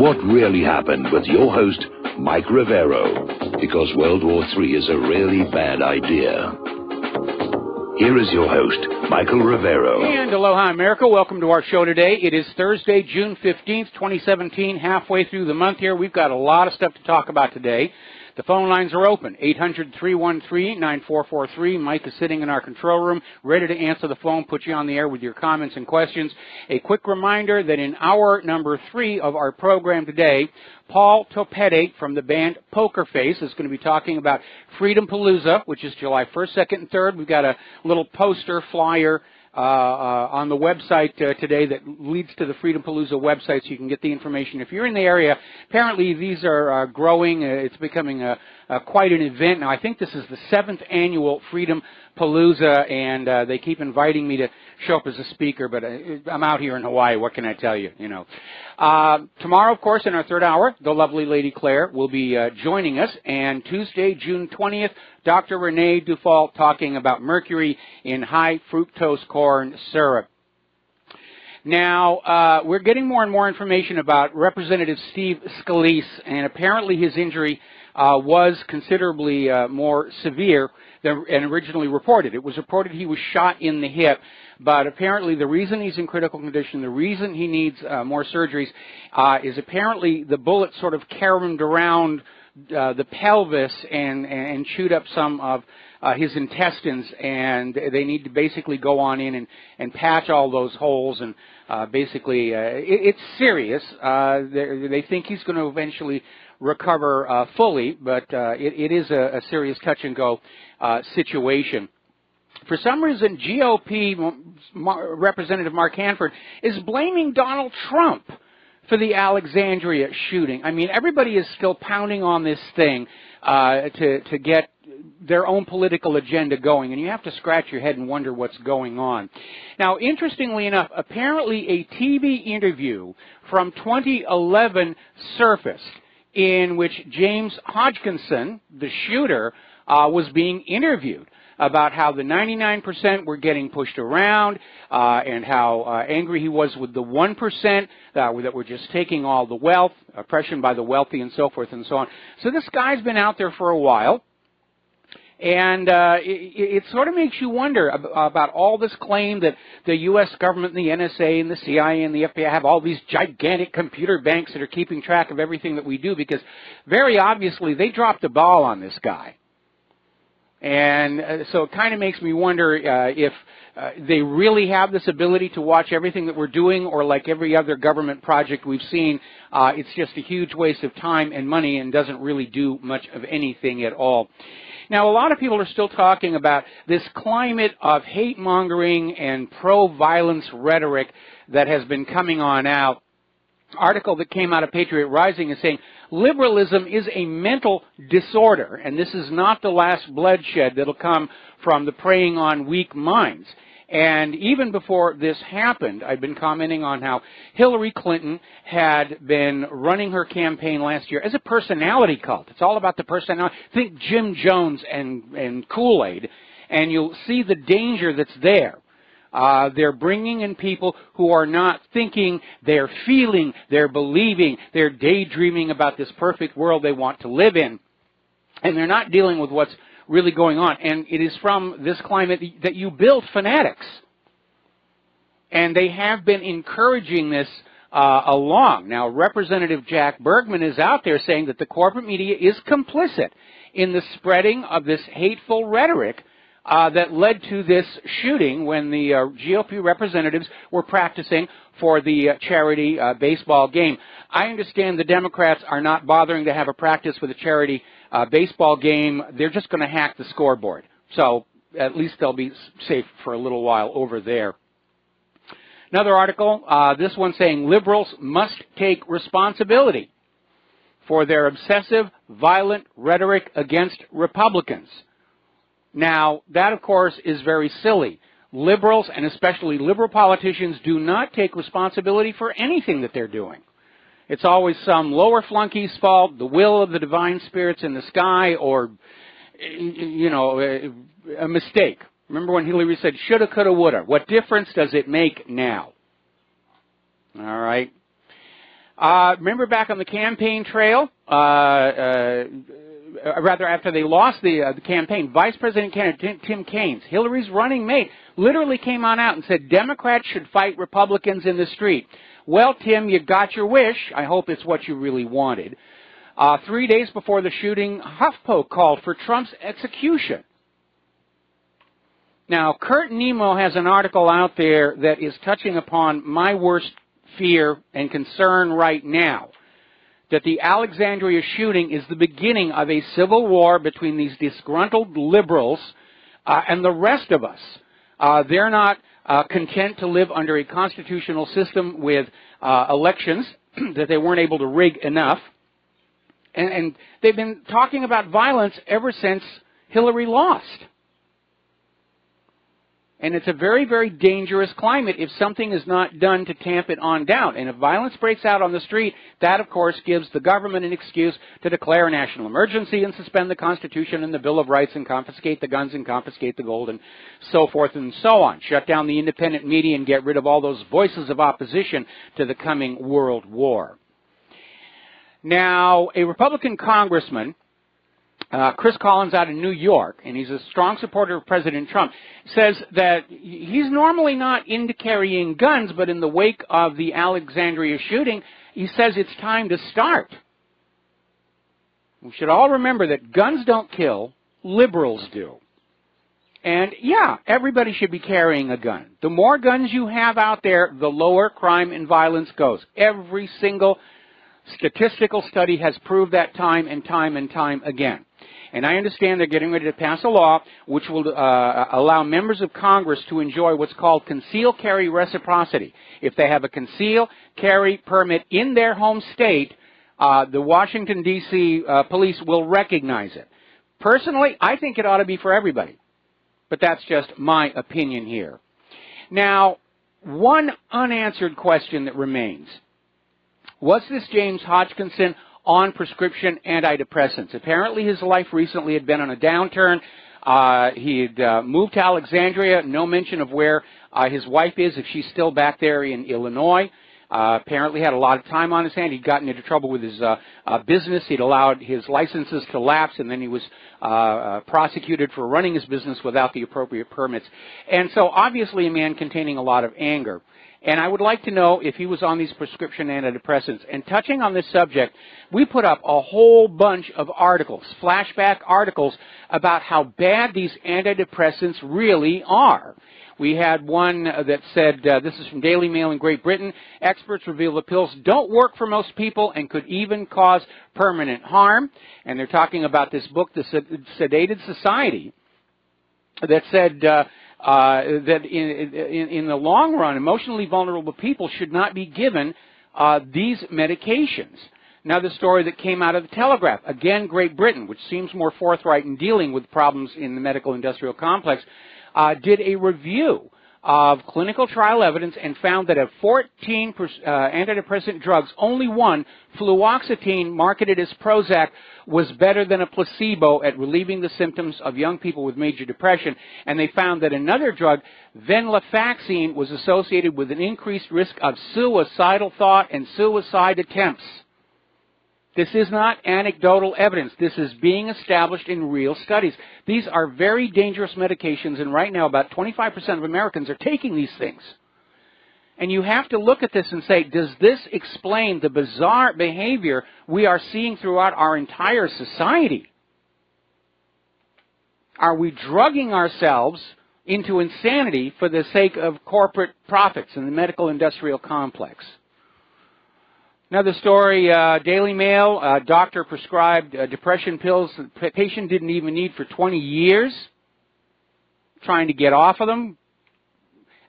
what really happened with your host, Mike Rivero, because World War III is a really bad idea. Here is your host, Michael Rivero. And aloha, America. Welcome to our show today. It is Thursday, June 15th, 2017, halfway through the month here. We've got a lot of stuff to talk about today. The phone lines are open, 800-313-9443. Mike is sitting in our control room, ready to answer the phone, put you on the air with your comments and questions. A quick reminder that in hour number 3 of our program today, Paul Topete from the band Poker Face is going to be talking about Freedom Palooza, which is July 1st, 2nd, and 3rd. We've got a little poster flyer on the website today that leads to the Freedom Palooza website, so you can get the information. If you're in the area, apparently these are growing. It's becoming quite an event. Now, I think this is the 7th annual Freedom Palooza, and they keep inviting me to show up as a speaker, but I'm out here in Hawaii. What can I tell you? You know. Tomorrow, of course, in our third hour, the lovely Lady Claire will be joining us, and Tuesday, June 20th, Dr. Renee Dufault talking about mercury in high fructose corn syrup. Now, we're getting more and more information about Representative Steve Scalise, and apparently his injury was considerably more severe than originally reported. It was reported he was shot in the hip, but apparently the reason he's in critical condition, the reason he needs more surgeries, is apparently the bullet sort of caromed around the pelvis and chewed up some of his intestines, and they need to basically go on in and patch all those holes, and basically it's serious. They think he's going to eventually recover fully, but it is a serious touch-and-go situation. For some reason, GOP Representative Mark Hanford is blaming Donald Trump for the Alexandria shooting. I mean, everybody is still pounding on this thing to get their own political agenda going, and you have to scratch your head and wonder what's going on. Now, interestingly enough, apparently a TV interview from 2011 surfaced in which James Hodgkinson, the shooter, was being interviewed about how the 99% were getting pushed around and how angry he was with the 1% that were just taking all the wealth, oppression by the wealthy and so forth and so on. So this guy's been out there for a while, and it sort of makes you wonder about all this claim that the U.S. government and the NSA and the CIA and the FBI have all these gigantic computer banks that are keeping track of everything that we do, because very obviously they dropped the ball on this guy. And so it kind of makes me wonder if they really have this ability to watch everything that we're doing, or like every other government project we've seen, it's just a huge waste of time and money and doesn't really do much of anything at all. Now, a lot of people are still talking about this climate of hate-mongering and pro-violence rhetoric that has been coming on out. Article that came out of Patriot Rising is saying liberalism is a mental disorder, and this is not the last bloodshed that'll come from the preying on weak minds. And even before this happened, I've been commenting on how Hillary Clinton had been running her campaign last year as a personality cult. It's all about the personality. Think Jim Jones and Kool-Aid, and you'll see the danger that's there. They're bringing in people who are not thinking, they're feeling, they're believing, they're daydreaming about this perfect world they want to live in. And they're not dealing with what's really going on. And it is from this climate that you build fanatics. And they have been encouraging this along. Now, Representative Jack Bergman is out there saying that the corporate media is complicit in the spreading of this hateful rhetoric that led to this shooting when the GOP representatives were practicing for the charity baseball game. I understand the Democrats are not bothering to have a practice for the charity baseball game. They're just going to hack the scoreboard. So at least they'll be safe for a little while over there. Another article, this one saying liberals must take responsibility for their obsessive, violent rhetoric against Republicans. Now, that, of course, is very silly. Liberals, and especially liberal politicians, do not take responsibility for anything that they're doing. It's always some lower flunkey's fault, the will of the divine spirits in the sky, or, you know, a mistake. Remember when Hillary said, shoulda, coulda, woulda. What difference does it make now? All right. Remember back on the campaign trail, rather after they lost the campaign, Vice President candidate Tim Kaine, Hillary's running mate, literally came on out and said Democrats should fight Republicans in the street. Well, Tim, you got your wish. I hope it's what you really wanted. 3 days before the shooting, HuffPo called for Trump's execution. Now, Kurt Nemo has an article out there that is touching upon my worst fear and concern right now, that the Alexandria shooting is the beginning of a civil war between these disgruntled liberals and the rest of us. They're not content to live under a constitutional system with elections that they weren't able to rig enough. And they've been talking about violence ever since Hillary lost. And it's a very, very dangerous climate if something is not done to tamp it on down. And if violence breaks out on the street, that, of course, gives the government an excuse to declare a national emergency and suspend the Constitution and the Bill of Rights and confiscate the guns and confiscate the gold and so forth and so on. Shut down the independent media and get rid of all those voices of opposition to the coming world war. Now, a Republican congressman, Chris Collins out of New York, and he's a strong supporter of President Trump, says that he's normally not into carrying guns, but in the wake of the Alexandria shooting, he says it's time to start. We should all remember that guns don't kill, liberals do. And yeah, everybody should be carrying a gun. The more guns you have out there, the lower crime and violence goes. Every single statistical study has proved that time and time and time again. And I understand they're getting ready to pass a law which will allow members of Congress to enjoy what's called conceal carry reciprocity. If they have a conceal carry permit in their home state, the Washington, D.C. Police will recognize it. Personally, I think it ought to be for everybody. But that's just my opinion here. Now, one unanswered question that remains. Was this James Hodgkinson on prescription antidepressants? Apparently his life recently had been on a downturn. He had moved to Alexandria, no mention of where his wife is, if she's still back there in Illinois. Apparently had a lot of time on his hand. He'd gotten into trouble with his business. He'd allowed his licenses to lapse, and then he was prosecuted for running his business without the appropriate permits. And so obviously a man containing a lot of anger. And I would like to know if he was on these prescription antidepressants. And touching on this subject, we put up a whole bunch of articles, flashback articles, about how bad these antidepressants really are. We had one that said, this is from Daily Mail in Great Britain, experts reveal the pills don't work for most people and could even cause permanent harm. And they're talking about this book, The Sedated Society, that said that in the long run, emotionally vulnerable people should not be given these medications. Another story that came out of the Telegraph, again Great Britain, which seems more forthright in dealing with problems in the medical industrial complex, did a review of clinical trial evidence and found that of 14 antidepressant drugs, only one, fluoxetine, marketed as Prozac, was better than a placebo at relieving the symptoms of young people with major depression. And they found that another drug, venlafaxine, was associated with an increased risk of suicidal thought and suicide attempts. This is not anecdotal evidence. This is being established in real studies. These are very dangerous medications, and right now about 25% of Americans are taking these things. And you have to look at this and say, does this explain the bizarre behavior we are seeing throughout our entire society? Are we drugging ourselves into insanity for the sake of corporate profits in the medical industrial complex? Another story, Daily Mail, doctor prescribed depression pills the patient didn't even need for 20 years, trying to get off of them.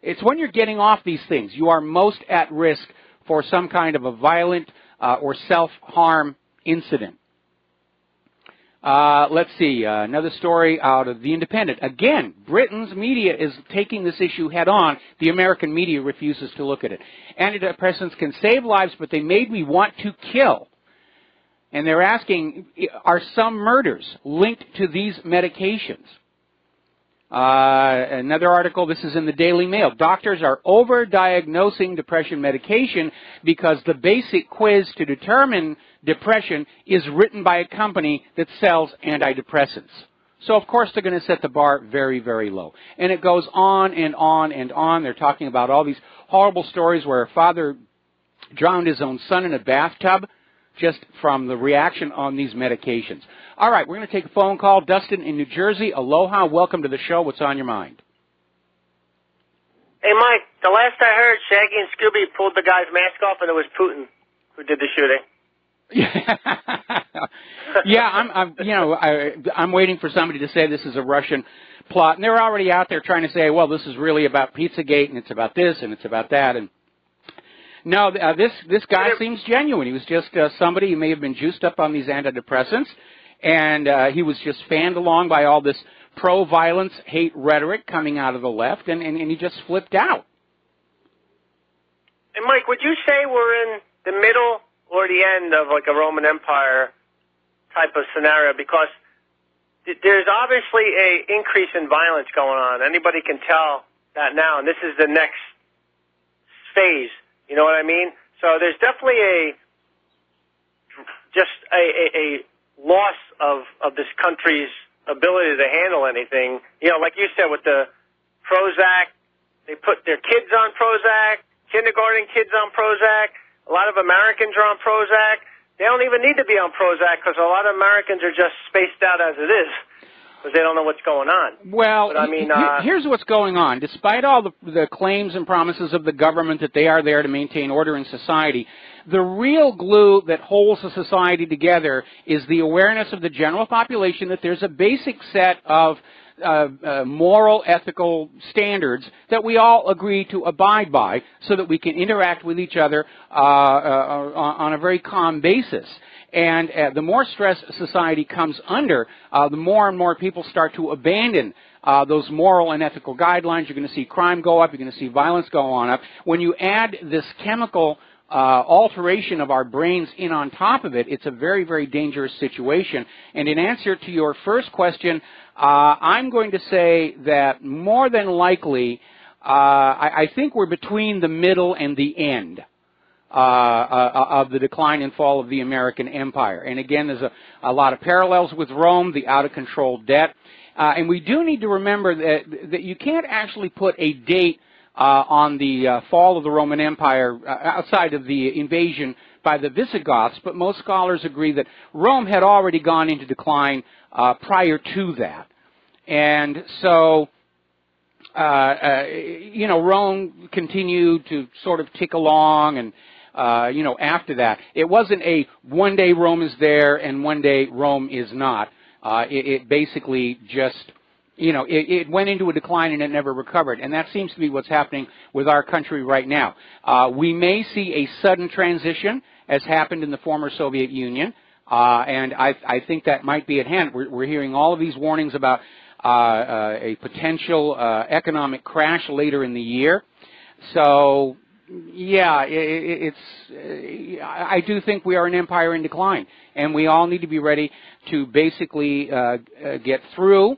It's when you're getting off these things, you are most at risk for some kind of a violent or self-harm incident. Let's see, another story out of The Independent. Again, Britain's media is taking this issue head on. The American media refuses to look at it. Antidepressants can save lives, but they made me want to kill. And they're asking, are some murders linked to these medications? Another article, this is in the Daily Mail. Doctors are over-diagnosing depression medication because the basic quiz to determine depression is written by a company that sells antidepressants. So, of course, they're going to set the bar very, very low. And it goes on and on and on. They're talking about all these horrible stories where a father drowned his own son in a bathtub just from the reaction on these medications. All right, we're going to take a phone call. Dustin in New Jersey. Aloha. Welcome to the show. What's on your mind? Hey, Mike, the last I heard, Shaggy and Scooby pulled the guy's mask off, and it was Putin who did the shooting. Yeah, I'm waiting for somebody to say this is a Russian plot, and they're already out there trying to say, well, this is really about Pizzagate, and it's about this, and it's about that, and no, this guy seems genuine. He was just somebody who may have been juiced up on these antidepressants, and he was just fanned along by all this pro-violence, hate rhetoric coming out of the left, and he just flipped out. And Mike, would you say we're in the middle or the end of like a Roman Empire type of scenario? Because there's obviously an increase in violence going on. Anybody can tell that now, and this is the next phase. You know what I mean? So there's definitely a loss of this country's ability to handle anything. You know, like you said with the Prozac, they put their kids on Prozac, kindergarten kids on Prozac. A lot of Americans are on Prozac. They don't even need to be on Prozac because a lot of Americans are just spaced out as it is because they don't know what's going on. Well, but, I mean, here's what's going on. Despite all the claims and promises of the government that they are there to maintain order in society, the real glue that holds the society together is the awareness of the general population that there's a basic set of moral, ethical standards that we all agree to abide by so that we can interact with each other on a very calm basis. And the more stress society comes under, the more and more people start to abandon those moral and ethical guidelines. You're going to see crime go up. You're going to see violence go on up. When you add this chemical alteration of our brains in on top of it, it's a very, very dangerous situation. And in answer to your first question, I'm going to say that more than likely, I think we're between the middle and the end of the decline and fall of the American empire. And again, there's a lot of parallels with Rome, the out-of-control debt. And we do need to remember that you can't actually put a date on the fall of the Roman Empire outside of the invasion by the Visigoths, but most scholars agree that Rome had already gone into decline prior to that. And so, you know, Rome continued to sort of tick along, and, you know, after that. It wasn't a one day Rome is there and one day Rome is not. It basically just, you know, it went into a decline and it never recovered. And that seems to be what's happening with our country right now. We may see a sudden transition, as happened in the former Soviet Union, and I think that might be at hand. We're hearing all of these warnings about a potential economic crash later in the year. So, yeah, I do think we are an empire in decline, and we all need to be ready to basically get through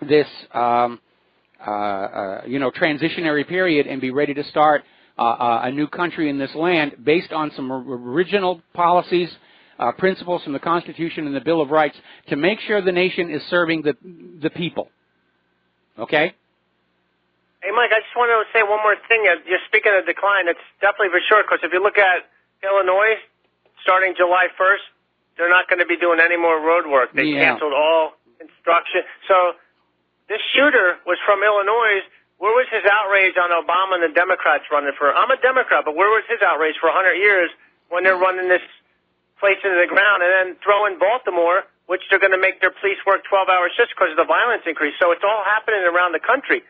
this, you know, transitionary period and be ready to start a new country in this land based on some original policies, principles from the Constitution and the Bill of Rights to make sure the nation is serving the people. Okay? Hey, Mike, I just want to say one more thing. You're speaking of decline. It's definitely for sure, because if you look at Illinois, starting July 1st, they're not going to be doing any more road work. They canceled all construction. So this shooter was from Illinois. Where was his outrage on Obama and the Democrats running for? I'm a Democrat, but where was his outrage for 100 years when they're running this place into the ground, and then throw in Baltimore, which they're going to make their police work 12-hour shifts because of the violence increase. So it's all happening around the country.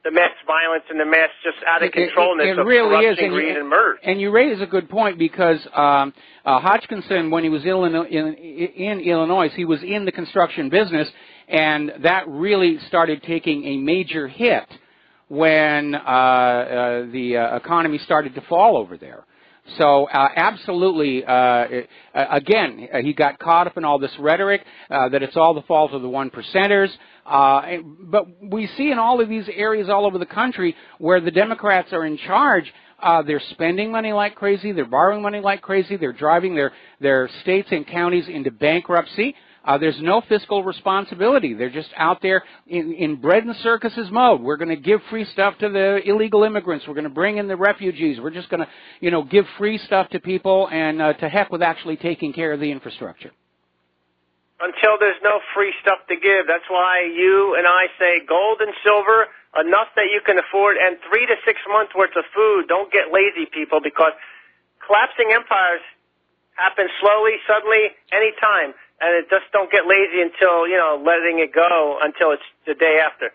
The mass violence and the mass just out of controlness of really corruption, greed, and murder. And you raise a good point, because Hodgkinson, when he was in Illinois, he was in the construction business, and that really started taking a major hit when the economy started to fall over there. So absolutely, again, he got caught up in all this rhetoric that it's all the fault of the 1%ers. But we see in all of these areas all over the country where the Democrats are in charge, they're spending money like crazy, they're borrowing money like crazy, they're driving their states and counties into bankruptcy. There's no fiscal responsibility. They're just out there in bread and circuses mode. We're going to give free stuff to the illegal immigrants. We're going to bring in the refugees. We're just going to, give free stuff to people, and to heck with actually taking care of the infrastructure. Until there's no free stuff to give. That's why you and I say gold and silver, enough that you can afford, and 3 to 6 months worth of food. Don't get lazy, people, because collapsing empires happen slowly, suddenly, anytime. And it just don't get lazy until, letting it go until it's the day after.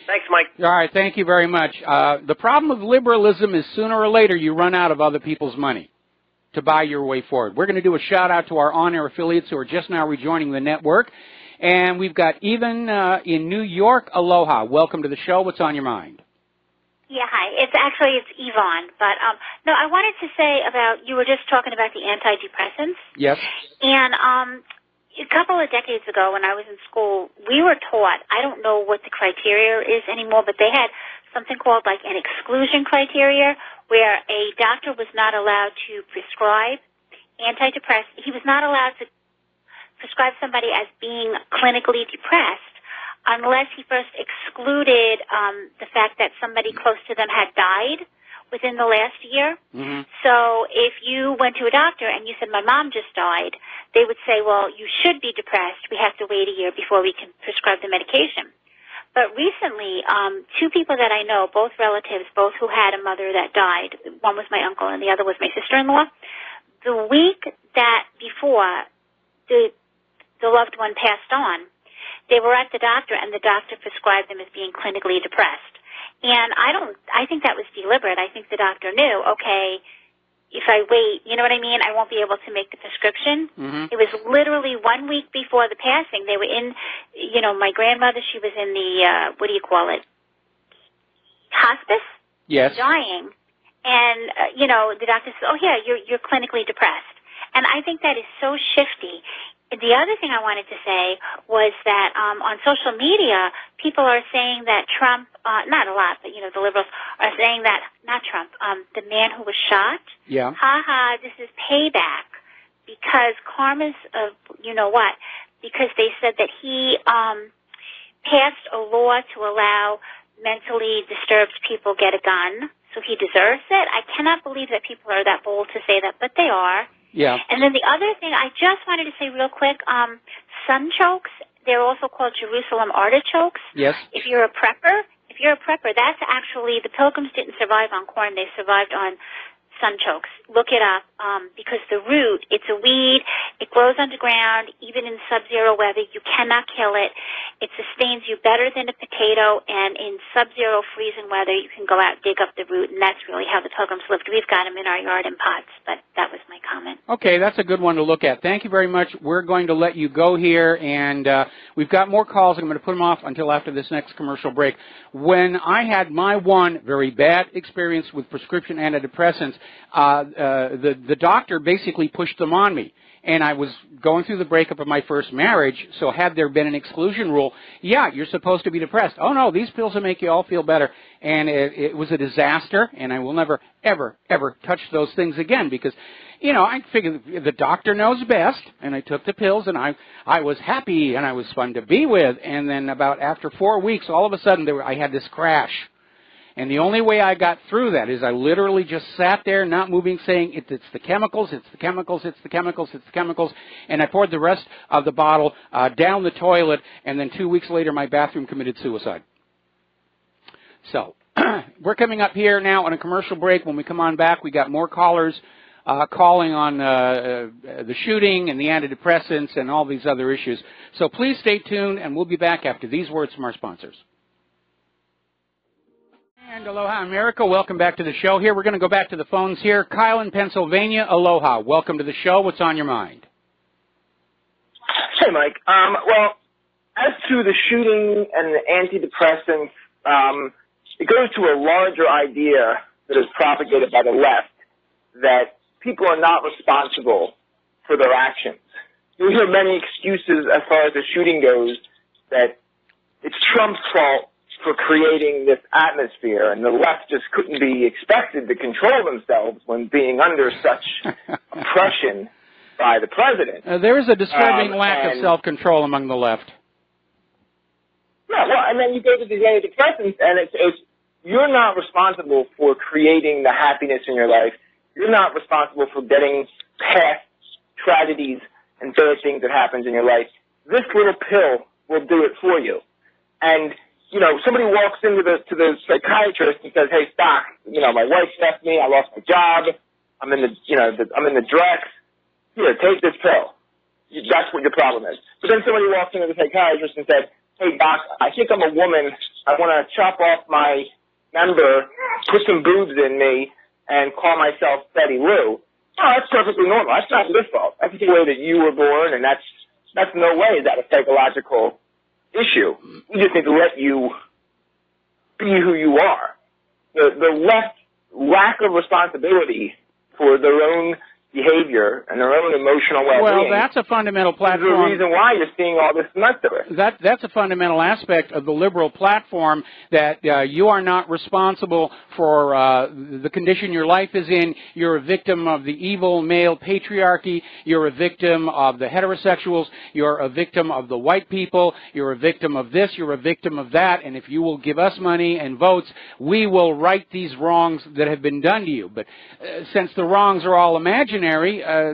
Thanks, Mike. All right, thank you very much. The problem with liberalism is sooner or later you run out of other people's money to buy your way forward. We're going to do a shout-out to our on-air affiliates who are just now rejoining the network. And we've got Even in New York. Aloha. Welcome to the show. What's on your mind? Yeah, hi. It's Yvonne. But, no, I wanted to say you were just talking about the antidepressants. Yes. And a couple of decades ago when I was in school, we were taught, I don't know what the criteria is anymore, but they had something called like an exclusion criteria where a doctor was not allowed to prescribe antidepressants. He was not allowed to prescribe somebody as being clinically depressed unless he first excluded the fact that somebody close to them had died within the last year. Mm-hmm. So if you went to a doctor and you said, my mom just died, they would say, well, you should be depressed. We have to wait a year before we can prescribe the medication. But recently, 2 people that I know, both relatives, both who had a mother that died, one was my uncle and the other was my sister-in-law, the week that before the loved one passed on, they were at the doctor and the doctor prescribed them as being clinically depressed. And I think that was deliberate. I think the doctor knew, okay, if I wait, you know what I mean, I won't be able to make the prescription. Mm-hmm. It was literally 1 week before the passing. They were in, my grandmother, she was in the, hospice? Yes. Dying. And, the doctor says, oh, yeah, you're clinically depressed. And I think that is so shifty. The other thing I wanted to say was that on social media, people are saying that Trump, not a lot, but, the liberals are saying that, not Trump, the man who was shot, yeah. This is payback because karma's, because they said that he passed a law to allow mentally disturbed people get a gun, so he deserves it. I cannot believe that people are that bold to say that, but they are. Yeah. And then the other thing I just wanted to say real quick, sunchokes, they're also called Jerusalem artichokes. Yes. If you're a prepper, that's actually, the Pilgrims didn't survive on corn, they survived on sunchokes. Look it up, because the root, it's a weed, it grows underground, even in sub-zero weather, you cannot kill it. It sustains you better than a potato, and in sub-zero freezing weather, you can go out, dig up the root, and that's really how the Pilgrims lived. We've got them in our yard in pots, but that was my comment. Okay, that's a good one to look at. Thank you very much. We're going to let you go here, and we've got more calls. I'm going to put them off until after this next commercial break. When I had my one very bad experience with prescription antidepressants, the doctor basically pushed them on me. And I was going through the breakup of my first marriage, so had there been an exclusion rule, yeah, you're supposed to be depressed. Oh, no, these pills will make you all feel better. And it was a disaster, and I will never, ever, ever touch those things again because, I figured the doctor knows best, and I took the pills, and I was happy, and I was fun to be with. And then after 4 weeks, all of a sudden, I had this crash. And the only way I got through that is I literally just sat there, not moving, saying, it's the chemicals, it's the chemicals, it's the chemicals, it's the chemicals. And I poured the rest of the bottle down the toilet, and then 2 weeks later, my bathroom committed suicide. So we're coming up here now on a commercial break. When we come on back, we got more callers calling on the shooting and the antidepressants and all these other issues. So please stay tuned, and we'll be back after these words from our sponsors. And aloha, America. Welcome back to the show here. We're going to go back to the phones here. Kyle in Pennsylvania, aloha. Welcome to the show. What's on your mind? Hey, Mike. Well, as to the shooting and the antidepressants, it goes to a larger idea that is propagated by the left that people are not responsible for their actions. You'll hear many excuses as far as the shooting goes that it's Trump's fault for creating this atmosphere, and the left just couldn't be expected to control themselves when being under such oppression by the president. There is a disturbing lack of self-control among the left. Yeah, well, and then you go to these antidepressants, and it's you're not responsible for creating the happiness in your life. You're not responsible for getting past tragedies and bad things that happens in your life. This little pill will do it for you. And, you know, somebody walks into to the psychiatrist and says, "Hey, Doc, you know, my wife left me. I lost my job. I'm in the dregs. Here, take this pill. That's what your problem is." But then somebody walks into the psychiatrist and says, "Hey, Doc, I think I'm a woman. I want to chop off my member, put some boobs in me, and call myself Betty Lou." Oh, that's perfectly normal. That's not your fault. That's the way that you were born, and that's no way is that a psychological issue. We just need to let you be who you are. The left lack of responsibility for their own behavior and their own emotional well-being. Well, that's a fundamental platform. Is the reason why you're seeing all this mess to it. That's a fundamental aspect of the liberal platform, that you are not responsible for the condition your life is in. You're a victim of the evil male patriarchy. You're a victim of the heterosexuals. You're a victim of the white people. You're a victim of this. You're a victim of that. And if you will give us money and votes, we will right these wrongs that have been done to you. But since the wrongs are all imaginary,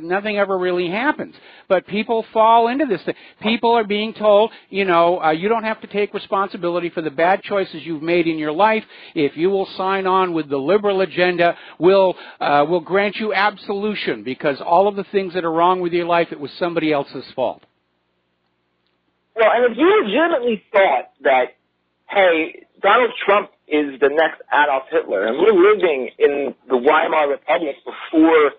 nothing ever really happens. But people fall into this thing. People are being told, you know, you don't have to take responsibility for the bad choices you've made in your life. If you will sign on with the liberal agenda, we'll grant you absolution, because all of the things that are wrong with your life, it was somebody else's fault. Well, and if you legitimately thought that, hey, Donald Trump is the next Adolf Hitler, and we're living in the Weimar Republic before,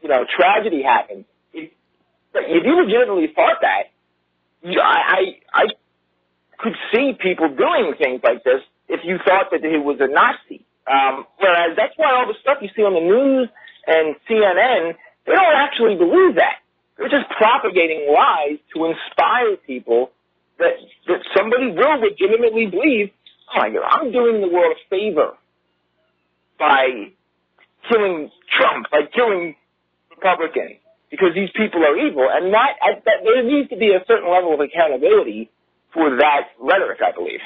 you know, tragedy happened. If you legitimately thought that, I could see people doing things like this if you thought that he was a Nazi. Whereas that's why all the stuff you see on the news and CNN, they don't actually believe that. They're just propagating lies to inspire people that somebody will legitimately believe, oh my God, I'm doing the world a favor by killing Trump, by killing Republicans, because these people are evil, and that there needs to be a certain level of accountability for that rhetoric, I believe.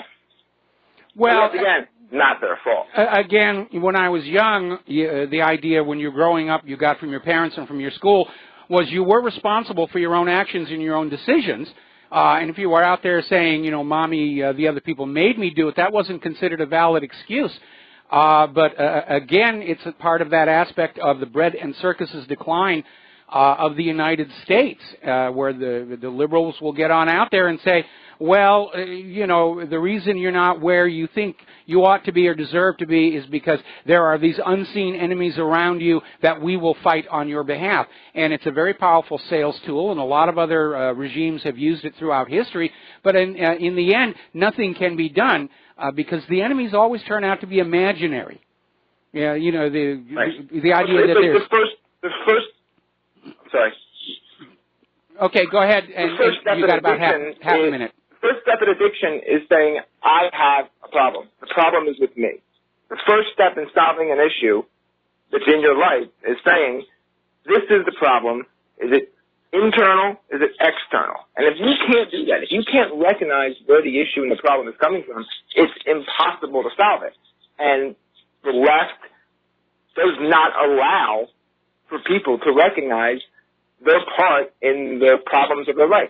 Well, once again, not their fault. Again, when I was young, the idea when you're growing up you got from your parents and from your school was you were responsible for your own actions and your own decisions. And if you were out there saying, you know, Mommy, the other people made me do it, that wasn't considered a valid excuse. But again, it's a part of that aspect of the bread and circuses decline of the United States, where the liberals will get on out there and say, well, you know, the reason you're not where you think you ought to be or deserve to be is because there are these unseen enemies around you that we will fight on your behalf. And it's a very powerful sales tool, and a lot of other regimes have used it throughout history. But in the end, nothing can be done because the enemies always turn out to be imaginary. Yeah, you know, the idea that there's... The first... Sorry. Okay, go ahead, and you got about half a minute. The first step in addiction is saying, I have a problem. The problem is with me. The first step in solving an issue that's in your life is saying, this is the problem. Is it internal? Is it external? And if you can't do that, if you can't recognize where the issue and the problem is coming from, it's impossible to solve it. And the left does not allow for people to recognize their part in the problems of their life.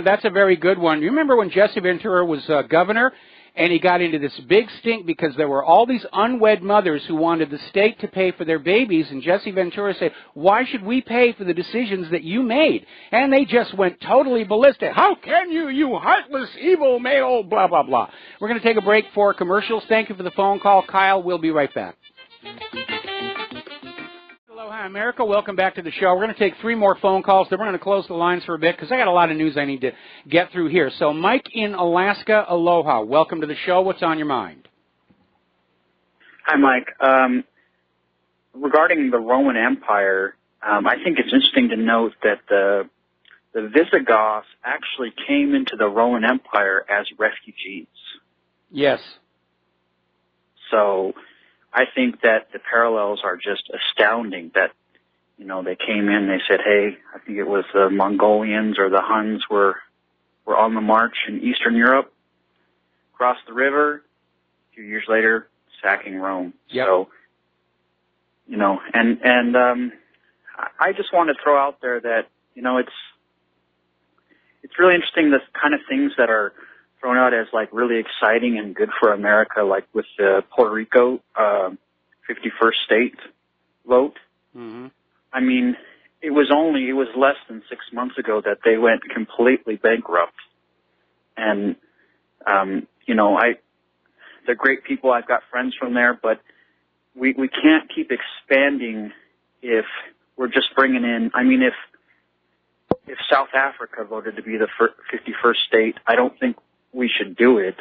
That's a very good one. You remember when Jesse Ventura was governor, and he got into this big stink because there were all these unwed mothers who wanted the state to pay for their babies, and Jesse Ventura said, why should we pay for the decisions that you made? And they just went totally ballistic. How can you, you heartless, evil male, blah, blah, blah. We're going to take a break for commercials. Thank you for the phone call. Kyle, we'll be right back. Aloha, America. Welcome back to the show. We're going to take 3 more phone calls. Then we're going to close the lines for a bit because I got a lot of news I need to get through here. So, Mike in Alaska, aloha. Welcome to the show. What's on your mind? Hi, Mike. regarding the Roman Empire, I think it's interesting to note that the Visigoths actually came into the Roman Empire as refugees. Yes. So I think that the parallels are just astounding that, you know, they came in, they said, hey, I think it was the Mongolians or the Huns were on the march in Eastern Europe, crossed the river, a few years later, sacking Rome. Yep. So, you know, and I just want to throw out there that, you know, it's really interesting the kind of things that are thrown out as like really exciting and good for America, like with the Puerto Rico 51st state vote. Mm-hmm. I mean, it was less than 6 months ago that they went completely bankrupt. And, you know, they're great people. I've got friends from there, but we can't keep expanding if we're just bringing in, I mean, if South Africa voted to be the 51st state, I don't think we should do it.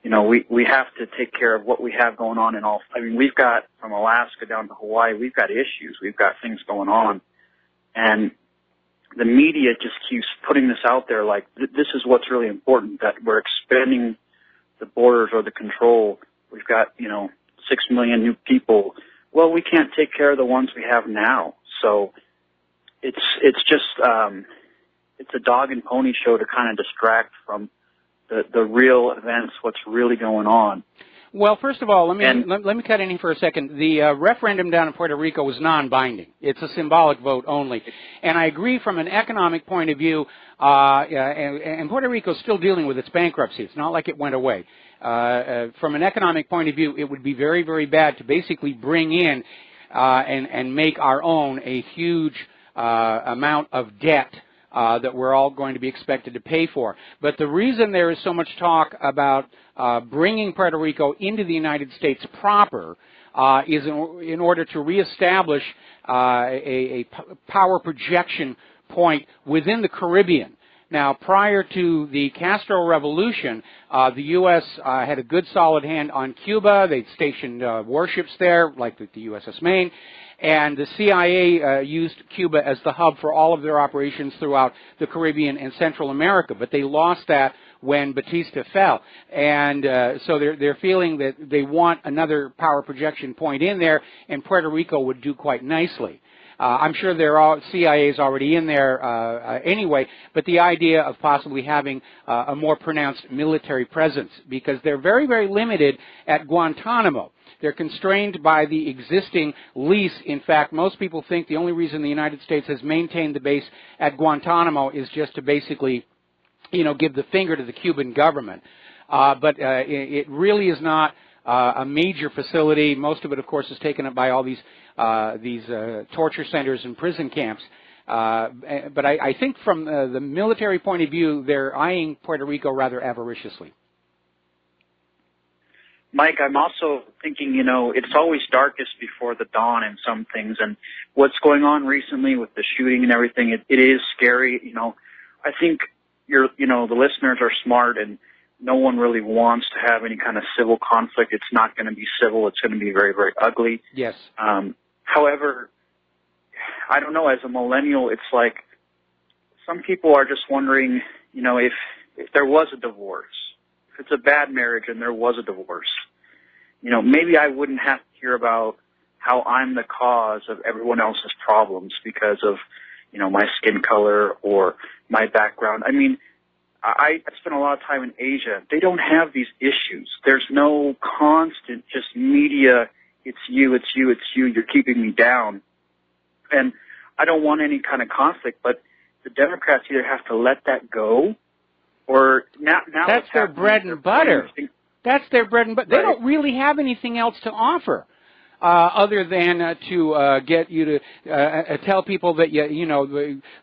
You know, we have to take care of what we have going on in all. I mean, we've got from Alaska down to Hawaii, we've got issues. We've got things going on. And the media just keeps putting this out there like this is what's really important, that we're expanding the borders or the control. We've got, you know, 6 million new people. Well, we can't take care of the ones we have now. So it's just it's a dog and pony show to kind of distract from the real events, what's really going on. Well, first of all, let me cut in here for a second. The referendum down in Puerto Rico was non-binding. It's a symbolic vote only. And I agree from an economic point of view, and Puerto Rico is still dealing with its bankruptcy. It's not like it went away. From an economic point of view, it would be very, very bad to basically bring in and make our own a huge amount of debt that we're all going to be expected to pay for. But the reason there is so much talk about bringing Puerto Rico into the United States proper is in order to reestablish a power projection point within the Caribbean. Now, prior to the Castro Revolution, the U.S. Had a good solid hand on Cuba. They stationed warships there, like the USS Maine. And the CIA used Cuba as the hub for all of their operations throughout the Caribbean and Central America. But they lost that when Batista fell. And so they're feeling that they want another power projection point in there, and Puerto Rico would do quite nicely. I'm sure CIA's already in there anyway, but the idea of possibly having a more pronounced military presence, because they're very, very limited at Guantanamo. They're constrained by the existing lease. In fact, most people think the only reason the United States has maintained the base at Guantanamo is just to basically, you know, give the finger to the Cuban government. But it really is not a major facility. Most of it, of course, is taken up by all these torture centers and prison camps. But I think from the military point of view, they're eyeing Puerto Rico rather avariciously. Mike, I'm also thinking, you know, it's always darkest before the dawn in some things, and what's going on recently with the shooting and everything, it is scary. You know, I think the listeners are smart, and no one really wants to have any kind of civil conflict. It's not going to be civil. It's going to be very, very ugly. Yes. However, I don't know, as a millennial, it's like some people are just wondering, you know, if there was a divorce, if it's a bad marriage and there was a divorce, you know, maybe I wouldn't have to hear about how I'm the cause of everyone else's problems because of, you know, my skin color or my background. I mean, I spent a lot of time in Asia. They don't have these issues. There's no constant just media, it's you, it's you, it's you, you're keeping me down. And I don't want any kind of conflict, but the Democrats either have to let that go or now that's their bread and butter. That's their bread and butter. They don't really have anything else to offer other than to get you to tell people that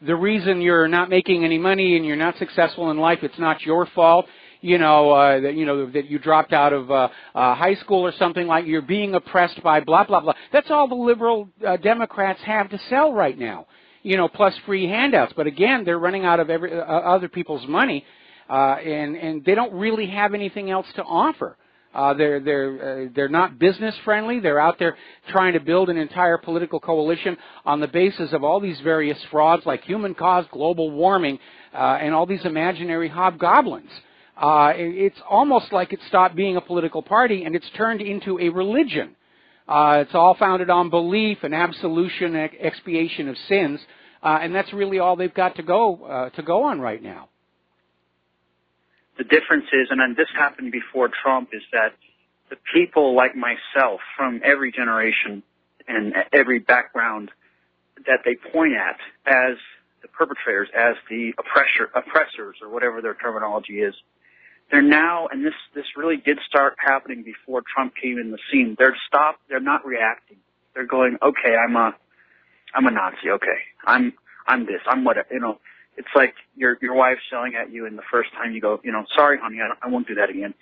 the reason you're not making any money and you're not successful in life, it's not your fault. That you dropped out of high school or something, like you're being oppressed by blah blah blah. That's all the liberal Democrats have to sell right now. You know, plus free handouts. But again, they're running out of other people's money. And they don't really have anything else to offer. They're not business friendly. They're out there trying to build an entire political coalition on the basis of all these various frauds like human-caused global warming and all these imaginary hobgoblins. It's almost like it stopped being a political party and it's turned into a religion. It's all founded on belief and absolution and expiation of sins, and that's really all they've got to go on right now. The difference is, and this happened before Trump, is that the people like myself from every generation and every background that they point at as the perpetrators, as the oppressors, or whatever their terminology is, they're now, and this really did start happening before Trump came in the scene. They're not reacting. They're going, okay, I'm a Nazi. Okay, I'm this. I'm what, you know. It's like your wife's yelling at you, and the first time you go, you know, sorry, honey, I won't do that again.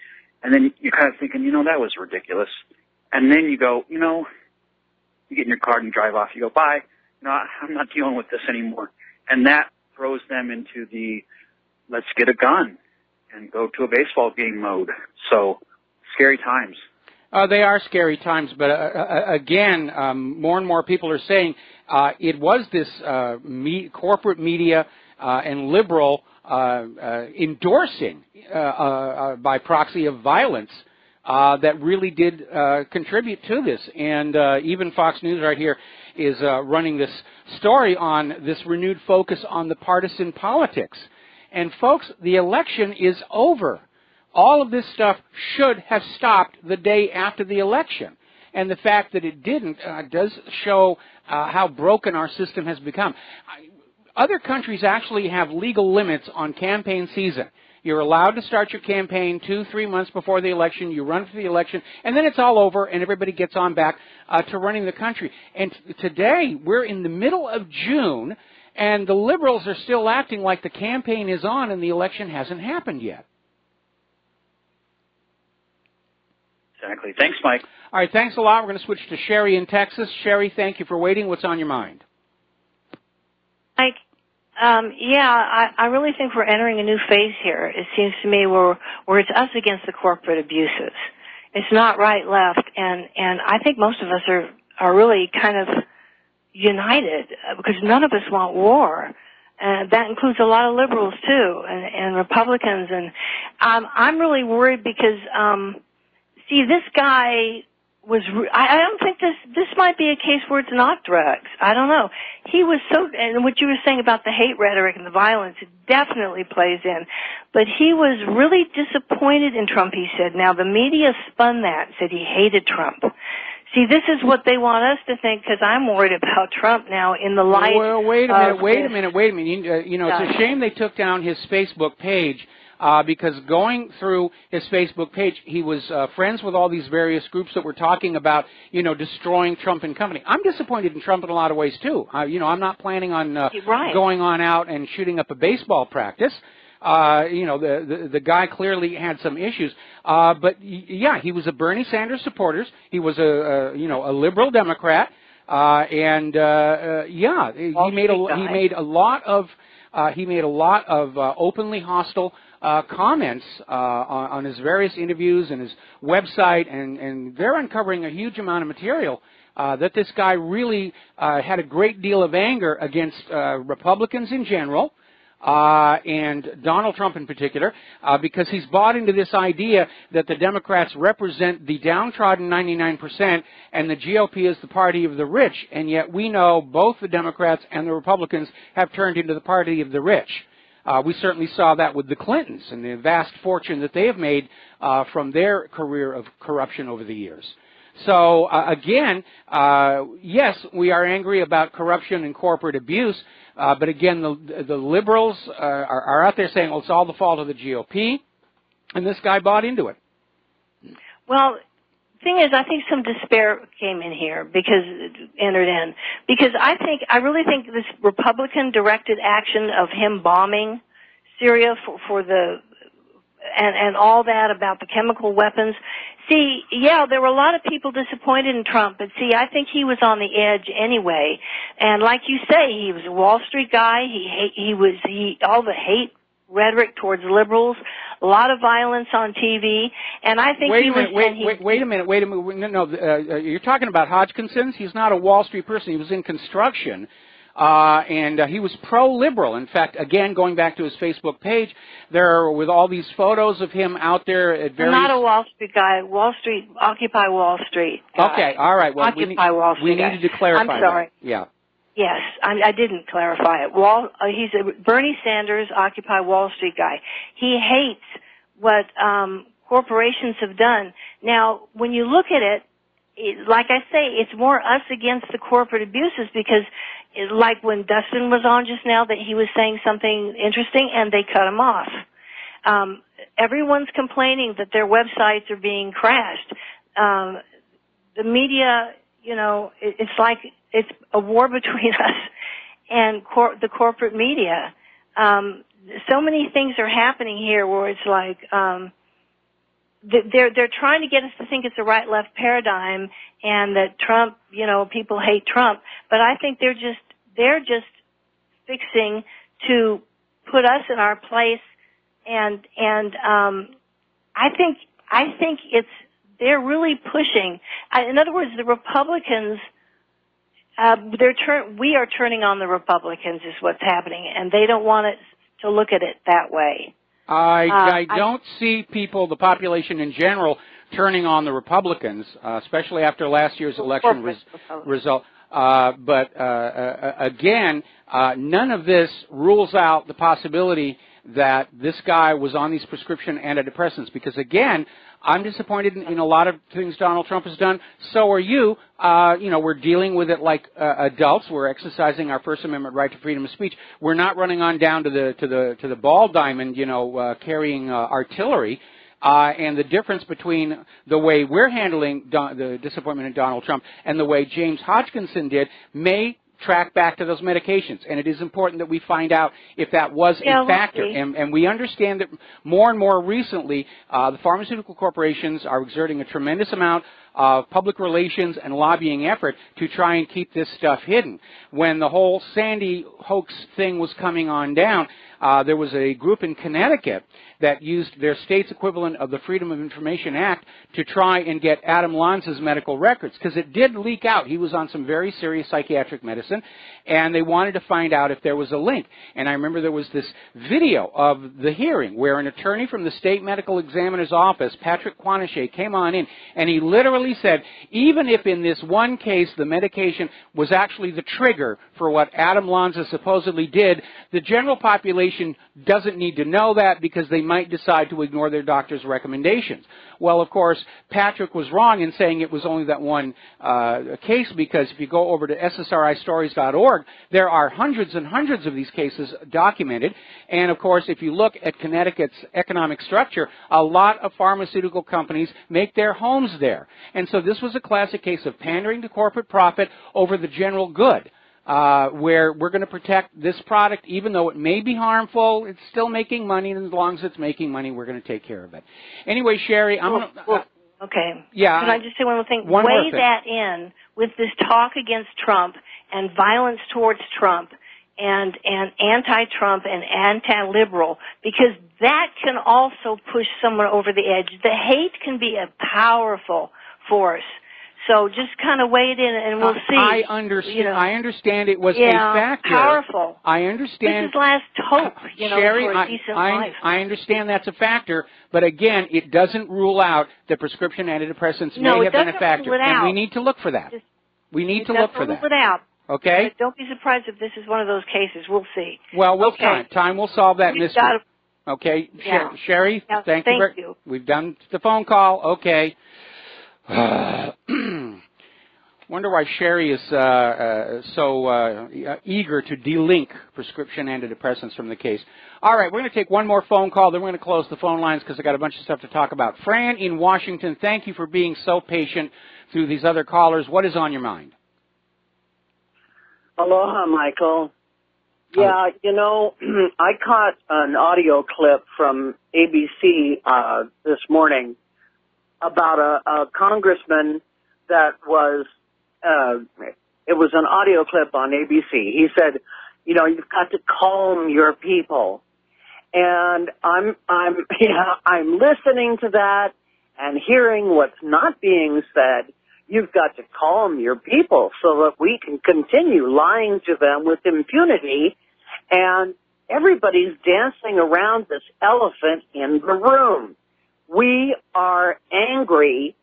And then you're kind of thinking, you know, that was ridiculous. And then you go, you know, you get in your car and you drive off. You go, bye. No, I'm not dealing with this anymore. And that throws them into the let's get a gun and go to a baseball game mode. So scary times. They are scary times, but again, more and more people are saying it was this corporate media and liberal endorsing by proxy of violence that really did contribute to this. And even Fox News right here is running this story on this renewed focus on the partisan politics. And folks, the election is over. All of this stuff should have stopped the day after the election. And the fact that it didn't does show how broken our system has become. Other countries actually have legal limits on campaign season. You're allowed to start your campaign 2-3 months before the election. You run for the election, and then it's all over, and everybody gets on back to running the country. And today, we're in the middle of June, and the liberals are still acting like the campaign is on and the election hasn't happened yet. Exactly. Thanks, Mike. All right, thanks a lot. We're going to switch to Sherry in Texas. Sherry, thank you for waiting. What's on your mind? Mike, I really think we're entering a new phase here. It seems to me where it's us against the corporate abuses. It's not right, left, and I think most of us are really kind of united because none of us want war. And that includes a lot of liberals too, and Republicans. And I'm really worried because see, this guy I don't think this might be a case where it's not drugs. I don't know. He was and what you were saying about the hate rhetoric and the violence, it definitely plays in. But he was really disappointed in Trump, he said. Now, the media spun that, said he hated Trump. See, this is what they want us to think, because I'm worried about Trump now in the light. Well, wait a minute. You know, it's a shame they took down his Facebook page. Because going through his Facebook page, he was friends with all these various groups that were talking about, you know, destroying Trump and company. I'm disappointed in Trump in a lot of ways, too. You know, I'm not planning on going on out and shooting up a baseball practice. You know, the guy clearly had some issues. But, yeah, he was a Bernie Sanders supporter. He was a liberal Democrat. He made a lot of openly hostile comments on his various interviews and his website, and they're uncovering a huge amount of material that this guy really had a great deal of anger against Republicans in general, and Donald Trump in particular, because he's bought into this idea that the Democrats represent the downtrodden 99% and the GOP is the party of the rich, and yet we know both the Democrats and the Republicans have turned into the party of the rich. We certainly saw that with the Clintons and the vast fortune that they have made from their career of corruption over the years. So, again, yes, we are angry about corruption and corporate abuse, but again, the liberals are out there saying, well, it's all the fault of the GOP, and this guy bought into it. Well, thing is, I think some despair came in here because I really think this Republican-directed action of him bombing Syria for the and all that about the chemical weapons. See, yeah, there were a lot of people disappointed in Trump, but see, I think he was on the edge anyway. And like you say, he was a Wall Street guy. All the hate rhetoric towards liberals. a lot of violence on TV, and I think wait a minute. No, you're talking about Hodgkinson's. He's not a Wall Street person. He was in construction. And he was pro-liberal. In fact, again, going back to his Facebook page, there with all these photos of him out there at various... I'm not a Wall Street guy. Occupy Wall Street guy. Okay, all right. Well, Wall Street we needed to clarify I'm sorry. that. Yeah. Yes, I didn't clarify it. He's a Bernie Sanders, Occupy Wall Street guy. He hates what corporations have done. Now, when you look at it, like I say, it's more us against the corporate abuses because, like when Dustin was on just now, that he was saying something interesting and they cut him off. Everyone's complaining that their websites are being crashed. The media, it's like it's a war between us and the corporate media. So many things are happening here where it's like they're trying to get us to think it's a right-left paradigm and that Trump, people hate Trump. But I think they're just fixing to put us in our place, and I think they're really pushing. In other words, the Republicans. We are turning on the Republicans is what's happening, and they don't want it to look at it that way. I don't see people, the population in general, turning on the Republicans, especially after last year's election result. But again, none of this rules out the possibility that this guy was on these prescription antidepressants, because again, I'm disappointed in a lot of things Donald Trump has done. So are you. We're dealing with it like adults. We're exercising our First Amendment right to freedom of speech. We're not running on down to the ball diamond, carrying artillery. And the difference between the way we're handling the disappointment in Donald Trump and the way James Hodgkinson did may track back to those medications, and it is important that we find out if that was a factor. And we understand that more and more recently, the pharmaceutical corporations are exerting a tremendous amount of public relations and lobbying effort to try and keep this stuff hidden. When the whole Sandy hoax thing was coming on down, there was a group in Connecticut that used their state's equivalent of the Freedom of Information Act to try and get Adam Lanza's medical records, because it did leak out. He was on some very serious psychiatric medicine, and they wanted to find out if there was a link. And I remember there was this video of the hearing where an attorney from the state medical examiner's office, Patrick Quanachet, came on in, and he literally said, even if in this one case the medication was actually the trigger for what Adam Lanza supposedly did, the general population doesn't need to know that because they might decide to ignore their doctor's recommendations. Well, of course, Patrick was wrong in saying it was only that one case, because if you go over to ssristories.org, there are hundreds and hundreds of these cases documented. And, of course, if you look at Connecticut's economic structure, a lot of pharmaceutical companies make their homes there. And so this was a classic case of pandering to corporate profit over the general good. Where we're going to protect this product, even though it may be harmful, it's still making money, and as long as it's making money, we're going to take care of it. Anyway, Sherry, okay. Yeah. Can I just say one more thing? Weigh that in with this talk against Trump and violence towards Trump and anti-Trump and anti-liberal, because that can also push someone over the edge. The hate can be a powerful force. So just kind of weigh it in, and we'll see. I understand it was a factor. Powerful. I understand. This is last hope, Sherry, for a decent life. I understand that's a factor, but again, it doesn't rule out that prescription antidepressants may have been a factor, and we need to look for that. We need to look for that. Rule it out. Okay. But don't be surprised if this is one of those cases. We'll see. Well, time will solve that mystery. Okay, yeah. Sherry, thank you. We've done the phone call. Okay. Wonder why Sherry is so eager to delink prescription antidepressants from the case. All right, we're going to take one more phone call, then we're going to close the phone lines because I've got a bunch of stuff to talk about. Fran in Washington, thank you for being so patient through these other callers. What is on your mind? Aloha, Michael. Yeah, I caught an audio clip from ABC this morning about a congressman that was, it was an audio clip on ABC. He said, you've got to calm your people. And I'm listening to that and hearing what's not being said. You've got to calm your people so that we can continue lying to them with impunity. And everybody's dancing around this elephant in the room. We are angry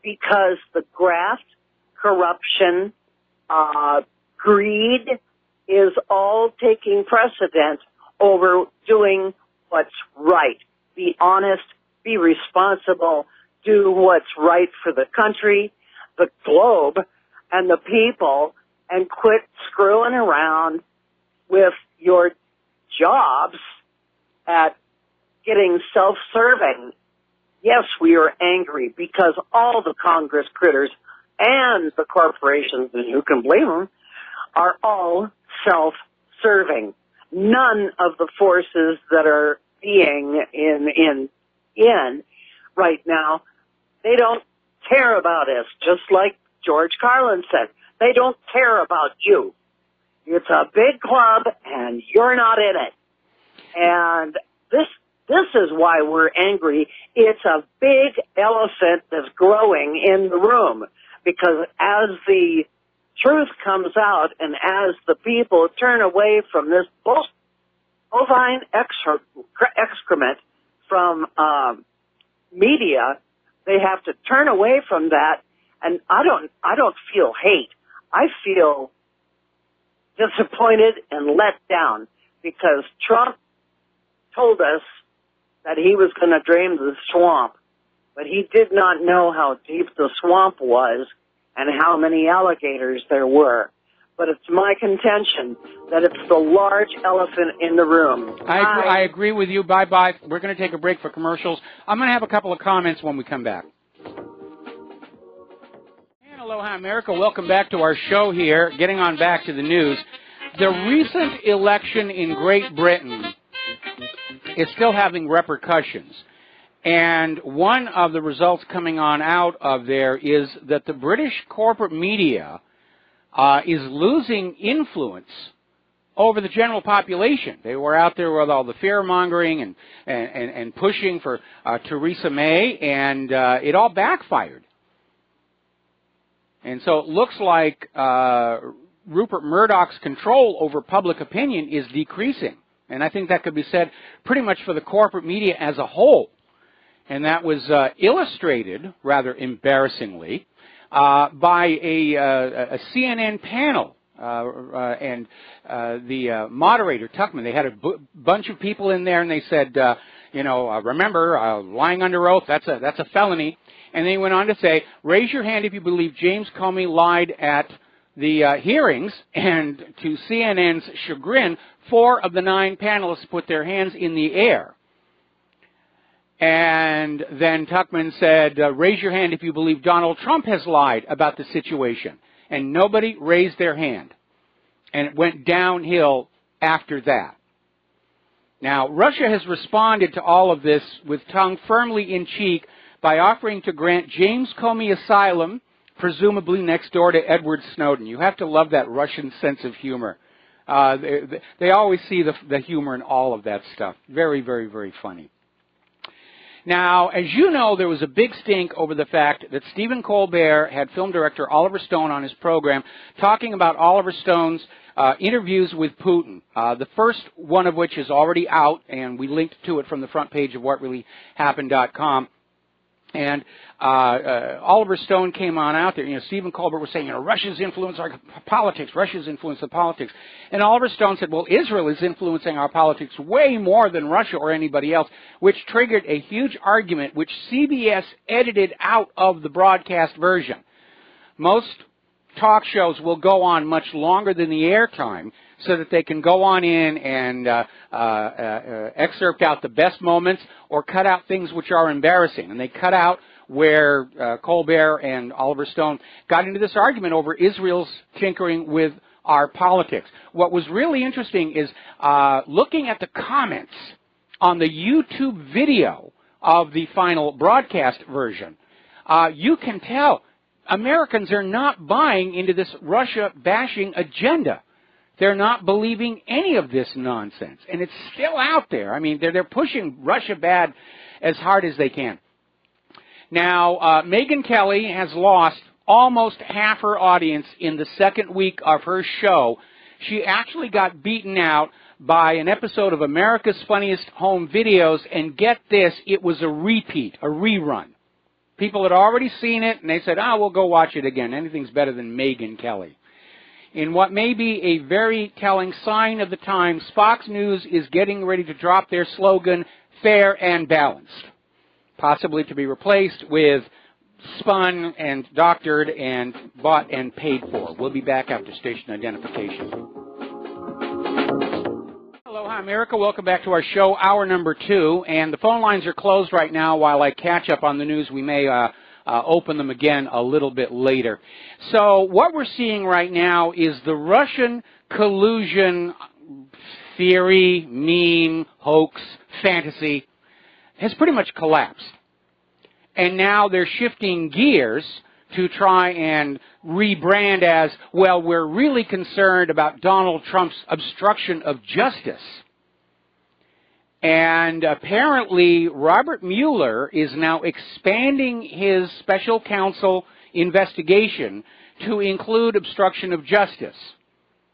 because the graft, corruption, greed is all taking precedent over doing what's right. Be honest, be responsible, do what's right for the country, the globe, and the people, and quit screwing around with your jobs at getting self-serving. Yes, we are angry because all the Congress critters and the corporations, and who can blame them, are all self-serving. None of the forces that are being in right now, they don't care about us, just like George Carlin said. They don't care about you. It's a big club, and you're not in it. And this is why we're angry. It's a big elephant that's growing in the room, because as the truth comes out and as the people turn away from this bovine excrement from media, they have to turn away from that. And I don't feel hate. I feel disappointed and let down because Trump told us that he was going to drain the swamp, but he did not know how deep the swamp was and how many alligators there were. But it's my contention that it's the large elephant in the room. I agree with you. Bye-bye. We're going to take a break for commercials. I'm going to have a couple of comments when we come back. And aloha, America. Welcome back to our show here. Getting on back to the news. The recent election in Great Britain is still having repercussions. And one of the results coming on out of there is that the British corporate media is losing influence over the general population. They were out there with all the fear-mongering and pushing for Theresa May, and it all backfired. And so it looks like Rupert Murdoch's control over public opinion is decreasing. And I think that could be said pretty much for the corporate media as a whole. And that was illustrated, rather embarrassingly, by a CNN panel. And the moderator, Tuckman, they had a bunch of people in there, and they said, remember, lying under oath, that's a felony. And they went on to say, raise your hand if you believe James Comey lied at the hearings. And to CNN's chagrin, 4 of the 9 panelists put their hands in the air. And then Tuckman said, raise your hand if you believe Donald Trump has lied about the situation. And nobody raised their hand. And it went downhill after that. Now, Russia has responded to all of this with tongue firmly in cheek by offering to grant James Comey asylum, presumably next door to Edward Snowden. You have to love that Russian sense of humor. They always see the humor in all of that stuff. Very, very, very funny. Now, as you know, there was a big stink over the fact that Stephen Colbert had film director Oliver Stone on his program talking about Oliver Stone's interviews with Putin. The first one of which is already out, and we linked to it from the front page of whatreallyhappened.com. And Oliver Stone came on out there. Stephen Colbert was saying, Russia's influenced our politics. Russia's influenced the politics. And Oliver Stone said, well, Israel is influencing our politics way more than Russia or anybody else, which triggered a huge argument, which CBS edited out of the broadcast version. Most talk shows will go on much longer than the airtime so that they can go on in and excerpt out the best moments or cut out things which are embarrassing. And they cut out where Colbert and Oliver Stone got into this argument over Israel's tinkering with our politics. What was really interesting is looking at the comments on the YouTube video of the final broadcast version. You can tell Americans are not buying into this Russia bashing agenda. They're not believing any of this nonsense, and it's still out there. I mean, they're pushing Russia bad as hard as they can. Now, Megyn Kelly has lost almost half her audience in the second week of her show. She actually got beaten out by an episode of America's Funniest Home Videos, and get this, it was a repeat, a rerun. People had already seen it, and they said, we'll go watch it again. Anything's better than Megyn Kelly. In what may be a very telling sign of the times, Fox News is getting ready to drop their slogan, fair and balanced, possibly to be replaced with spun and doctored and bought and paid for. We'll be back after station identification. Aloha, America. Welcome back to our show, hour number 2. And the phone lines are closed right now while I catch up on the news. We may open them again a little bit later. So what we're seeing right now is the Russian collusion theory, meme, hoax, fantasy has pretty much collapsed. And now they're shifting gears to try and rebrand as, well, we're really concerned about Donald Trump's obstruction of justice. And apparently Robert Mueller is now expanding his special counsel investigation to include obstruction of justice.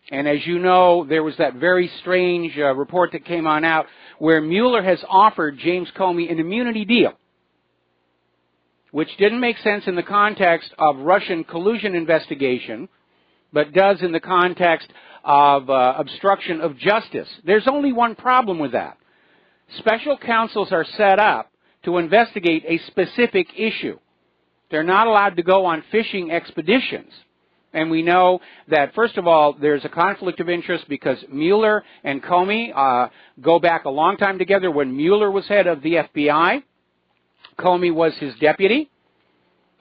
And as you know, there was that very strange report that came on out where Mueller has offered James Comey an immunity deal, which didn't make sense in the context of Russian collusion investigation, but does in the context of obstruction of justice. There's only one problem with that. Special counsels are set up to investigate a specific issue. They're not allowed to go on fishing expeditions. And we know that, first of all, there's a conflict of interest because Mueller and Comey go back a long time together. When Mueller was head of the FBI, Comey was his deputy.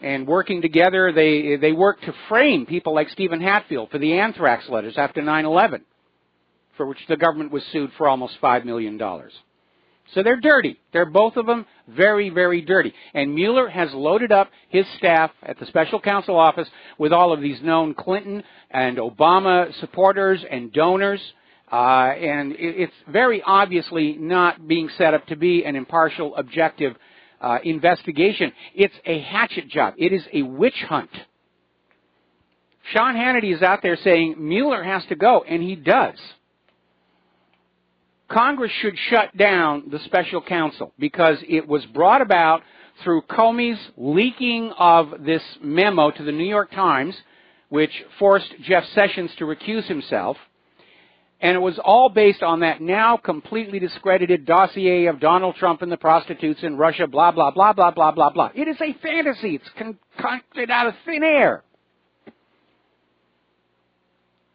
And working together, they worked to frame people like Stephen Hatfield for the anthrax letters after 9/11, for which the government was sued for almost $5 million. So they're dirty. They're both of them very, very dirty. And Mueller has loaded up his staff at the special counsel office with all of these known Clinton and Obama supporters and donors. And it's very obviously not being set up to be an impartial, objective investigation. It's a hatchet job. It is a witch hunt. Sean Hannity is out there saying Mueller has to go, and he does. Congress should shut down the special counsel because it was brought about through Comey's leaking of this memo to the New York Times, which forced Jeff Sessions to recuse himself. And it was all based on that now completely discredited dossier of Donald Trump and the prostitutes in Russia, blah, blah, blah, blah, blah, blah, blah. It is a fantasy. It's concocted out of thin air.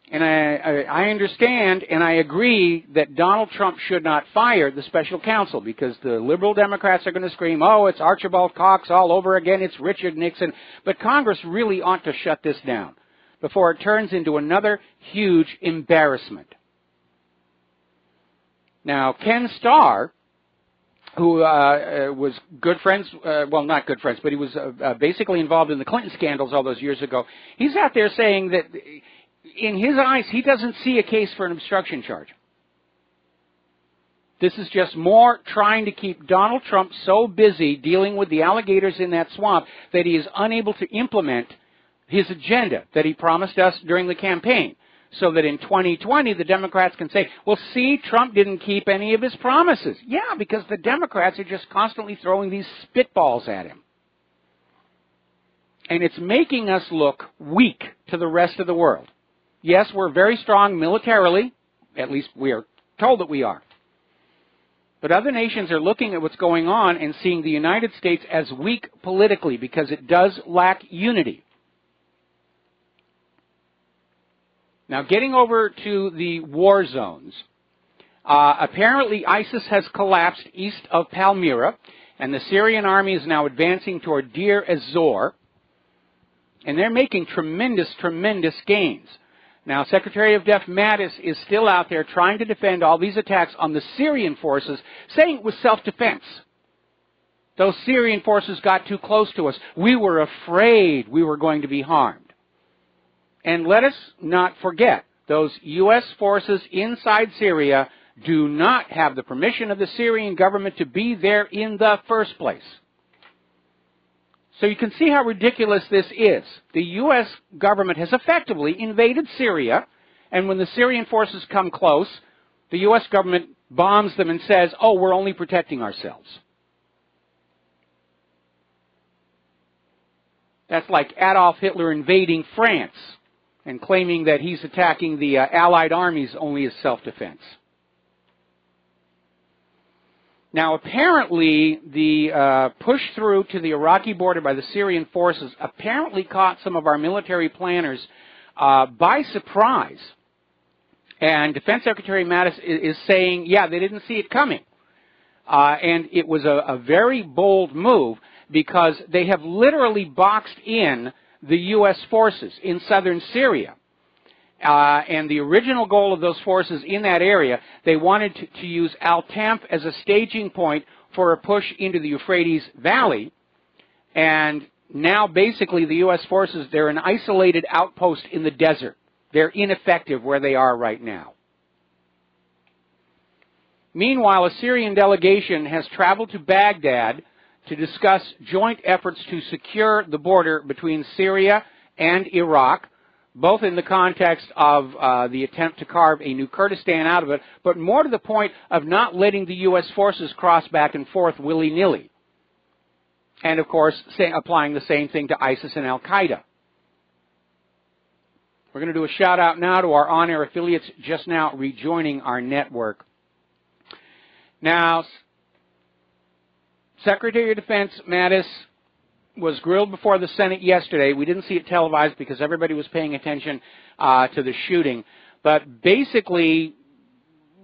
And I understand and I agree that Donald Trump should not fire the special counsel because the liberal Democrats are going to scream, oh, it's Archibald Cox all over again, it's Richard Nixon. But Congress really ought to shut this down before it turns into another huge embarrassment. Now, Ken Starr, who was good friends, well, not good friends, but he was basically involved in the Clinton scandals all those years ago, he's out there saying that in his eyes, he doesn't see a case for an obstruction charge. This is just more trying to keep Donald Trump so busy dealing with the alligators in that swamp that he is unable to implement his agenda that he promised us during the campaign. So that in 2020, the Democrats can say, well, see, Trump didn't keep any of his promises. Yeah, because the Democrats are just constantly throwing these spitballs at him. And it's making us look weak to the rest of the world. Yes, we're very strong militarily. At least we are told that we are. But other nations are looking at what's going on and seeing the United States as weak politically because it does lack unity. Now, getting over to the war zones, apparently ISIS has collapsed east of Palmyra, and the Syrian army is now advancing toward Deir ez-Zor, and they're making tremendous, tremendous gains. Now, Secretary of Def Mattis is still out there trying to defend all these attacks on the Syrian forces, saying it was self-defense. Those Syrian forces got too close to us. We were afraid we were going to be harmed. And let us not forget, those U.S. forces inside Syria do not have the permission of the Syrian government to be there in the first place. So you can see how ridiculous this is. The U.S. government has effectively invaded Syria, and when the Syrian forces come close, the U.S. government bombs them and says, oh, we're only protecting ourselves. That's like Adolf Hitler invading France and claiming that he's attacking the Allied armies only as self-defense. Now, apparently, the push through to the Iraqi border by the Syrian forces apparently caught some of our military planners by surprise. And Defense Secretary Mattis is saying, yeah, they didn't see it coming. And it was a very bold move because they have literally boxed in the U.S. forces in southern Syria. And the original goal of those forces in that area, they wanted to use Al-Tanf as a staging point for a push into the Euphrates Valley. And now basically the U.S. forces, they're an isolated outpost in the desert. They're ineffective where they are right now. Meanwhile, a Syrian delegation has traveled to Baghdad to discuss joint efforts to secure the border between Syria and Iraq, both in the context of the attempt to carve a new Kurdistan out of it, but more to the point of not letting the U.S. forces cross back and forth willy-nilly. And, of course, applying the same thing to ISIS and Al-Qaeda. We're going to do a shout-out now to our on-air affiliates just now rejoining our network. Now, Secretary of Defense Mattis was grilled before the Senate yesterday. We didn't see it televised because everybody was paying attention to the shooting. But basically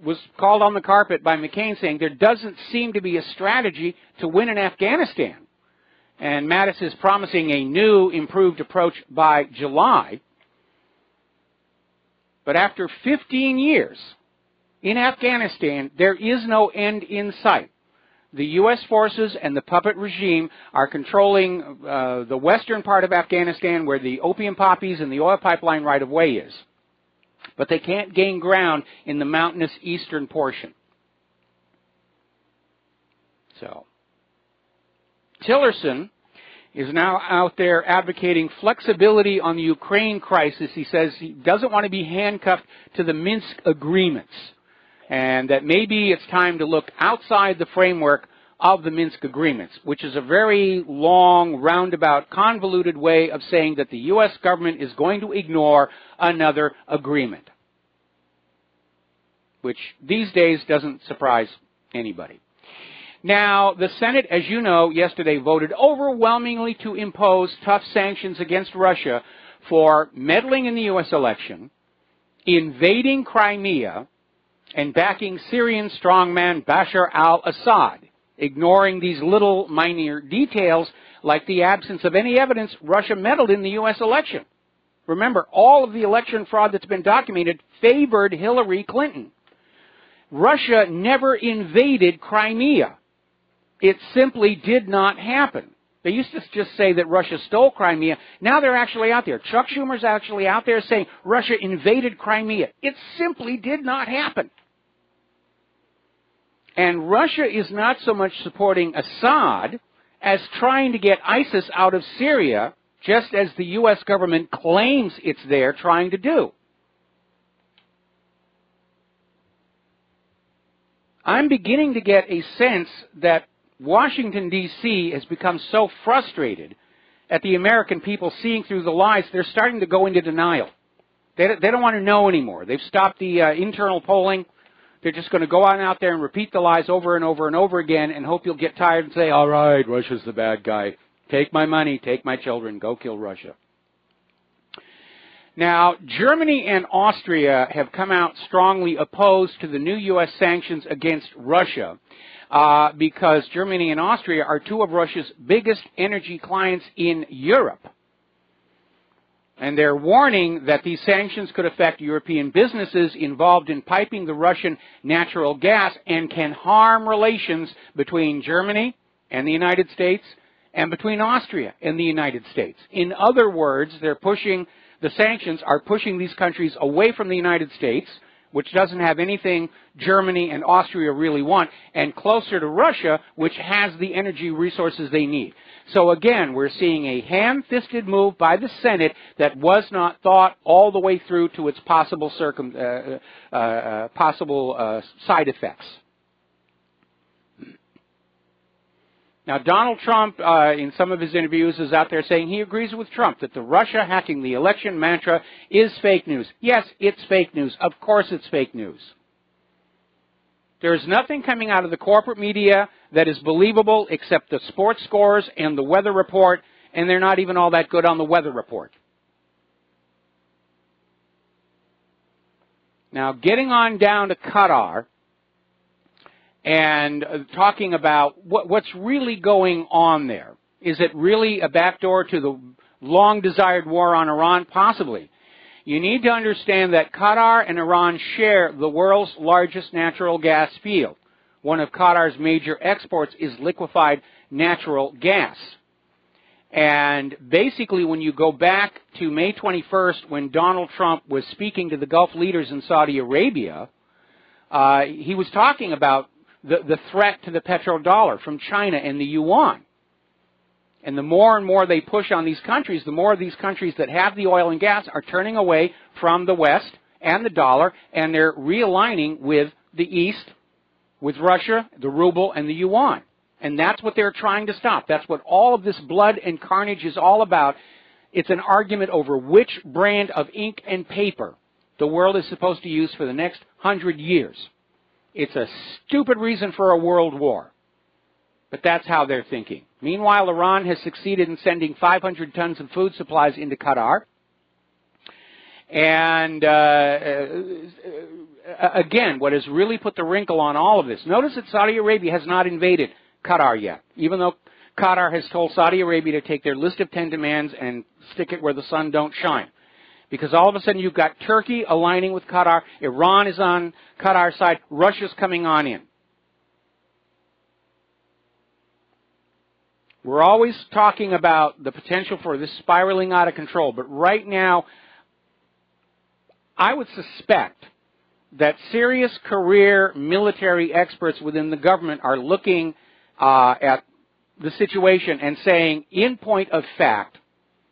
was called on the carpet by McCain saying there doesn't seem to be a strategy to win in Afghanistan. And Mattis is promising a new, improved approach by July. But after 15 years in Afghanistan, there is no end in sight. The U.S. forces and the puppet regime are controlling the western part of Afghanistan where the opium poppies and the oil pipeline right-of-way is. But they can't gain ground in the mountainous eastern portion. So, Tillerson is now out there advocating flexibility on the Ukraine crisis. He says he doesn't want to be handcuffed to the Minsk agreements, and that maybe it's time to look outside the framework of the Minsk agreements, which is a very long, roundabout, convoluted way of saying that the U.S. government is going to ignore another agreement, which these days doesn't surprise anybody. Now, the Senate, as you know, yesterday voted overwhelmingly to impose tough sanctions against Russia for meddling in the U.S. election, invading Crimea, and backing Syrian strongman Bashar al-Assad, ignoring these little minor details like the absence of any evidence Russia meddled in the U.S. election. Remember, all of the election fraud that's been documented favored Hillary Clinton. Russia never invaded Crimea. It simply did not happen. They used to just say that Russia stole Crimea. Now they're actually out there. Chuck Schumer's actually out there saying Russia invaded Crimea. It simply did not happen. And Russia is not so much supporting Assad as trying to get ISIS out of Syria, just as the U.S. government claims it's there trying to do. I'm beginning to get a sense that Washington, D.C. has become so frustrated at the American people seeing through the lies, they're starting to go into denial. They don't want to know anymore. They've stopped the internal polling. They're just going to go on out there and repeat the lies over and over and over again and hope you'll get tired and say, all right, Russia's the bad guy. Take my money, take my children, go kill Russia. Now, Germany and Austria have come out strongly opposed to the new U.S. sanctions against Russia because Germany and Austria are two of Russia's biggest energy clients in Europe. And they're warning that these sanctions could affect European businesses involved in piping the Russian natural gas and can harm relations between Germany and the United States and between Austria and the United States. In other words, they're pushing the sanctions are pushing these countries away from the United States, which doesn't have anything Germany and Austria really want, and closer to Russia, which has the energy resources they need. So again, we're seeing a ham-fisted move by the Senate that was not thought all the way through to its possible side effects. Now, Donald Trump, in some of his interviews, is out there saying he agrees with Trump that the Russia hacking the election mantra is fake news. Yes, it's fake news. Of course it's fake news. There's nothing coming out of the corporate media that is believable except the sports scores and the weather report, and they're not even all that good on the weather report. Now, getting on down to Qatar, and talking about what's really going on there. Is it really a backdoor to the long-desired war on Iran? Possibly. You need to understand that Qatar and Iran share the world's largest natural gas field. One of Qatar's major exports is liquefied natural gas. And basically, when you go back to May 21st, when Donald Trump was speaking to the Gulf leaders in Saudi Arabia, he was talking about the threat to the petrodollar from China and the yuan. And the more and more they push on these countries, the more of these countries that have the oil and gas are turning away from the West and the dollar, and they're realigning with the East, with Russia, the ruble, and the yuan. And that's what they're trying to stop. That's what all of this blood and carnage is all about. It's an argument over which brand of ink and paper the world is supposed to use for the next 100 years. It's a stupid reason for a world war. But that's how they're thinking. Meanwhile, Iran has succeeded in sending 500 tons of food supplies into Qatar. And again, what has really put the wrinkle on all of this, notice that Saudi Arabia has not invaded Qatar yet, even though Qatar has told Saudi Arabia to take their list of 10 demands and stick it where the sun don't shine. Because all of a sudden you've got Turkey aligning with Qatar, Iran is on Qatar's side, Russia's coming on in. We're always talking about the potential for this spiraling out of control, but right now I would suspect that serious career military experts within the government are looking at the situation and saying, in point of fact,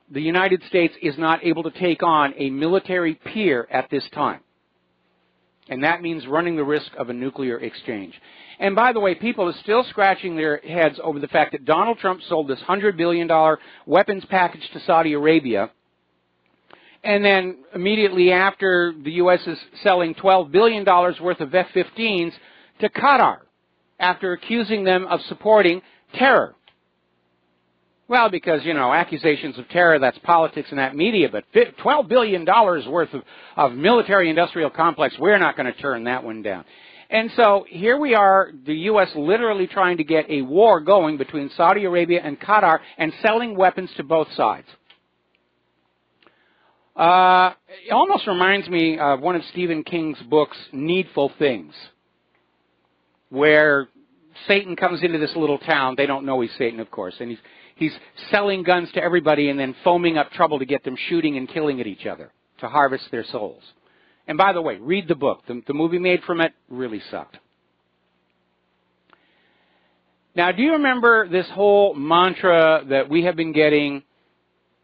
the United States is not able to take on a military peer at this time. And that means running the risk of a nuclear exchange. And by the way, people are still scratching their heads over the fact that Donald Trump sold this $100 billion weapons package to Saudi Arabia. And then immediately after, the U.S. is selling $12 billion worth of F-15s to Qatar after accusing them of supporting terror. Well, because, you know, accusations of terror, that's politics and that media, but $12 billion worth of military-industrial complex, we're not going to turn that one down. And so here we are, the U.S. literally trying to get a war going between Saudi Arabia and Qatar and selling weapons to both sides. It almost reminds me of one of Stephen King's books, Needful Things, where Satan comes into this little town. They don't know he's Satan, of course, and he's selling guns to everybody and then foaming up trouble to get them shooting and killing at each other to harvest their souls. And by the way, read the book. The movie made from it really sucked. Now, do you remember this whole mantra that we have been getting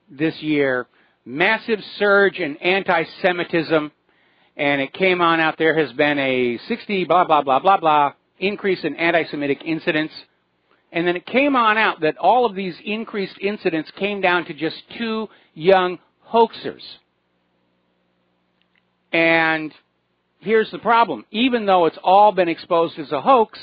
this year? Massive surge in anti-Semitism, and it came on out there has been a 60 blah, blah, blah, blah, blah increase in anti-Semitic incidents. And then it came on out that all of these increased incidents came down to just 2 young hoaxers. And here's the problem. Even though it's all been exposed as a hoax,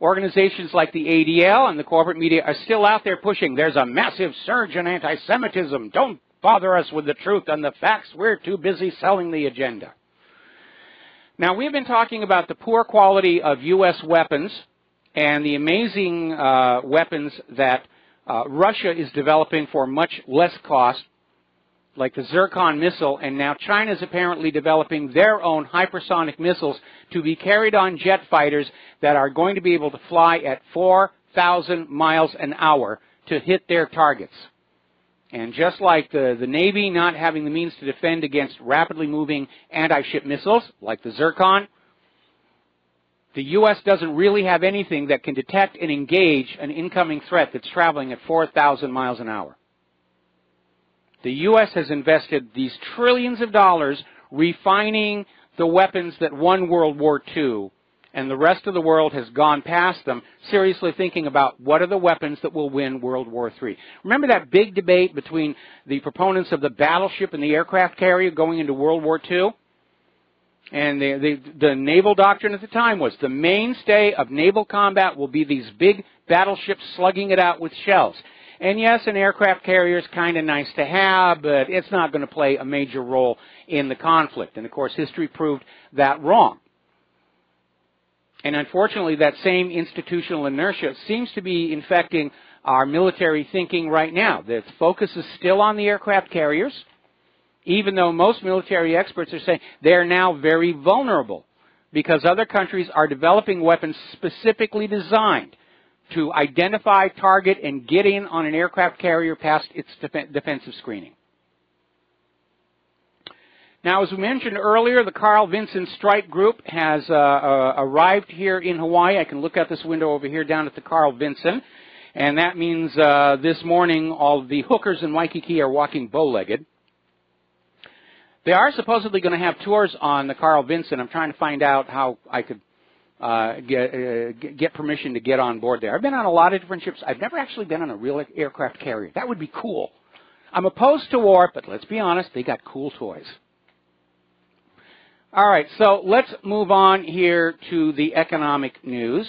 organizations like the ADL and the corporate media are still out there pushing, there's a massive surge in anti-Semitism. Don't bother us with the truth and the facts. We're too busy selling the agenda. Now, we've been talking about the poor quality of U.S. weapons and the amazing weapons that Russia is developing for much less cost, like the Zircon missile, and now China's apparently developing their own hypersonic missiles to be carried on jet fighters that are going to be able to fly at 4,000 miles an hour to hit their targets. And just like the Navy not having the means to defend against rapidly moving anti-ship missiles, like the Zircon, the U.S. doesn't really have anything that can detect and engage an incoming threat that's traveling at 4,000 miles an hour. The U.S. has invested these trillions of dollars refining the weapons that won World War II, and the rest of the world has gone past them, seriously thinking about what are the weapons that will win World War III. Remember that big debate between the proponents of the battleship and the aircraft carrier going into World War II? And the naval doctrine at the time was the mainstay of naval combat will be these big battleships slugging it out with shells. And yes, an aircraft carrier is kind of nice to have, but it's not going to play a major role in the conflict. And of course, history proved that wrong. And unfortunately, that same institutional inertia seems to be infecting our military thinking right now. The focus is still on the aircraft carriers, even though most military experts are saying they're now very vulnerable because other countries are developing weapons specifically designed to identify, target, and get in on an aircraft carrier past its defensive screening. Now, as we mentioned earlier, the Carl Vinson Strike Group has arrived here in Hawaii. I can look out this window over here down at the Carl Vinson, and that means this morning all of the hookers in Waikiki are walking bow-legged. They are supposedly going to have tours on the Carl Vinson. I'm trying to find out how I could get permission to get on board there. I've been on a lot of different ships. I've never actually been on a real aircraft carrier. That would be cool. I'm opposed to war, but let's be honest, they got cool toys. All right, so let's move on here to the economic news.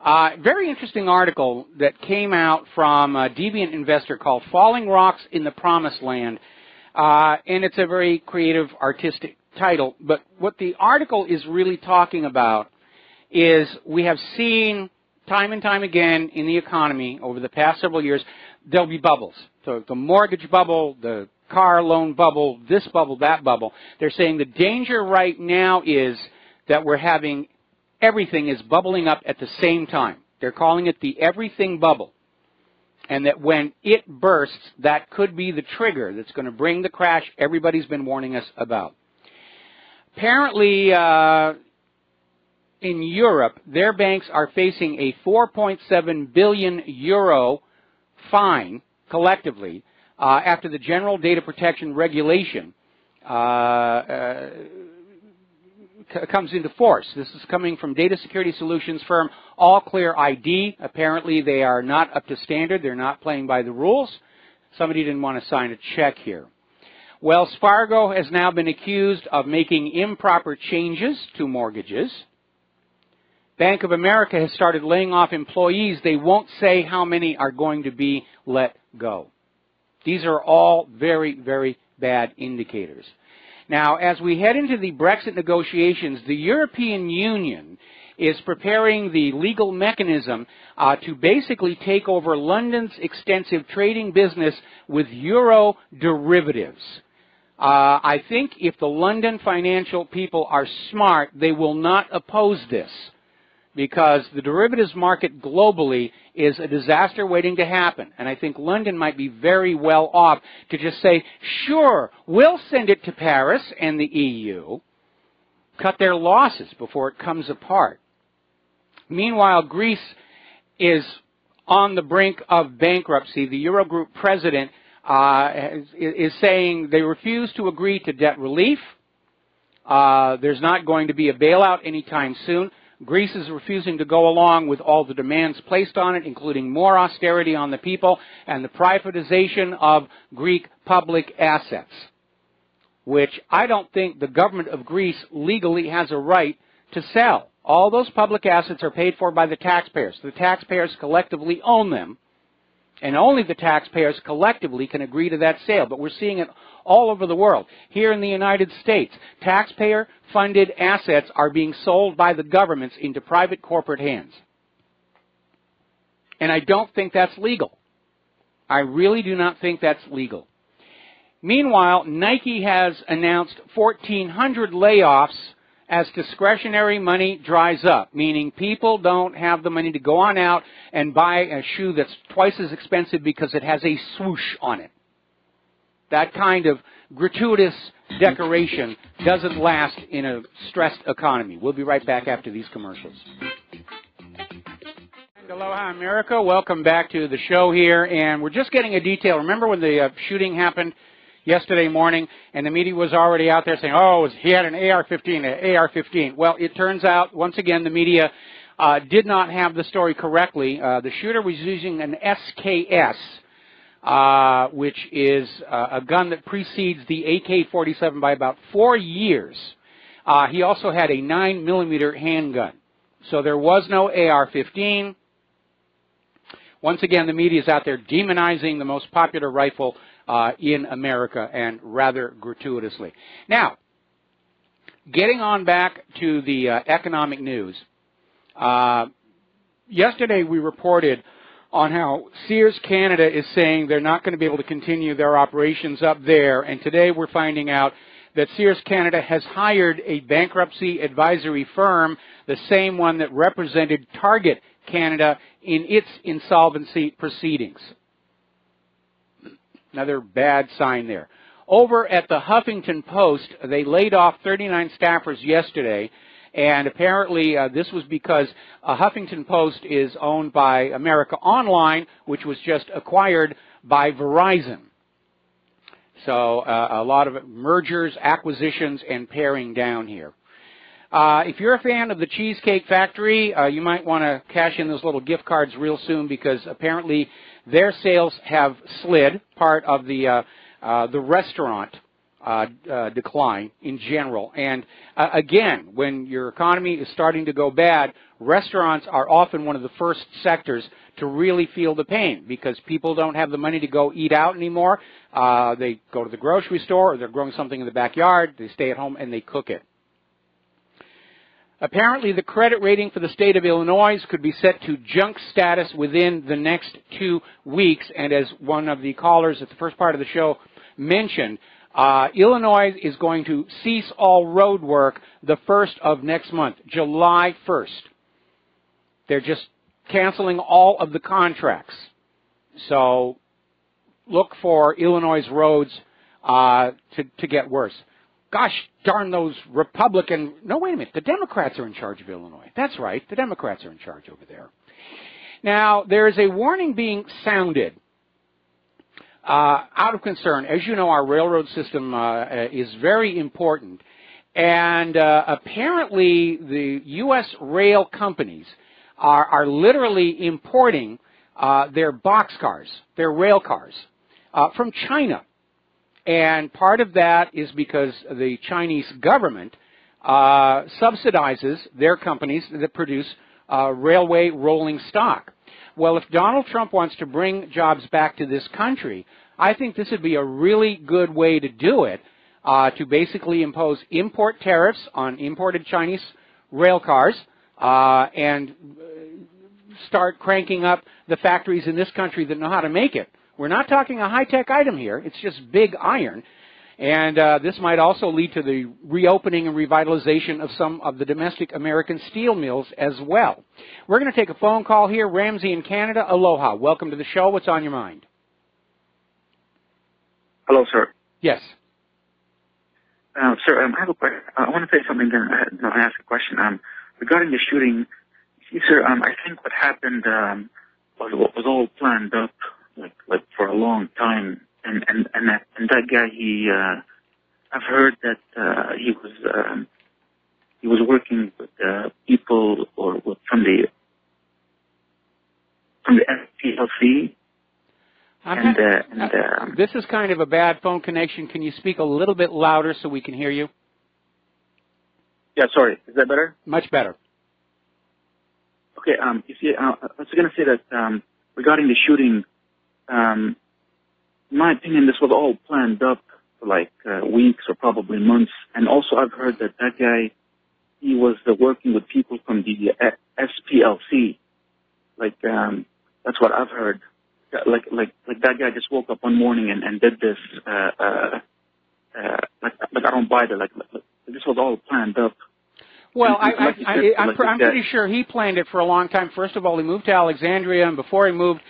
Very interesting article that came out from a deviant investor called Falling Rocks in the Promised Land. And it's a very creative, artistic title. But what the article is really talking about is we have seen time and time again in the economy over the past several years, there'll be bubbles. So the mortgage bubble, the car loan bubble, this bubble, that bubble. They're saying the danger right now is that we're having everything is bubbling up at the same time. They're calling it the everything bubble. And that when it bursts, that could be the trigger that's going to bring the crash everybody's been warning us about. Apparently, in Europe, their banks are facing a 4.7 billion euro fine collectively after the General Data Protection Regulation comes into force. This is coming from data security solutions firm All Clear ID. Apparently, they are not up to standard. They're not playing by the rules. Somebody didn't want to sign a check here. Wells Fargo has now been accused of making improper changes to mortgages. Bank of America has started laying off employees. They won't say how many are going to be let go. These are all very, very bad indicators. Now, as we head into the Brexit negotiations, the European Union is preparing the legal mechanism to basically take over London's extensive trading business with euro derivatives. I think if the London financial people are smart, they will not oppose this, because the derivatives market globally is a disaster waiting to happen. And I think London might be very well off to just say, sure, we'll send it to Paris and the EU, cut their losses before it comes apart. Meanwhile, Greece is on the brink of bankruptcy. The Eurogroup president is saying they refuse to agree to debt relief. There's not going to be a bailout anytime soon. Greece is refusing to go along with all the demands placed on it, including more austerity on the people and the privatization of Greek public assets, which I don't think the government of Greece legally has a right to sell. All those public assets are paid for by the taxpayers. The taxpayers collectively own them, and only the taxpayers collectively can agree to that sale. But we're seeing it all over the world. Here in the United States, taxpayer-funded assets are being sold by the governments into private corporate hands. And I don't think that's legal. I really do not think that's legal. Meanwhile, Nike has announced 1,400 layoffs as discretionary money dries up, meaning people don't have the money to go on out and buy a shoe that's twice as expensive because it has a swoosh on it. That kind of gratuitous decoration doesn't last in a stressed economy. We'll be right back after these commercials. Aloha, America. Welcome back to the show here. And we're just getting a detail. Remember when the shooting happened yesterday morning and the media was already out there saying, oh, he had an AR-15, an AR-15. Well, it turns out, once again, the media did not have the story correctly. The shooter was using an SKS, which is a gun that precedes the AK-47 by about 4 years. He also had a 9mm handgun. So there was no AR-15. Once again, the media is out there demonizing the most popular rifle in America, and rather gratuitously. Now, getting on back to the economic news. Yesterday we reported on how Sears Canada is saying they're not going to be able to continue their operations up there, and today we're finding out that Sears Canada has hired a bankruptcy advisory firm, the same one that represented Target Canada in its insolvency proceedings. Another bad sign there. Over at the Huffington Post, they laid off 39 staffers yesterday, and apparently this was because Huffington Post is owned by America Online, which was just acquired by Verizon. So a lot of mergers, acquisitions, and paring down here. If you're a fan of the Cheesecake Factory, you might want to cash in those little gift cards real soon, because apparently their sales have slid, part of the restaurant decline in general. And again, when your economy is starting to go bad, restaurants are often one of the first sectors to really feel the pain, because people don't have the money to go eat out anymore. They go to the grocery store, or they're growing something in the backyard, they stay at home and they cook it. Apparently, the credit rating for the state of Illinois could be set to junk status within the next 2 weeks. And as one of the callers at the first part of the show mentioned, Illinois is going to cease all road work the 1st of next month, July 1st. They're just canceling all of the contracts. So look for Illinois roads to get worse. Gosh darn those Republican... No, wait a minute. The Democrats are in charge of Illinois. That's right. The Democrats are in charge over there. Now, there is a warning being sounded out of concern. As you know, our railroad system is very important. And apparently, the U.S. rail companies are literally importing their boxcars, their rail cars, from China. And part of that is because the Chinese government subsidizes their companies that produce railway rolling stock. Well, if Donald Trump wants to bring jobs back to this country, I think this would be a really good way to do it, to basically impose import tariffs on imported Chinese rail cars and start cranking up the factories in this country that know how to make it. We're not talking a high-tech item here. It's just big iron. And this might also lead to the reopening and revitalization of some of the domestic American steel mills as well. We're going to take a phone call here. Ramsey in Canada. Aloha. Welcome to the show. What's on your mind? Hello, sir. Yes. Sir, I have a question. I want to say something, then I ask a question. Regarding the shooting, sir, I think what happened was all planned up, like for a long time. And that guy, I've heard that he was working with people from the SPLC. This is kind of a bad phone connection. Can you speak a little bit louder so we can hear you? Yeah, sorry. Is that better? Much better. Okay. You see, I was going to say that regarding the shooting. In my opinion, this was all planned up for like weeks or probably months. And also, I've heard that guy, he was working with people from the SPLC. That's what I've heard. Like that guy just woke up one morning and did this. I don't buy that. Like this was all planned up. Well, I'm pretty sure he planned it for a long time. First of all, he moved to Alexandria, and before he moved,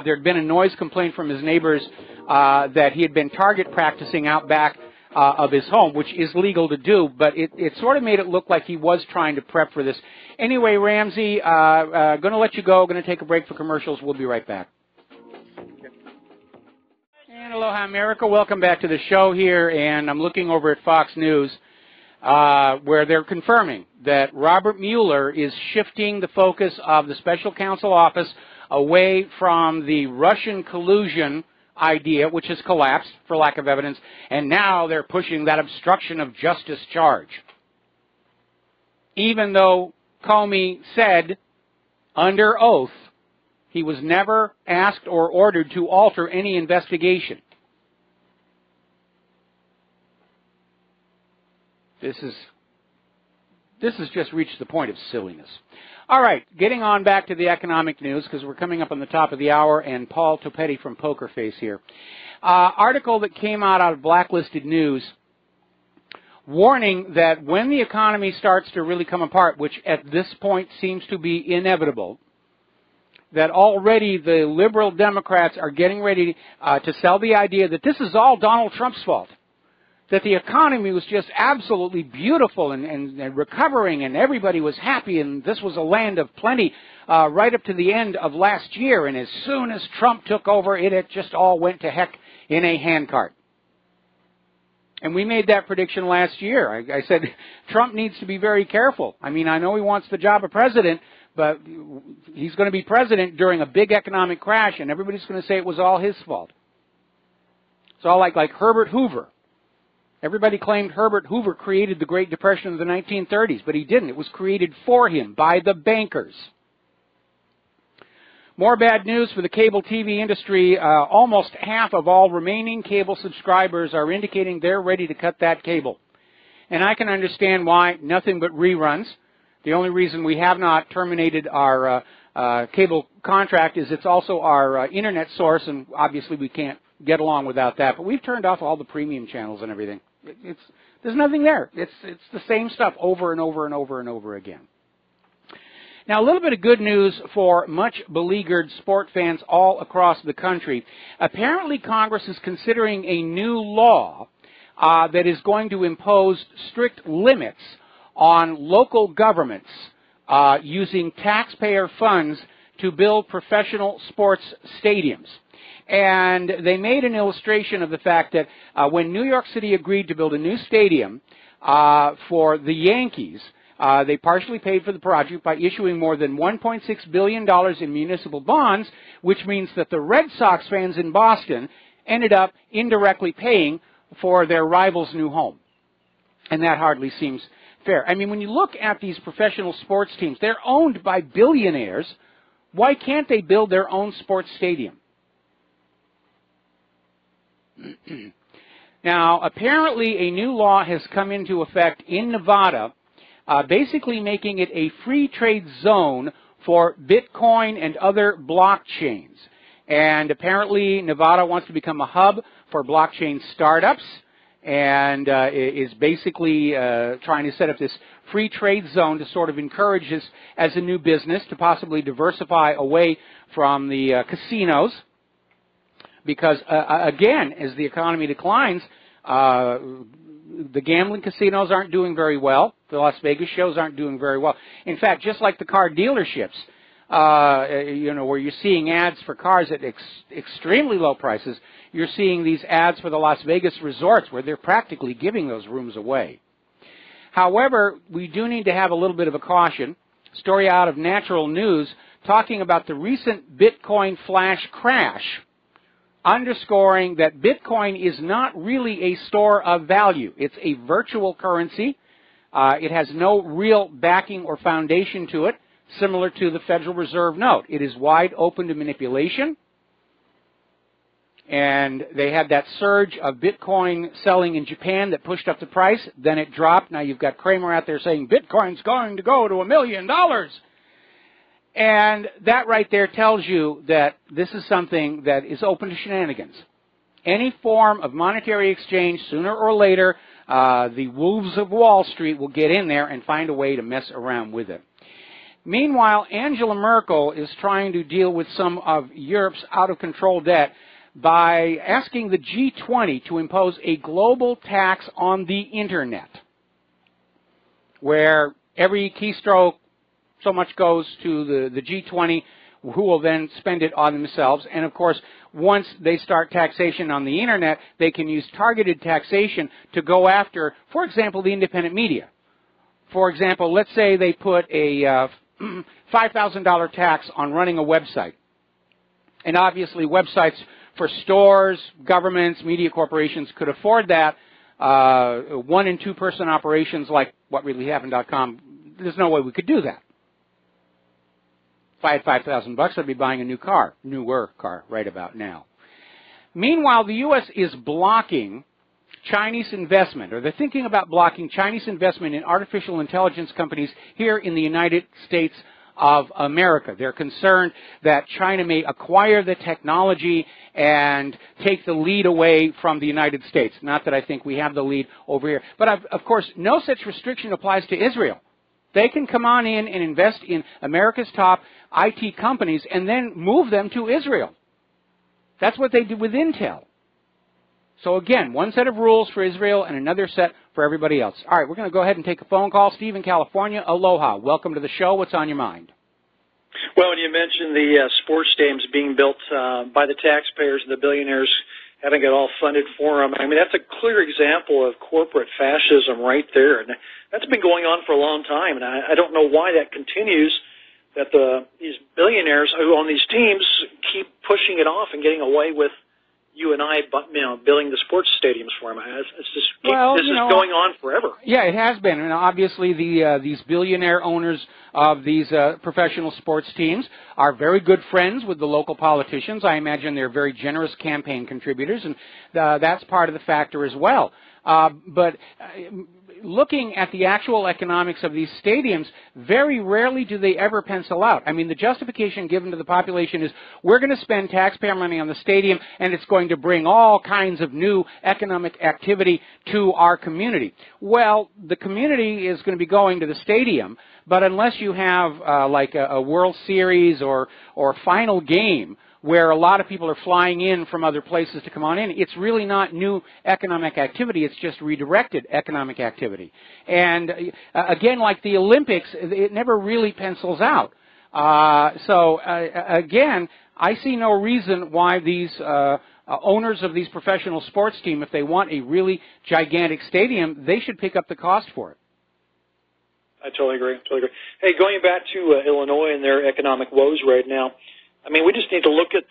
there had been a noise complaint from his neighbors that he had been target practicing out back of his home, which is legal to do, but it sort of made it look like he was trying to prep for this. Anyway, Ramsey, going to let you go. Going to take a break for commercials. We'll be right back. And aloha, America. Welcome back to the show here, and I'm looking over at Fox News, where they're confirming that Robert Mueller is shifting the focus of the special counsel office away from the Russian collusion idea, which has collapsed for lack of evidence, and now they're pushing that obstruction of justice charge. Even though Comey said under oath he was never asked or ordered to alter any investigation. This has just reached the point of silliness. All right, getting on back to the economic news, because we're coming up on the top of the hour, and Paul Topetti from Poker Face here. Article that came out of Blacklisted News warning that when the economy starts to really come apart, which at this point seems to be inevitable, that already the liberal Democrats are getting ready to sell the idea that this is all Donald Trump's fault, that the economy was just absolutely beautiful and recovering, and everybody was happy, and this was a land of plenty right up to the end of last year, and as soon as Trump took over, it just all went to heck in a handcart. And we made that prediction last year. I said, Trump needs to be very careful. I mean, I know he wants the job of president, but he's going to be president during a big economic crash, and everybody's going to say it was all his fault. It's all like Herbert Hoover. Everybody claimed Herbert Hoover created the Great Depression of the 1930s, but he didn't. It was created for him by the bankers. More bad news for the cable TV industry. Almost half of all remaining cable subscribers are indicating they're ready to cut that cable. And I can understand why. Nothing but reruns. The only reason we have not terminated our cable contract is it's also our internet source, and obviously we can't get along without that. But we've turned off all the premium channels and everything. There's nothing there. It's the same stuff over and over and over and over again. Now, a little bit of good news for much beleaguered sport fans all across the country. Apparently, Congress is considering a new law that is going to impose strict limits on local governments using taxpayer funds to build professional sports stadiums. And they made an illustration of the fact that when New York City agreed to build a new stadium for the Yankees, they partially paid for the project by issuing more than $1.6 billion in municipal bonds, which means that the Red Sox fans in Boston ended up indirectly paying for their rival's new home. And that hardly seems fair. I mean, when you look at these professional sports teams, they're owned by billionaires. Why can't they build their own sports stadium? Now, apparently a new law has come into effect in Nevada, basically making it a free trade zone for Bitcoin and other blockchains. And apparently Nevada wants to become a hub for blockchain startups, and is basically trying to set up this free trade zone to sort of encourage this as a new business to possibly diversify away from the casinos. Because, again, as the economy declines, the gambling casinos aren't doing very well. The Las Vegas shows aren't doing very well. In fact, just like the car dealerships, where you're seeing ads for cars at extremely low prices, you're seeing these ads for the Las Vegas resorts where they're practically giving those rooms away. However, we do need to have a little bit of a caution. Story out of Natural News talking about the recent Bitcoin flash crash, underscoring that Bitcoin is not really a store of value. It's a virtual currency. It has no real backing or foundation to it, similar to the Federal Reserve note. It is wide open to manipulation. And they had that surge of Bitcoin selling in Japan that pushed up the price. Then it dropped. Now you've got Kramer out there saying Bitcoin's going to go to $1 million. And that right there tells you that this is something that is open to shenanigans. Any form of monetary exchange, sooner or later, the wolves of Wall Street will get in there and find a way to mess around with it. Meanwhile, Angela Merkel is trying to deal with some of Europe's out-of-control debt by asking the G20 to impose a global tax on the Internet, where every keystroke, so much goes to the G20, who will then spend it on themselves. And, of course, once they start taxation on the Internet, they can use targeted taxation to go after, for example, the independent media. For example, let's say they put a $5,000 tax on running a website. And obviously websites for stores, governments, media corporations could afford that. 1- and 2-person operations like whatreallyhappened.com, there's no way we could do that. If I had $5,000, I'd be buying a newer car right about now. Meanwhile, the U.S. is blocking Chinese investment, or they're thinking about blocking Chinese investment in artificial intelligence companies here in the United States of America. They're concerned that China may acquire the technology and take the lead away from the United States. Not that I think we have the lead over here. But, of course, no such restriction applies to Israel. They can come on in and invest in America's top IT companies and then move them to Israel. That's what they did with Intel. So again, one set of rules for Israel and another set for everybody else. All right, we're going to go ahead and take a phone call. Steve in California, aloha. Welcome to the show. What's on your mind? Well, when you mentioned the sports stadiums being built by the taxpayers and the billionaires having it all funded for them, I mean, that's a clear example of corporate fascism right there. And that's been going on for a long time, and I don't know why that continues, that these billionaires who own these teams keep pushing it off and getting away with you and I, building the sports stadiums for them. It's just, this is going on forever. Yeah, it has been. And obviously, these billionaire owners of these professional sports teams are very good friends with the local politicians. I imagine they're very generous campaign contributors, and that's part of the factor as well. But looking at the actual economics of these stadiums, very rarely do they ever pencil out. I mean, the justification given to the population is, we're going to spend taxpayer money on the stadium, and it's going to bring all kinds of new economic activity to our community. Well, the community is going to be going to the stadium, but unless you have like a World Series or final game, where a lot of people are flying in from other places to come on in, it's really not new economic activity, it's just redirected economic activity. And again, like the Olympics, it never really pencils out. Again, I see no reason why these owners of these professional sports teams, if they want a really gigantic stadium, they should pick up the cost for it. I totally agree. Hey, going back to Illinois and their economic woes right now, I mean, we just need to look at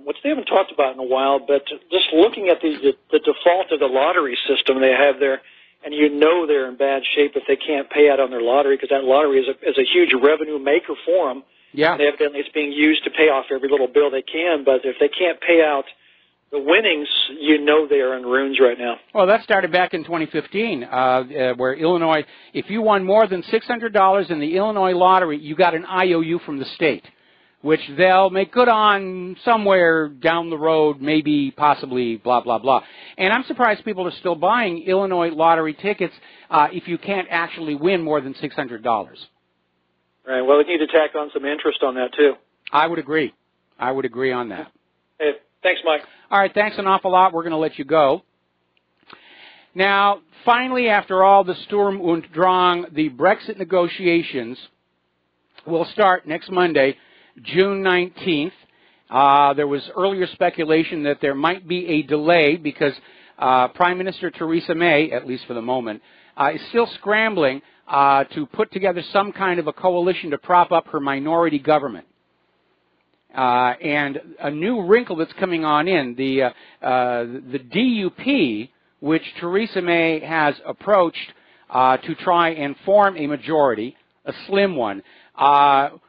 which they haven't talked about in a while, but just looking at the default of the lottery system they have there, and they're in bad shape if they can't pay out on their lottery, because that lottery is a huge revenue maker for them. Yeah. And evidently it's being used to pay off every little bill they can, but if they can't pay out the winnings, they are in ruins right now. Well, that started back in 2015, where Illinois, if you won more than $600 in the Illinois lottery, you got an IOU from the state, which they'll make good on somewhere down the road, maybe, possibly, blah, blah, blah. And I'm surprised people are still buying Illinois lottery tickets if you can't actually win more than $600. Right. Well, we need to tack on some interest on that, too. I would agree. On that. Hey, thanks, Mike. All right, thanks an awful lot. We're going to let you go. Now, finally, after all the Sturm und Drang, the Brexit negotiations will start next Monday, June 19th. There was earlier speculation that there might be a delay because Prime Minister Theresa May, at least for the moment, is still scrambling to put together some kind of a coalition to prop up her minority government. And a new wrinkle that's coming on in, the DUP, which Theresa May has approached to try and form a majority, a slim one,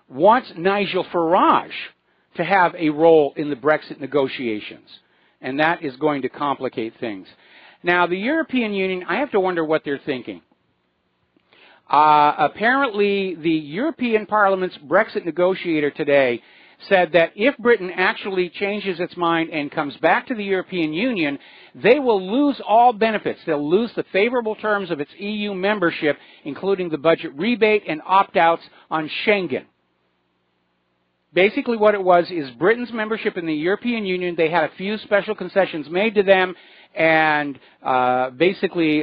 wants Nigel Farage to have a role in the Brexit negotiations. And that is going to complicate things. Now, the European Union, I have to wonder what they're thinking. Apparently, the European Parliament's Brexit negotiator today said that if Britain actually changes its mind and comes back to the European Union, they will lose all benefits. They'll lose the favorable terms of its EU membership, including the budget rebate and opt-outs on Schengen. Basically what it was is Britain's membership in the European Union, they had a few special concessions made to them, and basically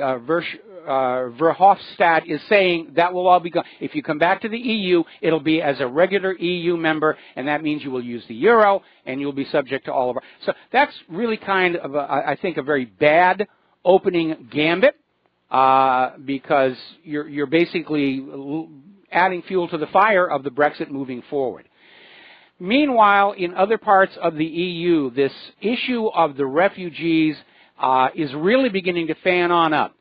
Verhofstadt is saying that will all be gone. If you come back to the EU, it'll be as a regular EU member, and that means you will use the euro, and you'll be subject to all of our... So that's really kind of, I think, a very bad opening gambit, because you're basically adding fuel to the fire of the Brexit moving forward. Meanwhile, in other parts of the EU, this issue of the refugees is really beginning to fan on up.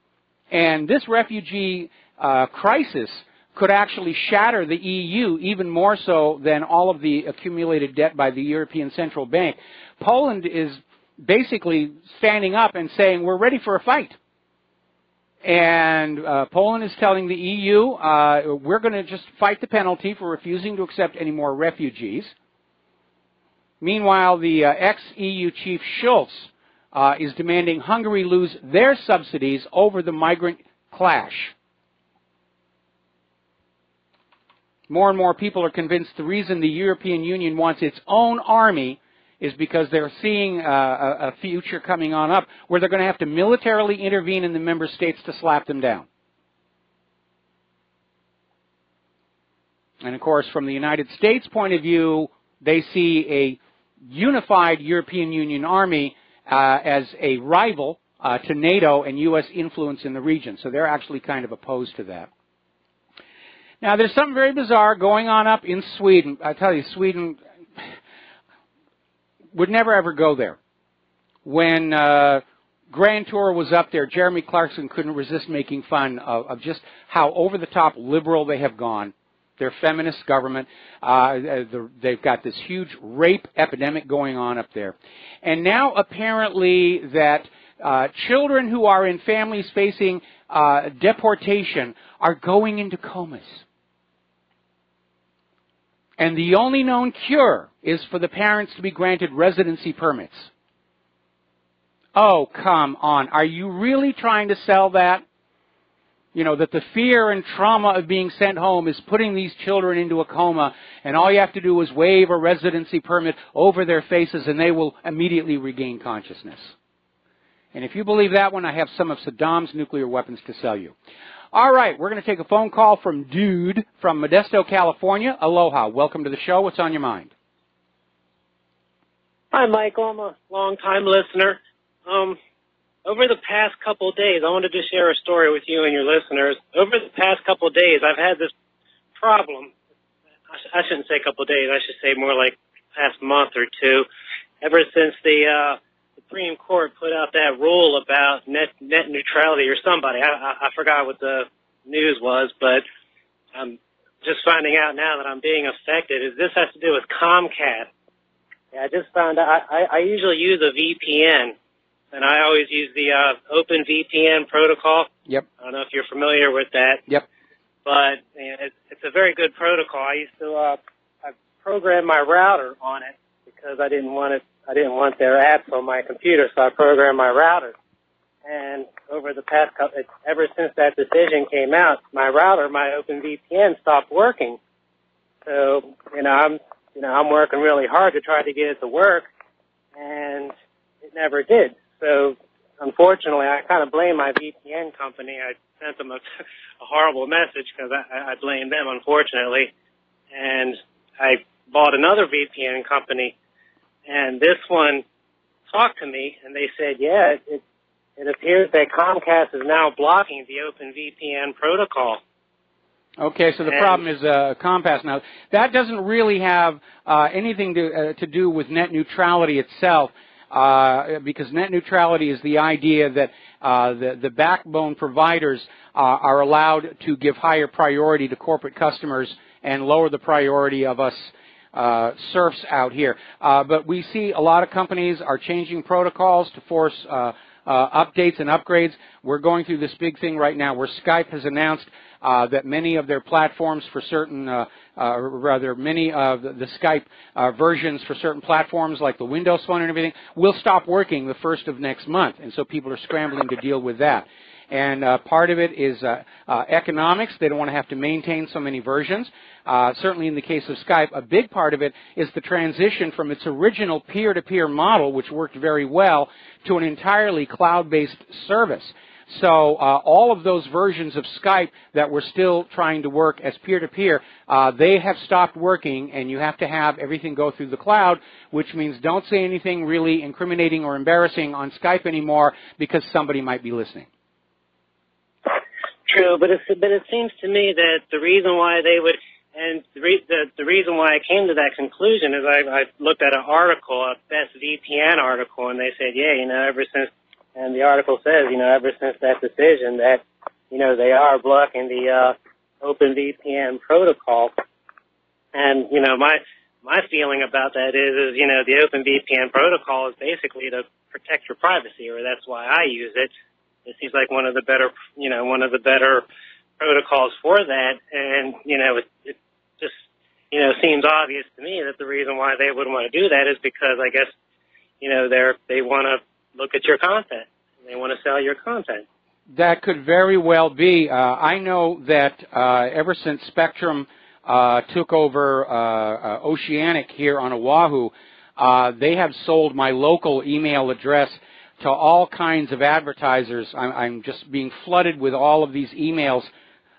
And this refugee crisis could actually shatter the EU even more so than all of the accumulated debt by the European Central Bank. Poland is basically standing up and saying, we're ready for a fight. And Poland is telling the EU, we're going to just fight the penalty for refusing to accept any more refugees. Meanwhile, the ex-EU chief Schultz is demanding Hungary lose their subsidies over the migrant clash. More and more people are convinced the reason the European Union wants its own army is because they're seeing a future coming on up where they're going to have to militarily intervene in the member states to slap them down. And of course, from the United States' point of view, they see a unified European Union army as a rival to NATO and U.S. influence in the region. So they're actually kind of opposed to that. Now, there's something very bizarre going on up in Sweden. I tell you, Sweden would never, ever go there. When Grand Tour was up there, Jeremy Clarkson couldn't resist making fun of just how over-the-top liberal they have gone. Their feminist government, they've got this huge rape epidemic going on up there. And now apparently that children who are in families facing deportation are going into comas. And the only known cure is for the parents to be granted residency permits. Oh, come on. Are you really trying to sell that? You know, that the fear and trauma of being sent home is putting these children into a coma, and all you have to do is wave a residency permit over their faces and they will immediately regain consciousness. And if you believe that one, I have some of Saddam's nuclear weapons to sell you. All right, we're going to take a phone call from Dude from Modesto, California. Aloha. Welcome to the show. What's on your mind? Hi, Michael. I'm a long-time listener. Over the past couple of days, I wanted to share a story with you and your listeners. Over the past couple of days, I've had this problem. I shouldn't say couple of days. I should say more like past month or two. Ever since the Supreme Court put out that rule about net neutrality or somebody. I forgot what the news was, but I'm just finding out now that I'm being affected. This has to do with Comcast. Yeah, I just found out. I usually use a VPN. And I always use the Open VPN protocol. Yep. I don't know if you're familiar with that. Yep. But you know, it's a very good protocol. I used to I programmed my router on it because I didn't want their apps on my computer, so I programmed my router. And over the past ever since that decision came out, my router, my Open VPN, stopped working. So I'm working really hard to try to get it to work, and it never did. So, unfortunately, I kind of blame my VPN company. I sent them a horrible message because I blame them, unfortunately. And I bought another VPN company, and this one talked to me, and they said, yeah, it appears that Comcast is now blocking the Open VPN protocol. Okay, so the problem is Comcast now. That doesn't really have anything to do with net neutrality itself. Because net neutrality is the idea that the backbone providers are allowed to give higher priority to corporate customers and lower the priority of us serfs out here. But we see a lot of companies are changing protocols to force updates and upgrades. We're going through this big thing right now where Skype has announced that many of their platforms for certain, many of the Skype versions for certain platforms like the Windows Phone and everything will stop working the 1st of next month, and so people are scrambling to deal with that. And part of it is economics. They don't want to have to maintain so many versions. Certainly in the case of Skype, a big part of it is the transition from its original peer-to-peer model, which worked very well, to an entirely cloud-based service. So all of those versions of Skype that were still trying to work as peer-to-peer, they have stopped working, and you have to have everything go through the cloud, which means don't say anything really incriminating or embarrassing on Skype anymore because somebody might be listening. True, but it seems to me that the reason why they would, and the reason why I came to that conclusion is I looked at an article, a Best VPN article, and they said, yeah, ever since, and the article says, ever since that decision that, they are blocking the Open VPN protocol, and my feeling about that is the Open VPN protocol is basically to protect your privacy, or that's why I use it. It seems like one of the better protocols for that, and it just seems obvious to me that the reason why they would want to do that is because I guess they want to look at your content, and they want to sell your content. That could very well be. I know that ever since Spectrum took over Oceanic here on Oahu, they have sold my local email address to all kinds of advertisers. I'm just being flooded with all of these emails,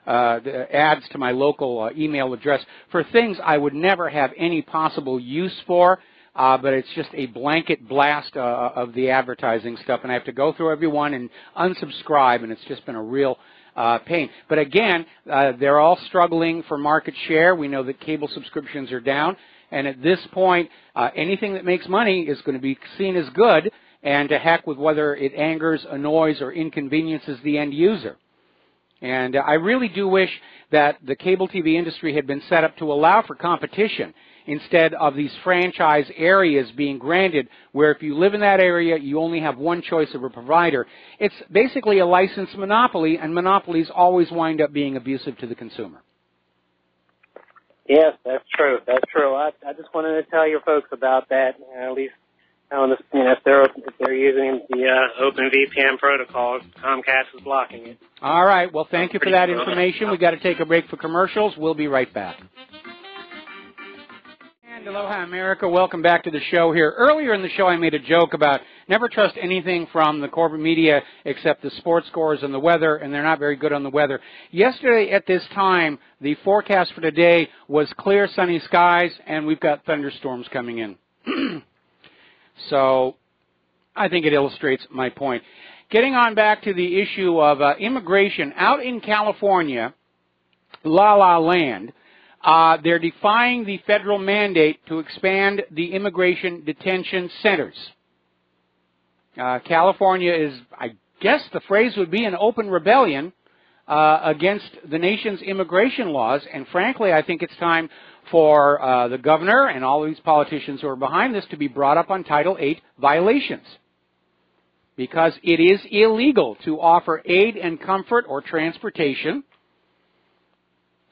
the ads to my local email address for things I would never have any possible use for, but it's just a blanket blast of the advertising stuff, and I have to go through every one and unsubscribe, and it's just been a real pain. But again, they're all struggling for market share. We know that cable subscriptions are down, and at this point, anything that makes money is going to be seen as good, and to heck with whether it angers, annoys, or inconveniences the end user. And I really do wish that the cable TV industry had been set up to allow for competition instead of these franchise areas being granted where if you live in that area, you only have one choice of a provider. It's basically a licensed monopoly, and monopolies always wind up being abusive to the consumer. Yes, that's true. That's true. I just wanted to tell your folks about that, at least. If they're using the Open VPN protocol, Comcast is blocking it. All right. Well, thank you for that information. We've got to take a break for commercials. We'll be right back. And aloha, America. Welcome back to the show here. Earlier in the show, I made a joke about never trust anything from the corporate media except the sports scores and the weather, and they're not very good on the weather. Yesterday at this time, the forecast for today was clear, sunny skies, and we've got thunderstorms coming in. So I think it illustrates my point. Getting on back to the issue of immigration, out in California, La La Land, they're defying the federal mandate to expand the immigration detention centers. California is, I guess the phrase would be, an open rebellion against the nation's immigration laws, and frankly, I think it's time for the governor and all of these politicians who are behind this to be brought up on Title VIII violations, because it is illegal to offer aid and comfort or transportation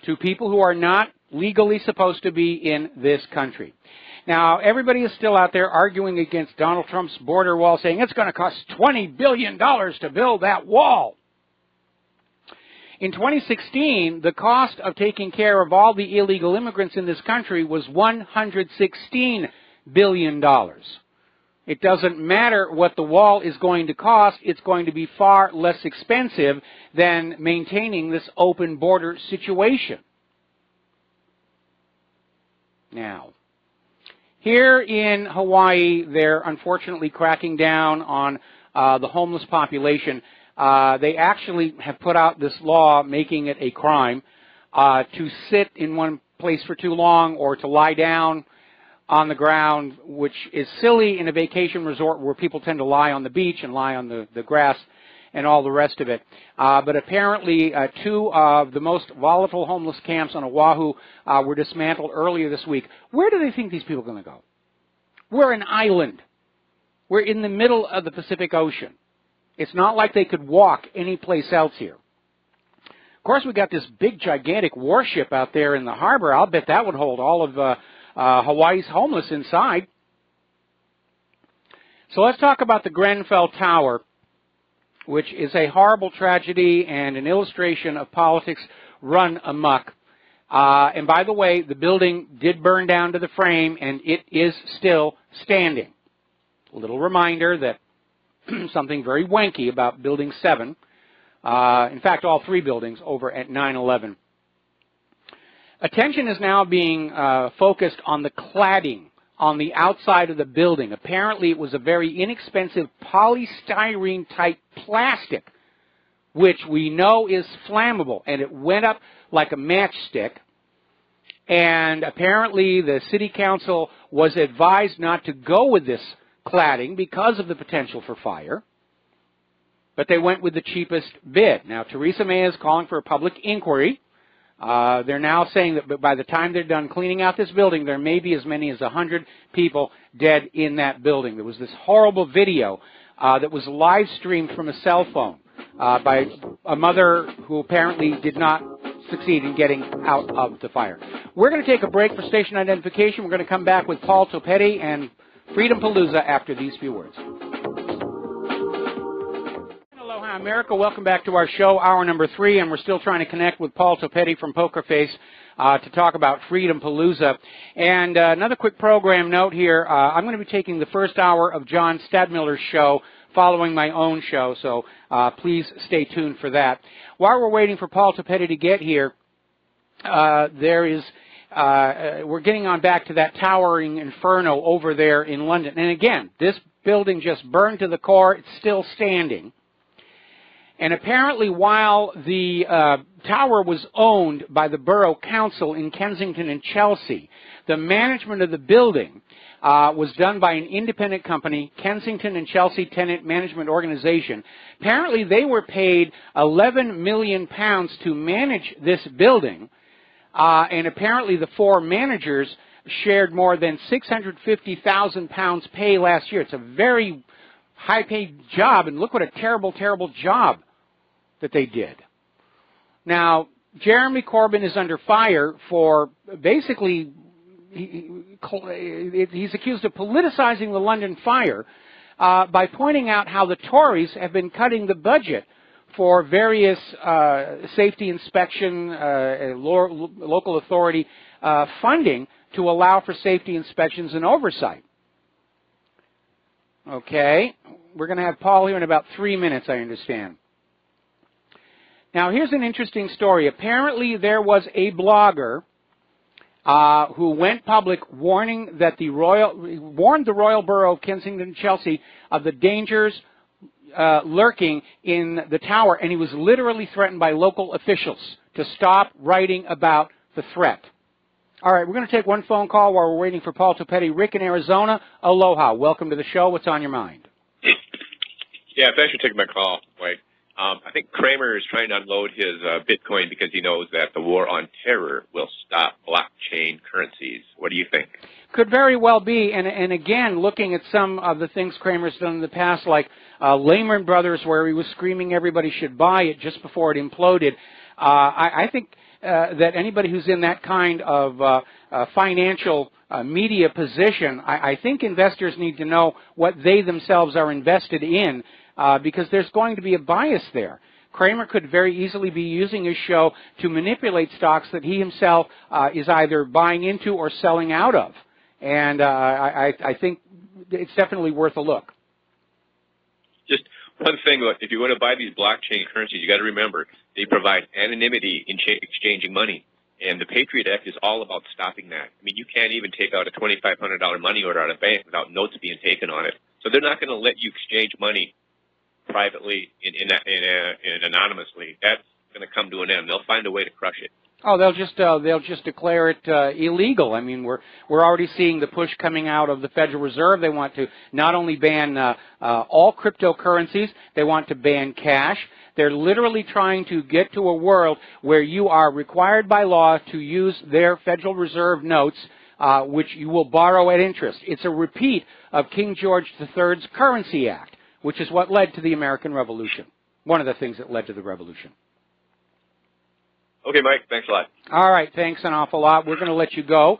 to people who are not legally supposed to be in this country. Now, everybody is still out there arguing against Donald Trump's border wall, saying it's going to cost $20 billion to build that wall. In 2016, the cost of taking care of all the illegal immigrants in this country was $116 billion. It doesn't matter what the wall is going to cost. It's going to be far less expensive than maintaining this open border situation. Now, here in Hawaii, they're unfortunately cracking down on the homeless population. They actually have put out this law making it a crime to sit in one place for too long or to lie down on the ground, which is silly in a vacation resort where people tend to lie on the beach and lie on the grass and all the rest of it. But apparently, two of the most volatile homeless camps on Oahu were dismantled earlier this week. Where do they think these people are going to go? We're an island. We're in the middle of the Pacific Ocean. It's not like they could walk any place else here. Of course, we got this big, gigantic warship out there in the harbor. I'll bet that would hold all of Hawaii's homeless inside. So let's talk about the Grenfell Tower, which is a horrible tragedy and an illustration of politics run amok. And by the way, the building did burn down to the frame, and it is still standing. A little reminder that something very wanky about Building 7. In fact, all three buildings over at 9/11. Attention is now being focused on the cladding on the outside of the building. Apparently, it was a very inexpensive polystyrene-type plastic, which we know is flammable, and it went up like a matchstick. And apparently, the city council was advised not to go with this cladding because of the potential for fire, but they went with the cheapest bid. Now, Theresa May is calling for a public inquiry. They're now saying that by the time they're done cleaning out this building, there may be as many as 100 people dead in that building. There was this horrible video that was live streamed from a cell phone by a mother who apparently did not succeed in getting out of the fire. We're going to take a break for station identification. We're going to come back with Paul Topetti and Freedom Palooza after these few words. Aloha, America. Welcome back to our show, hour number 3, and we're still trying to connect with Paul Topetti from Poker Face to talk about Freedom Palooza. And another quick program note here, I'm going to be taking the first hour of John Stadmiller's show following my own show, so please stay tuned for that. While we're waiting for Paul Topetti to get here, we're getting on back to that towering inferno over there in London. And again, this building just burned to the core. It's still standing. And apparently while the tower was owned by the Borough Council in Kensington and Chelsea, the management of the building was done by an independent company, Kensington and Chelsea Tenant Management Organization. Apparently they were paid £11 million to manage this building, and apparently the 4 managers shared more than £650,000 pay last year. It's a very high-paid job, and look what a terrible, terrible job that they did. Now, Jeremy Corbyn is under fire for basically, he's accused of politicizing the London fire by pointing out how the Tories have been cutting the budget for various safety inspection, local authority funding to allow for safety inspections and oversight. Okay, we're going to have Paul here in about 3 minutes, I understand. Now, here's an interesting story. Apparently, there was a blogger who went public warning that warned the Royal Borough of Kensington and Chelsea of the dangers lurking in the tower, and he was literally threatened by local officials to stop writing about the threat. All right, we're going to take one phone call while we're waiting for Paul Topetti. Rick in Arizona, aloha. Welcome to the show. What's on your mind? Yeah, thanks for taking my call, Mike. I think Kramer is trying to unload his Bitcoin because he knows that the war on terror will stop blockchain currencies. What do you think? Could very well be. And again, looking at some of the things Kramer's done in the past, like Lehman Brothers, where he was screaming everybody should buy it just before it imploded, I think that anybody who's in that kind of financial media position, I think investors need to know what they themselves are invested in, because there's going to be a bias there. Kramer could very easily be using his show to manipulate stocks that he himself is either buying into or selling out of. And I think it's definitely worth a look. Just one thing, if you want to buy these blockchain currencies, you got to remember they provide anonymity in exchanging money. And the Patriot Act is all about stopping that. I mean, you can't even take out a $2,500 money order out of a bank without notes being taken on it. So they're not going to let you exchange money privately and anonymously. That's going to come to an end. They'll find a way to crush it. Oh, they'll just declare it illegal. I mean, we're already seeing the push coming out of the Federal Reserve. They want to not only ban all cryptocurrencies, they want to ban cash. They're literally trying to get to a world where you are required by law to use their Federal Reserve notes, which you will borrow at interest. It's a repeat of King George III's Currency Act, which is what led to the American Revolution. One of the things that led to the revolution. Okay, Mike, thanks a lot. All right, thanks an awful lot. We're going to let you go.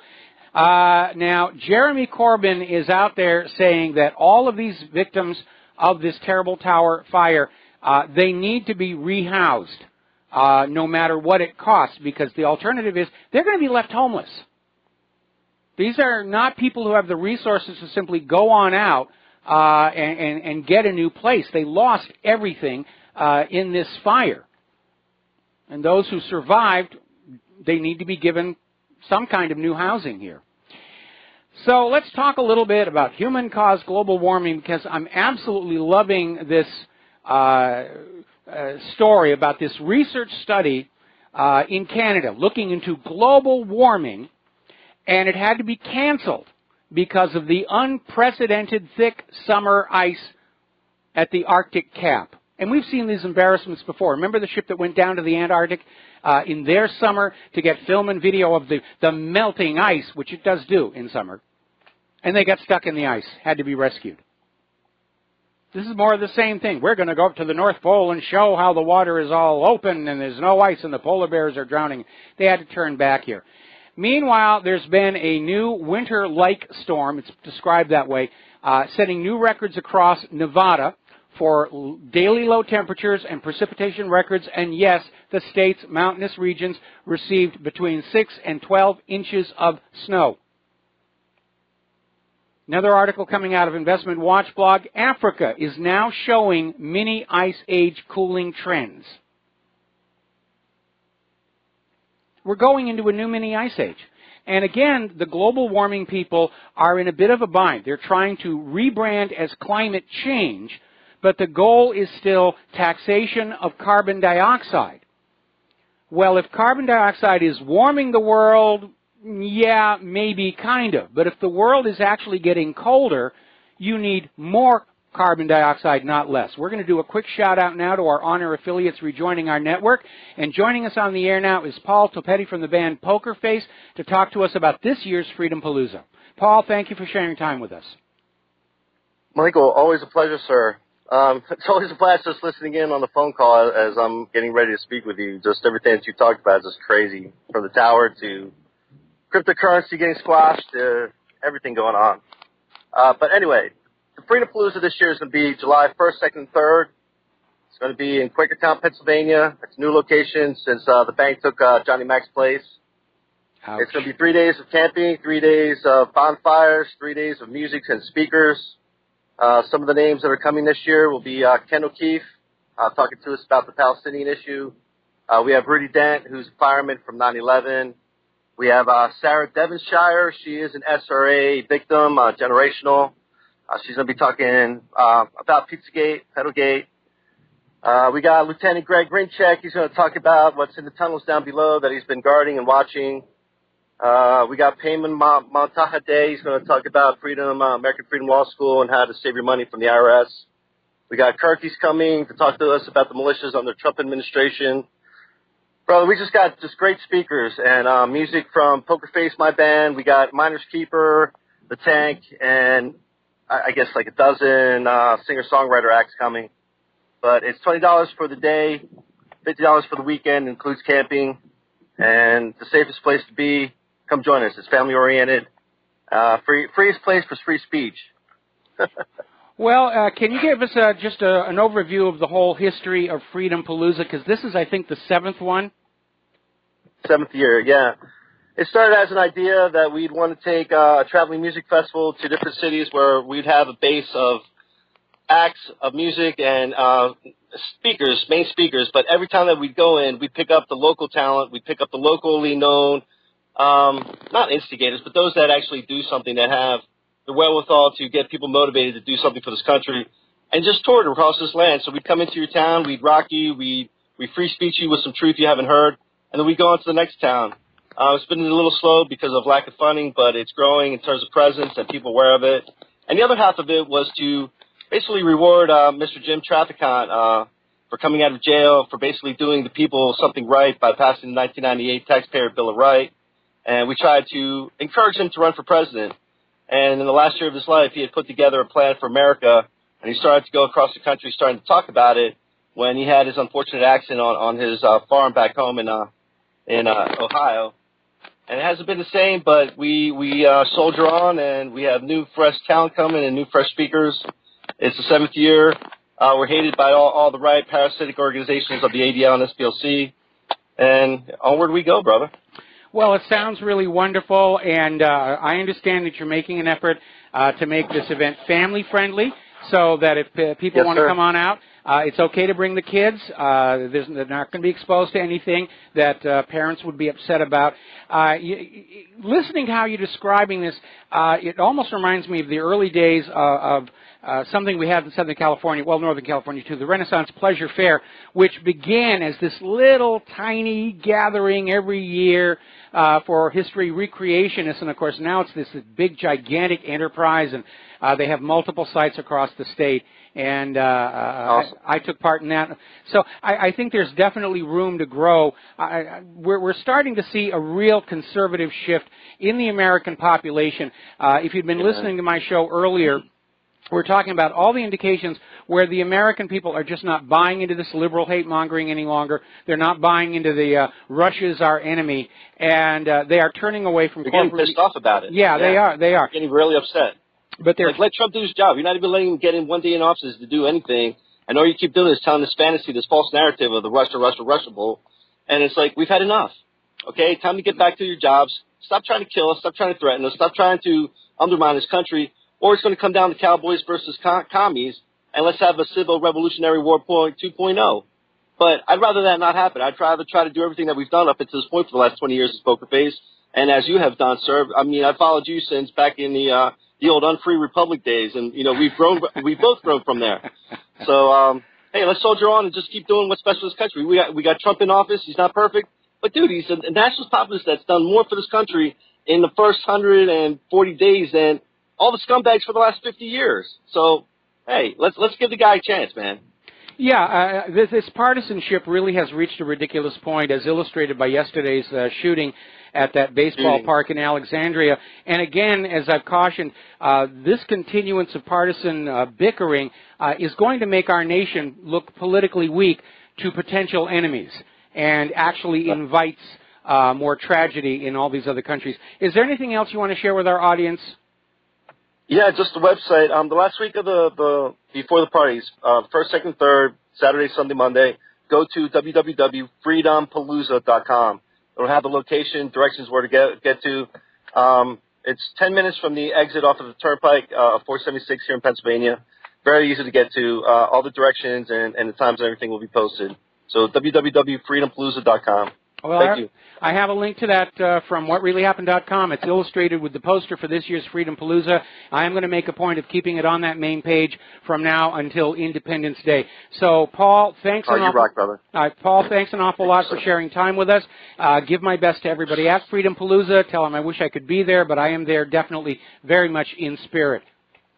Now, Jeremy Corbyn is out there saying that all of these victims of this terrible tower fire, they need to be rehoused, no matter what it costs, because the alternative is they're going to be left homeless. These are not people who have the resources to simply go on out and get a new place. They lost everything in this fire. And those who survived, they need to be given some kind of new housing here. So let's talk a little bit about human-caused global warming, because I'm absolutely loving this story about this research study in Canada looking into global warming, and it had to be canceled because of the unprecedented thick summer ice at the Arctic cap. And we've seen these embarrassments before. Remember the ship that went down to the Antarctic in their summer to get film and video of the melting ice, which it does do in summer. And they got stuck in the ice, had to be rescued. This is more of the same thing. We're going to go up to the North Pole and show how the water is all open and there's no ice and the polar bears are drowning. They had to turn back here. Meanwhile, there's been a new winter-like storm, it's described that way, setting new records across Nevada for daily low temperatures and precipitation records, and yes, the state's mountainous regions received between 6 and 12 inches of snow. Another article coming out of Investment Watch blog, Africa is now showing mini ice age cooling trends. We're going into a new mini ice age. And again, the global warming people are in a bit of a bind. They're trying to rebrand as climate change, but the goal is still taxation of carbon dioxide. Well, if carbon dioxide is warming the world, yeah, maybe kind of. But if the world is actually getting colder, you need more carbon dioxide, not less. We're going to do a quick shout out now to our honor affiliates rejoining our network. And joining us on the air now is Paul Topetti from the band Poker Face to talk to us about this year's Freedom Palooza. Paul, thank you for sharing time with us. Michael, always a pleasure, sir. It's always a blast just listening in on the phone call as I'm getting ready to speak with you. Just everything that you talked about is just crazy, from the tower to cryptocurrency getting squashed to everything going on. But anyway, the Freedom Palooza this year is going to be July 1st, 2nd, and 3rd. It's going to be in Quakertown, Pennsylvania. It's a new location since the bank took Johnny Mac's place. Ouch. It's going to be 3 days of camping, 3 days of bonfires, 3 days of music and speakers. Some of the names that are coming this year will be Ken O'Keefe, talking to us about the Palestinian issue. We have Rudy Dent, who's a fireman from 9/11. We have Sarah Devonshire. She is an SRA victim, generational. She's going to be talking about Pizzagate, Pedalgate. We got Lieutenant Greg Grinchek. He's going to talk about what's in the tunnels down below that he's been guarding and watching. We got Payman Montahade. He's going to talk about American Freedom Law School and how to save your money from the IRS. We got Kirky's coming to talk to us about the militias under the Trump administration. Brother, we just got great speakers and music from Poker Face, my band. We got Miners Keeper, The Tank, and I guess like a dozen singer-songwriter acts coming. But it's $20 for the day, $50 for the weekend, includes camping, and the safest place to be. Come join us. It's family-oriented. Freest place for free speech. Well, can you give us just an overview of the whole history of Freedom Palooza? Because this is, I think, the 7th one. 7th year, yeah. It started as an idea that we'd want to take a traveling music festival to different cities where we'd have a base of acts of music and speakers, main speakers. But every time that we'd go in, we'd pick up the local talent. We'd pick up the locally known, not instigators, but those that actually do something, that have the wherewithal to get people motivated to do something for this country, and just toured across this land. So we'd come into your town, we'd rock you, we'd free speech you with some truth you haven't heard, and then we'd go on to the next town. It's been a little slow because of lack of funding, but it's growing in terms of presence and people aware of it. And the other half of it was to basically reward Mr. Jim Traficant for coming out of jail, for basically doing the people something right by passing the 1998 Taxpayer Bill of Rights. And we tried to encourage him to run for president. And in the last year of his life, he had put together a plan for America, and he started to go across the country starting to talk about it when he had his unfortunate accident on his farm back home in in Ohio. And it hasn't been the same, but we soldier on, and we have new, fresh talent coming and new, fresh speakers. It's the 7th year. We're hated by all the right parasitic organizations of the ADL and SPLC. And onward we go, brother. Well, it sounds really wonderful, and I understand that you're making an effort to make this event family-friendly, so that if people want to come on out, it's okay to bring the kids. They're not going to be exposed to anything that parents would be upset about. Listening to how you're describing this, it almost reminds me of the early days of something we have in Southern California, well, Northern California too, the Renaissance Pleasure Fair, which began as this little tiny gathering every year for history recreationists, and of course now it's this big gigantic enterprise, and they have multiple sites across the state, and awesome. I took part in that. So I think there's definitely room to grow. We're starting to see a real conservative shift in the American population. If you'd been listening to my show earlier, we're talking about all the indications where the American people are just not buying into this liberal hate-mongering any longer. They're not buying into the Russia's our enemy, and they are turning away from corporate. They're getting pissed off about it. Yeah, they are. They are. Getting really upset. But they're let Trump do his job. You're not even letting him get in one day in office to do anything. And all you keep doing is telling this fantasy, this false narrative of the Russia bull. And it's like, we've had enough. Okay, time to get back to your jobs. Stop trying to kill us. Stop trying to threaten us. Stop trying to undermine this country. Or it's going to come down to cowboys versus commies, and let's have a civil revolutionary war 2.0. But I'd rather that not happen. I'd rather try to do everything that we've done up until this point for the last 20 years as Poker Face. And as you have done, sir, I mean, I followed you since back in the old Unfree Republic days, and you know we've both grown from there. So hey, let's soldier on and just keep doing what's best for this country. We got Trump in office. He's not perfect, but dude, he's a nationalist populist that's done more for this country in the first 140 days than all the scumbags for the last 50 years. So hey, let's give the guy a chance, man. Yeah, this partisanship really has reached a ridiculous point, as illustrated by yesterday's shooting at that baseball park in Alexandria. And again, as I've cautioned, this continuance of partisan bickering is going to make our nation look politically weak to potential enemies, and actually invites more tragedy in all these other countries. Is there anything else you want to share with our audience? Yeah, just the website. The last week of the before the parties, first, second, third, Saturday, Sunday, Monday, go to www.freedompalooza.com. It'll have the location, directions where to get to. It's 10 minutes from the exit off of the Turnpike, 476 here in Pennsylvania. Very easy to get to. All the directions and the times and everything will be posted. So www.freedompalooza.com. Well, thank you. I have a link to that from whatreallyhappened.com. It's illustrated with the poster for this year's Freedom Palooza. I am going to make a point of keeping it on that main page from now until Independence Day. So, Paul, thanks an awful brother. Paul, thanks an awful lot for sharing time with us. Give my best to everybody at Freedom Palooza. Tell them I wish I could be there, but I am there definitely very much in spirit.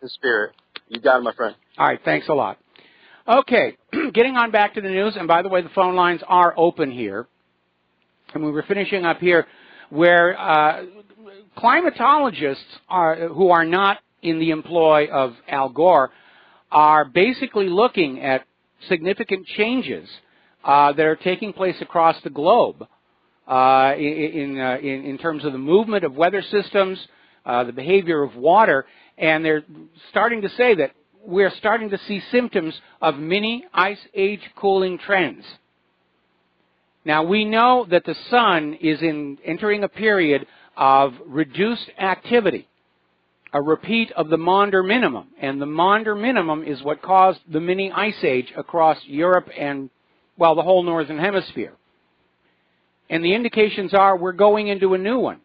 In spirit. You got it, my friend. All right, thanks a lot. Okay, getting on back to the news, and by the way, the phone lines are open here. And we were finishing up here where climatologists who are not in the employ of Al Gore are basically looking at significant changes that are taking place across the globe in terms of the movement of weather systems, the behavior of water, and they're starting to say that we're starting to see symptoms of mini ice age cooling trends. Now, we know that the sun is entering a period of reduced activity, a repeat of the Maunder minimum. And the Maunder minimum is what caused the mini ice age across Europe and, well, the whole northern hemisphere. And the indications are we're going into a new one.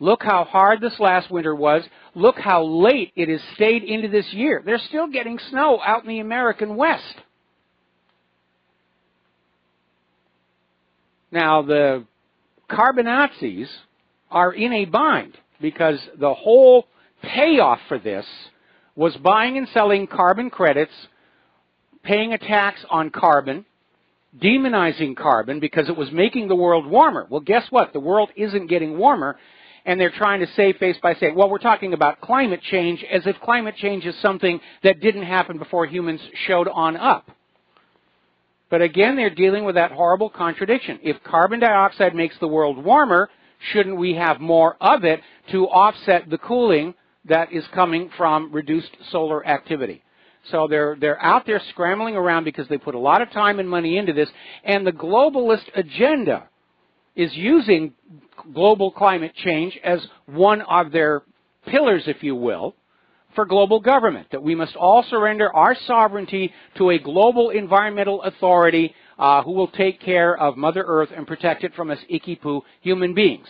Look how hard this last winter was. Look how late it has stayed into this year. They're still getting snow out in the American West. Now, the carbonazis are in a bind because the whole payoff for this was buying and selling carbon credits, paying a tax on carbon, demonizing carbon because it was making the world warmer. Well, guess what? The world isn't getting warmer, and they're trying to save face by saying, well, we're talking about climate change, as if climate change is something that didn't happen before humans showed on up. But again, they're dealing with that horrible contradiction. If carbon dioxide makes the world warmer, shouldn't we have more of it to offset the cooling that is coming from reduced solar activity? So they're out there scrambling around because they put a lot of time and money into this, and the globalist agenda is using global climate change as one of their pillars, if you will, for global government, that we must all surrender our sovereignty to a global environmental authority who will take care of Mother Earth and protect it from us icky-poo human beings.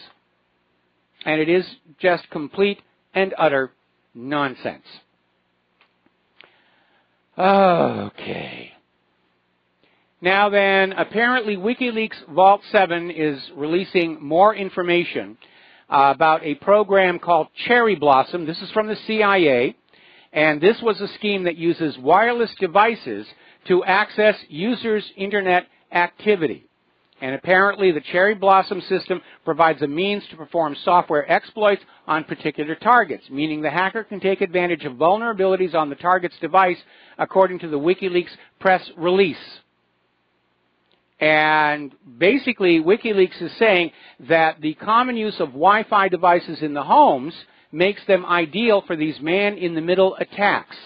And it is just complete and utter nonsense. Okay. Now then, apparently WikiLeaks Vault 7 is releasing more information about a program called Cherry Blossom. This is from the CIA, and this was a scheme that uses wireless devices to access users' internet activity. And apparently the Cherry Blossom system provides a means to perform software exploits on particular targets, meaning the hacker can take advantage of vulnerabilities on the target's device, according to the WikiLeaks press release. And basically, WikiLeaks is saying that the common use of Wi-Fi devices in the homes makes them ideal for these man-in-the-middle attacks.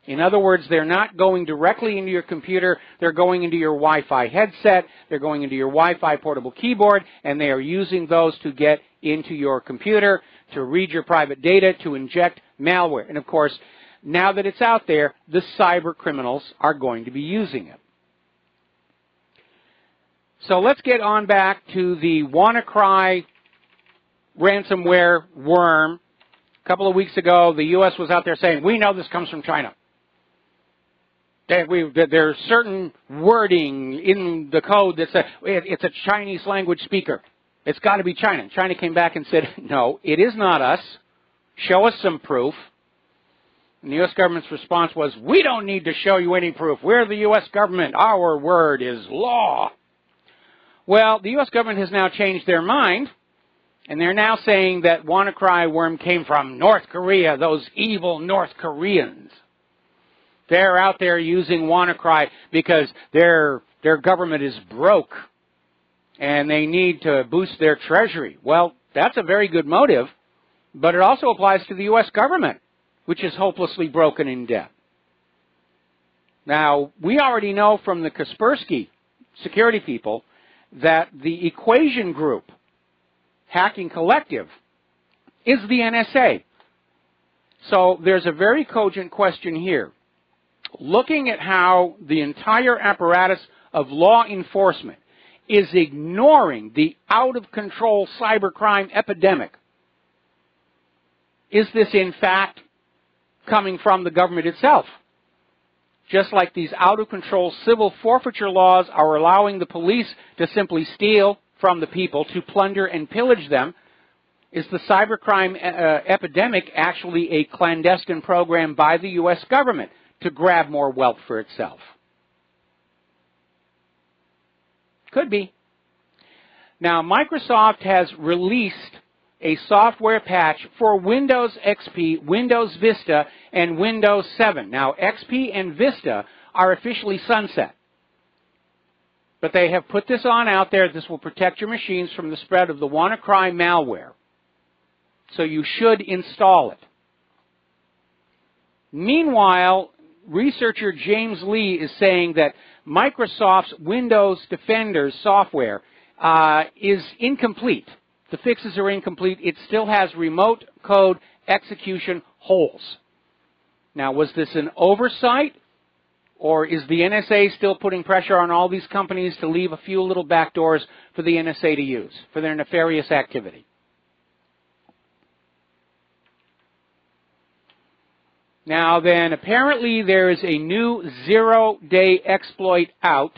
In other words, they're not going directly into your computer, they're going into your Wi-Fi headset, they're going into your Wi-Fi portable keyboard, and they are using those to get into your computer, to read your private data, to inject malware. And of course, now that it's out there, the cyber criminals are going to be using it. So let's get on back to the WannaCry ransomware worm. A couple of weeks ago, the U.S. was out there saying, we know this comes from China. There's certain wording in the code that says it's a Chinese language speaker. It's got to be China. And China came back and said, no, it is not us. Show us some proof. And the U.S. government's response was, we don't need to show you any proof. We're the U.S. government. Our word is law. Well, the U.S. government has now changed their mind, and they're now saying that WannaCry worm came from North Korea, those evil North Koreans. They're out there using WannaCry because their government is broke, and they need to boost their treasury. Well, that's a very good motive, but it also applies to the U.S. government, which is hopelessly broken in debt. Now, we already know from the Kaspersky security people that the Equation Group hacking collective is the NSA. So there's a very cogent question here. Looking at how the entire apparatus of law enforcement is ignoring the out-of-control cybercrime epidemic, is this in fact coming from the government itself? Just like these out-of-control civil forfeiture laws are allowing the police to simply steal from the people, to plunder and pillage them, is the cybercrime epidemic actually a clandestine program by the U.S. government to grab more wealth for itself? Could be. Now, Microsoft has released a software patch for Windows XP, Windows Vista, and Windows 7. Now, XP and Vista are officially sunset. But they have put this on out there. This will protect your machines from the spread of the WannaCry malware. So you should install it. Meanwhile, researcher James Lee is saying that Microsoft's Windows Defender software is incomplete. The fixes are incomplete. It still has remote code execution holes. Now, was this an oversight, or is the NSA still putting pressure on all these companies to leave a few little back doors for the NSA to use for their nefarious activity? Now then, apparently there is a new zero-day exploit out,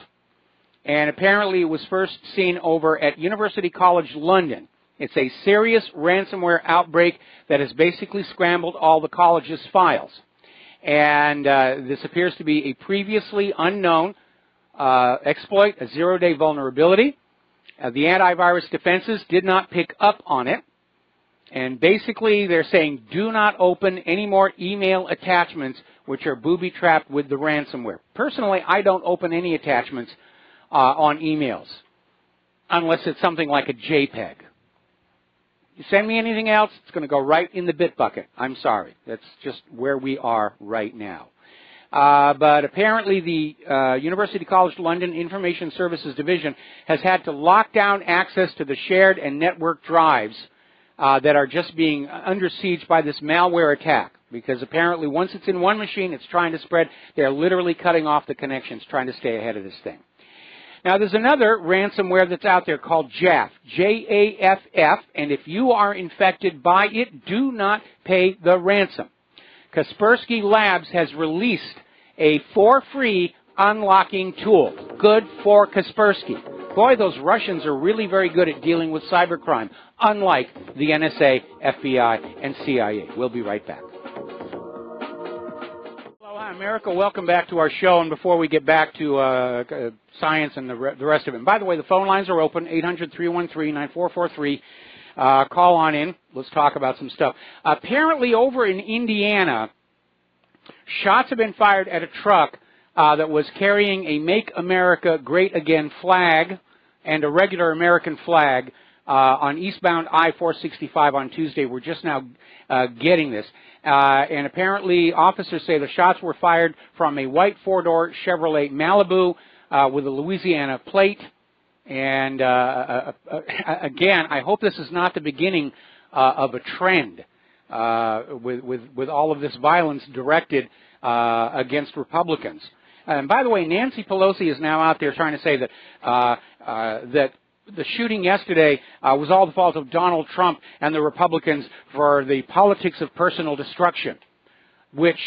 and apparently it was first seen over at University College London. It's a serious ransomware outbreak that has basically scrambled all the college's files. And this appears to be a previously unknown exploit, a zero-day vulnerability. The antivirus defenses did not pick up on it. And basically they're saying do not open any more email attachments which are booby-trapped with the ransomware. Personally, I don't open any attachments on emails unless it's something like a JPEG. You send me anything else, it's going to go right in the bit bucket. I'm sorry. That's just where we are right now. But apparently the University College London Information Services Division has had to lock down access to the shared and network drives that are just being under siege by this malware attack. Because apparently once it's in one machine, it's trying to spread. They're literally cutting off the connections, trying to stay ahead of this thing. Now, there's another ransomware that's out there called JAFF, J-A-F-F, and if you are infected by it, do not pay the ransom. Kaspersky Labs has released a for-free unlocking tool. Good for Kaspersky. Boy, those Russians are really very good at dealing with cybercrime, unlike the NSA, FBI, and CIA. We'll be right back. America, welcome back to our show. And before we get back to science and the rest of it, and by the way, the phone lines are open, 800-313-9443. Call on in. Let's talk about some stuff. Apparently over in Indiana, shots have been fired at a truck that was carrying a Make America Great Again flag and a regular American flag on eastbound I-465 on Tuesday. We're just now getting this. And apparently officers say the shots were fired from a white four-door Chevrolet Malibu with a Louisiana plate. And again, I hope this is not the beginning of a trend with all of this violence directed against Republicans. And by the way, Nancy Pelosi is now out there trying to say that that the shooting yesterday was all the fault of Donald Trump and the Republicans for the politics of personal destruction, which,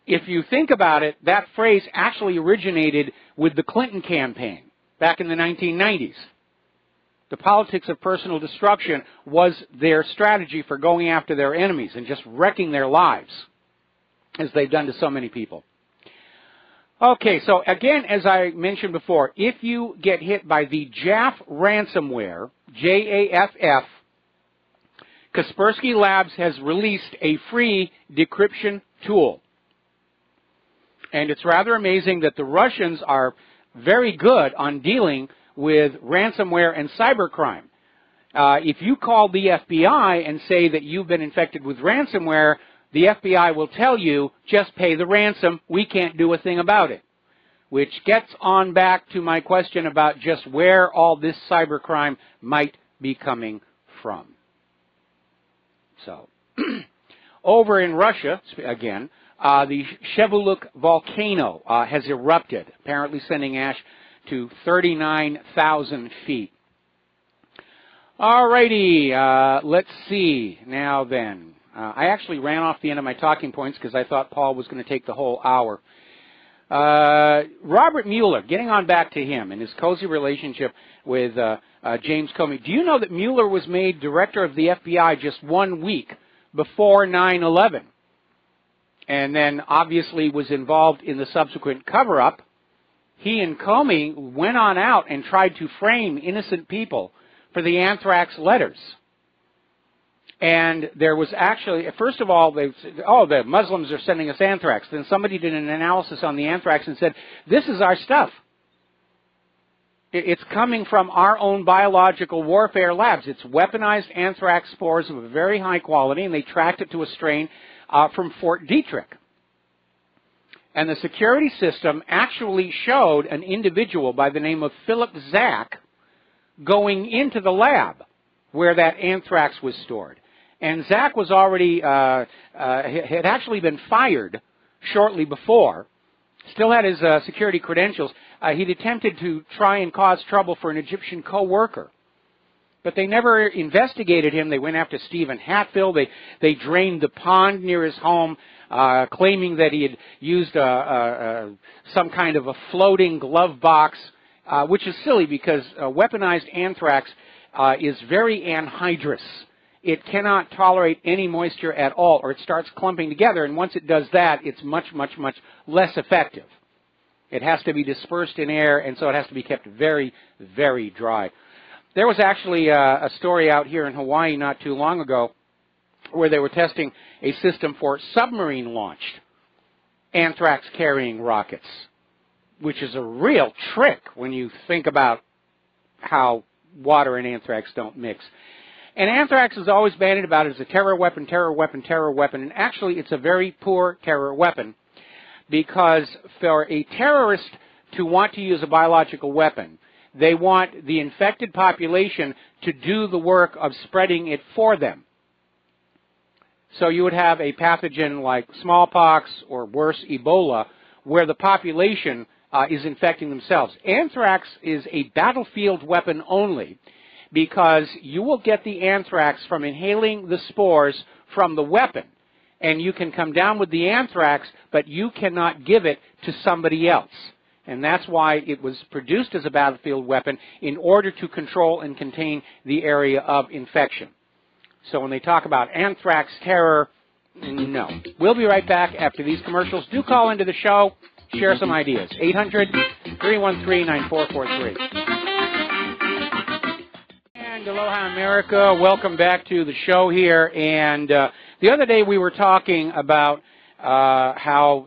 if you think about it, that phrase actually originated with the Clinton campaign back in the 1990s. The politics of personal destruction was their strategy for going after their enemies and just wrecking their lives, as they've done to so many people. Okay, so again, as I mentioned before, if you get hit by the JAFF ransomware, J-A-F-F, Kaspersky Labs has released a free decryption tool. And it's rather amazing that the Russians are very good on dealing with ransomware and cybercrime. If you call the FBI and say that you've been infected with ransomware, the FBI will tell you, just pay the ransom, we can't do a thing about it. Which gets on back to my question about just where all this cybercrime might be coming from. So, over in Russia, again, the Shevuluk volcano has erupted, apparently sending ash to 39,000 feet. All righty, let's see. Now then. I actually ran off the end of my talking points because I thought Paul was going to take the whole hour. Robert Mueller, getting on back to him and his cozy relationship with James Comey. Do you know that Mueller was made director of the FBI just 1 week before 9/11? And then obviously was involved in the subsequent cover-up. He and Comey went on out and tried to frame innocent people for the anthrax letters. And there was actually, first of all, they said, oh, the Muslims are sending us anthrax. Then somebody did an analysis on the anthrax and said, this is our stuff. It's coming from our own biological warfare labs. It's weaponized anthrax spores of a very high quality, and they tracked it to a strain from Fort Detrick. And the security system actually showed an individual by the name of Philip Zach going into the lab where that anthrax was stored. And Zach was already, had actually been fired shortly before, still had his security credentials. He'd attempted to try and cause trouble for an Egyptian co-worker. But they never investigated him. They went after Stephen Hatfield. They drained the pond near his home, claiming that he had used some kind of a floating glove box, which is silly because weaponized anthrax is very anhydrous. It cannot tolerate any moisture at all, or it starts clumping together, and once it does that, it's much, much, much less effective. It has to be dispersed in air, and so it has to be kept very, very dry. There was actually a story out here in Hawaii not too long ago where they were testing a system for submarine launched anthrax-carrying rockets, which is a real trick when you think about how water and anthrax don't mix. And anthrax is always bandied about as a terror weapon, terror weapon, terror weapon. And actually, it's a very poor terror weapon, because for a terrorist to want to use a biological weapon, they want the infected population to do the work of spreading it for them. So you would have a pathogen like smallpox or worse, Ebola, where the population is infecting themselves. Anthrax is a battlefield weapon only, because you will get the anthrax from inhaling the spores from the weapon, and you can come down with the anthrax, but you cannot give it to somebody else. And that's why it was produced as a battlefield weapon, in order to control and contain the area of infection. So when they talk about anthrax terror, no. We'll be right back after these commercials. Do call into the show. Share some ideas. 800-313-9443. And aloha, America. Welcome back to the show here. And the other day we were talking about how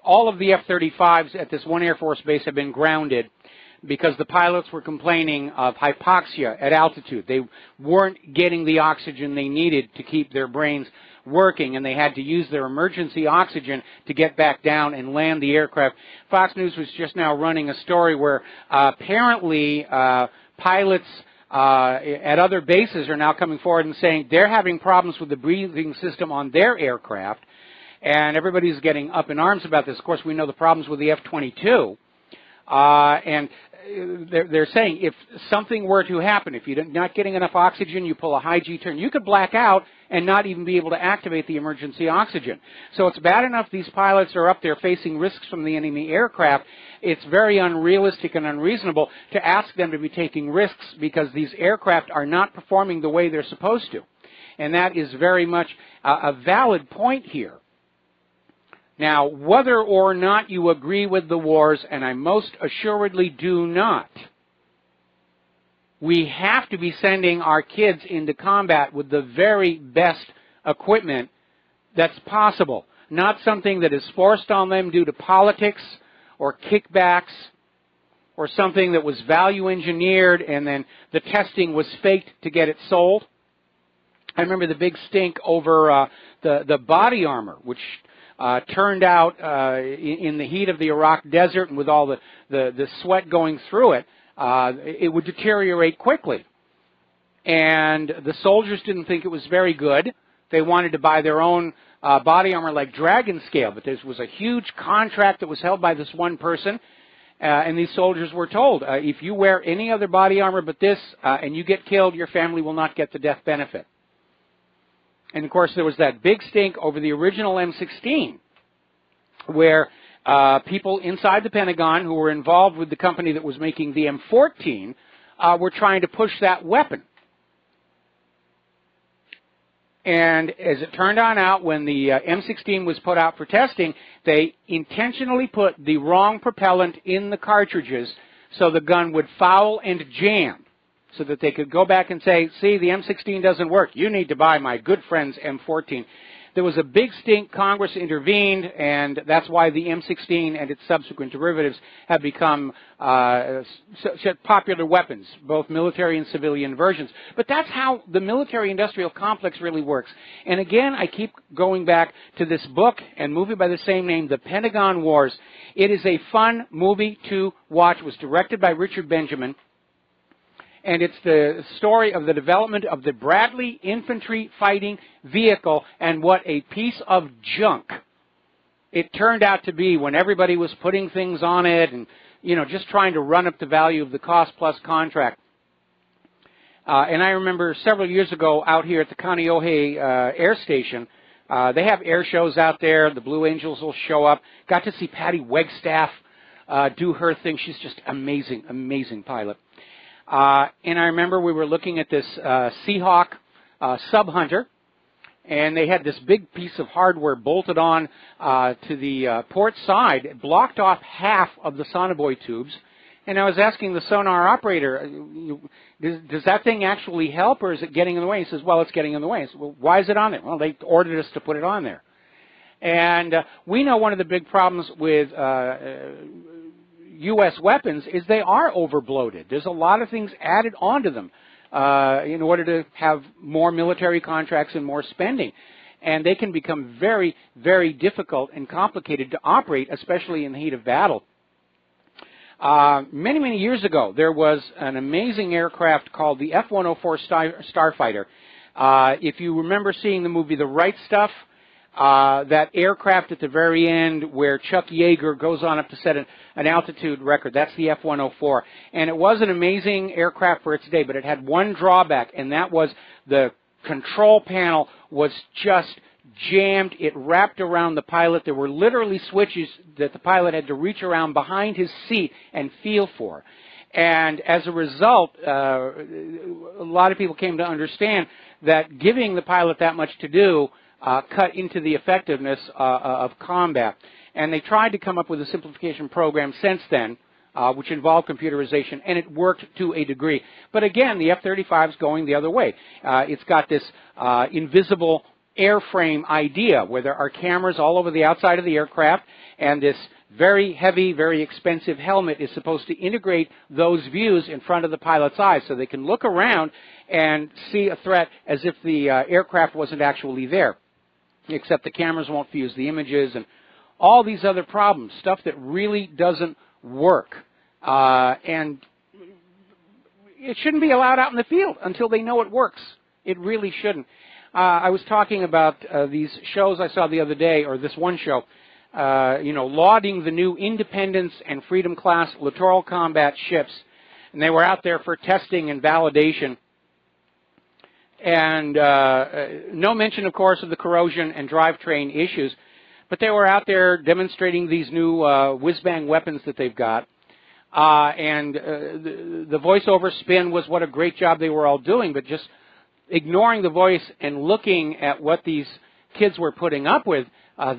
all of the F-35s at this one Air Force base have been grounded because the pilots were complaining of hypoxia at altitude. They weren't getting the oxygen they needed to keep their brains working, and they had to use their emergency oxygen to get back down and land the aircraft. Fox News was just now running a story where apparently pilots at other bases are now coming forward and saying they're having problems with the breathing system on their aircraft, and everybody's getting up in arms about this. Of course, we know the problems with the F-22, and they're saying if something were to happen, if you're not getting enough oxygen, you pull a high G-turn, you could black out and not even be able to activate the emergency oxygen. So it's bad enough these pilots are up there facing risks from the enemy aircraft. It's very unrealistic and unreasonable to ask them to be taking risks, because these aircraft are not performing the way they're supposed to. And that is very much a valid point here. Now, whether or not you agree with the wars, and I most assuredly do not, we have to be sending our kids into combat with the very best equipment that's possible, not something that is forced on them due to politics or kickbacks, or something that was value engineered and then the testing was faked to get it sold. I remember the big stink over the body armor, which turned out in the heat of the Iraq desert, and with all the sweat going through it, it would deteriorate quickly. And the soldiers didn't think it was very good. They wanted to buy their own body armor like Dragon Scale, but there was a huge contract that was held by this one person, and these soldiers were told, if you wear any other body armor but this, and you get killed, your family will not get the death benefit. And, of course, there was that big stink over the original M16, where people inside the Pentagon who were involved with the company that was making the M14 were trying to push that weapon. And as it turned on out, when the M16 was put out for testing, they intentionally put the wrong propellant in the cartridges so the gun would foul and jam, so that they could go back and say, see, the M16 doesn't work. You need to buy my good friend's M14. There was a big stink. Congress intervened, and that's why the M16 and its subsequent derivatives have become popular weapons, both military and civilian versions. But that's how the military-industrial complex really works. And again, I keep going back to this book and movie by the same name, The Pentagon Wars. It is a fun movie to watch. It was directed by Richard Benjamin. And it's the story of the development of the Bradley infantry fighting vehicle, and what a piece of junk it turned out to be when everybody was putting things on it and, you know, just trying to run up the value of the cost plus contract. And I remember several years ago out here at the Kaonohi Air Station, they have air shows out there. The Blue Angels will show up. Got to see Patty Wegstaff do her thing. She's just amazing, amazing pilot. And I remember we were looking at this Seahawk Sub-Hunter, and they had this big piece of hardware bolted on to the port side. It blocked off half of the sonobuoy tubes. And I was asking the sonar operator, does that thing actually help, or is it getting in the way? He says, well, it's getting in the way. I said, well, why is it on there? Well, they ordered us to put it on there. And we know one of the big problems with U.S. weapons is they are overbloated. There's a lot of things added onto them in order to have more military contracts and more spending. And they can become very, very difficult and complicated to operate, especially in the heat of battle. Many, many years ago, there was an amazing aircraft called the F-104 Starfighter. If you remember seeing the movie The Right Stuff, that aircraft at the very end where Chuck Yeager goes on up to set an altitude record, that's the F-104. And it was an amazing aircraft for its day, but it had one drawback, and that was the control panel was just jammed. It wrapped around the pilot. There were literally switches that the pilot had to reach around behind his seat and feel for. And as a result, a lot of people came to understand that giving the pilot that much to do cut into the effectiveness of combat. And they tried to come up with a simplification program since then, which involved computerization, and it worked to a degree. But again, the F-35 is going the other way. It's got this invisible airframe idea where there are cameras all over the outside of the aircraft, and this very heavy, very expensive helmet is supposed to integrate those views in front of the pilot's eyes so they can look around and see a threat as if the aircraft wasn't actually there, except the cameras won't fuse the images and all these other problems, stuff that really doesn't work. And it shouldn't be allowed out in the field until they know it works. It really shouldn't. I was talking about these shows I saw the other day, or this one show, lauding the new Independence and Freedom class littoral combat ships. And they were out there for testing and validation. And no mention, of course, of the corrosion and drivetrain issues. But they were out there demonstrating these new whiz-bang weapons that they've got. And the voiceover spin was what a great job they were all doing, but just ignoring the voice and looking at what these kids were putting up with,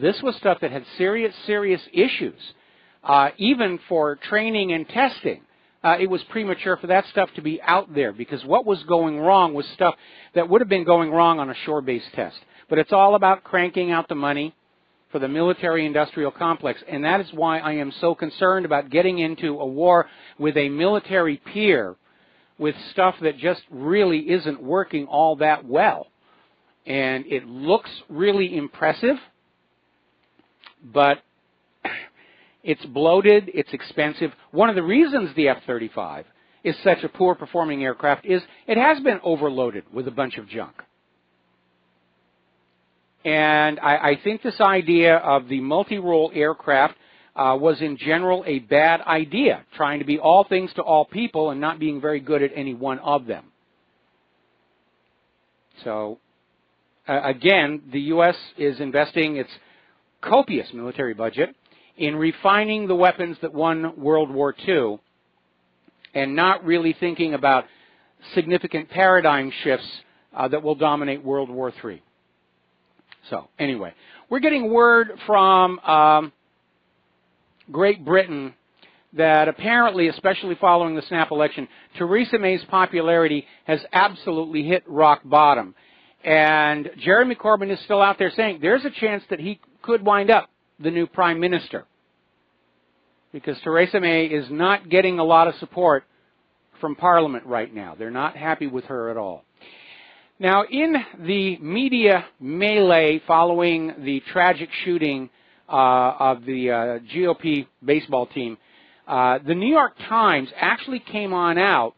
this was stuff that had serious, serious issues. Even for training and testing, it was premature for that stuff to be out there, because what was going wrong was stuff that would have been going wrong on a shore-based test. But it's all about cranking out the money for the military-industrial complex, and that is why I am so concerned about getting into a war with a military peer with stuff that just really isn't working all that well. And it looks really impressive, but it's bloated, it's expensive. One of the reasons the F-35 is such a poor-performing aircraft is it has been overloaded with a bunch of junk. And I think this idea of the multi-role aircraft was in general a bad idea, trying to be all things to all people and not being very good at any one of them. So, again, the U.S. is investing its copious military budget in refining the weapons that won World War II and not really thinking about significant paradigm shifts that will dominate World War III. So, anyway, we're getting word from Great Britain that apparently, especially following the snap election, Theresa May's popularity has absolutely hit rock bottom. And Jeremy Corbyn is still out there saying there's a chance that he could wind up the new prime minister, because Theresa May is not getting a lot of support from Parliament right now. They're not happy with her at all. Now, in the media melee following the tragic shooting of the GOP baseball team, the New York Times actually came on out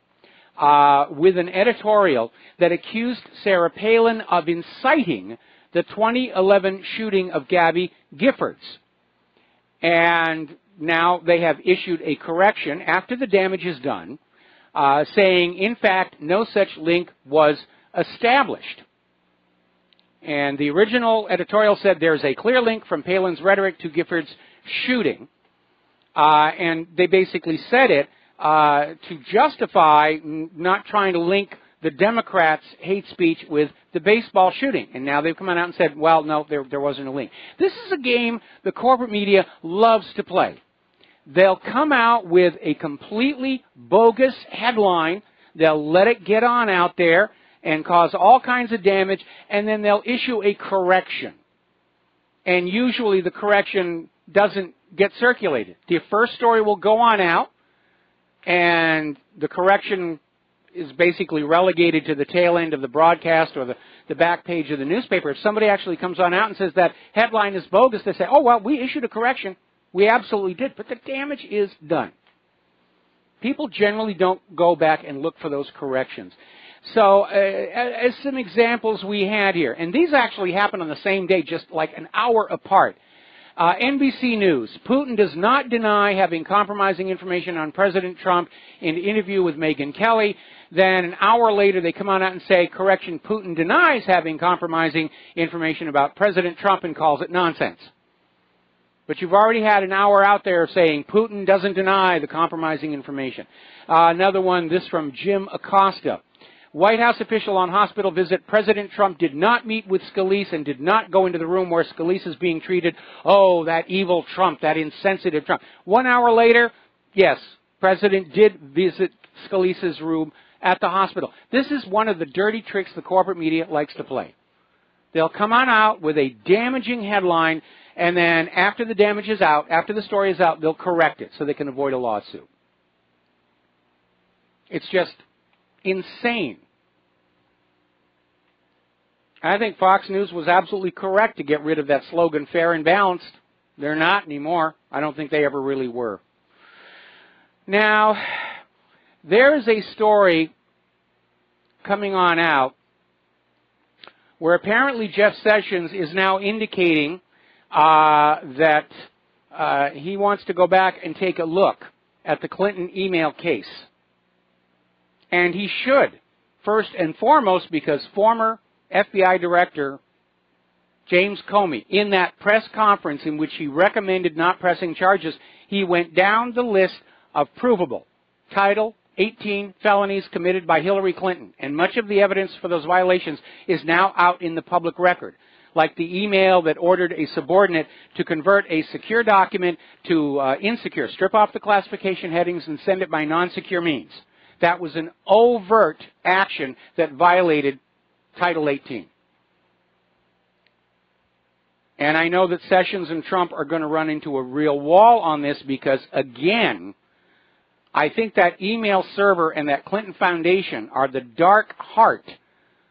with an editorial that accused Sarah Palin of inciting the 2011 shooting of Gabby Giffords. And now they have issued a correction after the damage is done, saying, in fact, no such link was established. And the original editorial said there's a clear link from Palin's rhetoric to Giffords' shooting. And they basically said it to justify not trying to link the Democrats' hate speech with the baseball shooting. And now they've come out and said, well, no, there wasn't a link. This is a game the corporate media loves to play. They'll come out with a completely bogus headline. They'll let it get on out there and cause all kinds of damage, and then they'll issue a correction. and usually the correction doesn't get circulated. The first story will go on out, and the correction is basically relegated to the tail end of the broadcast or the back page of the newspaper. If somebody actually comes on out and says that headline is bogus, they say, oh, well, we issued a correction. We absolutely did, but the damage is done. People generally don't go back and look for those corrections. So as some examples we had here, and these actually happened on the same day, just like an hour apart. NBC News, Putin does not deny having compromising information on President Trump in an interview with Megyn Kelly. Then an hour later they come on out and say, correction, Putin denies having compromising information about President Trump and calls it nonsense. But you've already had an hour out there saying Putin doesn't deny the compromising information. Another one, this from Jim Acosta. White House official on hospital visit. President Trump did not meet with Scalise and did not go into the room where Scalise is being treated. Oh, that evil Trump, that insensitive Trump. 1 hour later, yes, President did visit Scalise's room at the hospital. This is one of the dirty tricks the corporate media likes to play. They'll come on out with a damaging headline, and then after the damage is out, after the story is out, they'll correct it so they can avoid a lawsuit. It's just insane. I think Fox News was absolutely correct to get rid of that slogan, fair and balanced. They're not anymore. I don't think they ever really were. Now, there is a story coming on out where apparently Jeff Sessions is now indicating that he wants to go back and take a look at the Clinton email case. And he should, first and foremost, because former FBI Director James Comey, in that press conference in which he recommended not pressing charges, he went down the list of provable Title 18 felonies committed by Hillary Clinton. And much of the evidence for those violations is now out in the public record, like the email that ordered a subordinate to convert a secure document to insecure, strip off the classification headings and send it by non-secure means. That was an overt action that violated Title 18. And I know that Sessions and Trump are going to run into a real wall on this because, again, I think that email server and that Clinton Foundation are the dark heart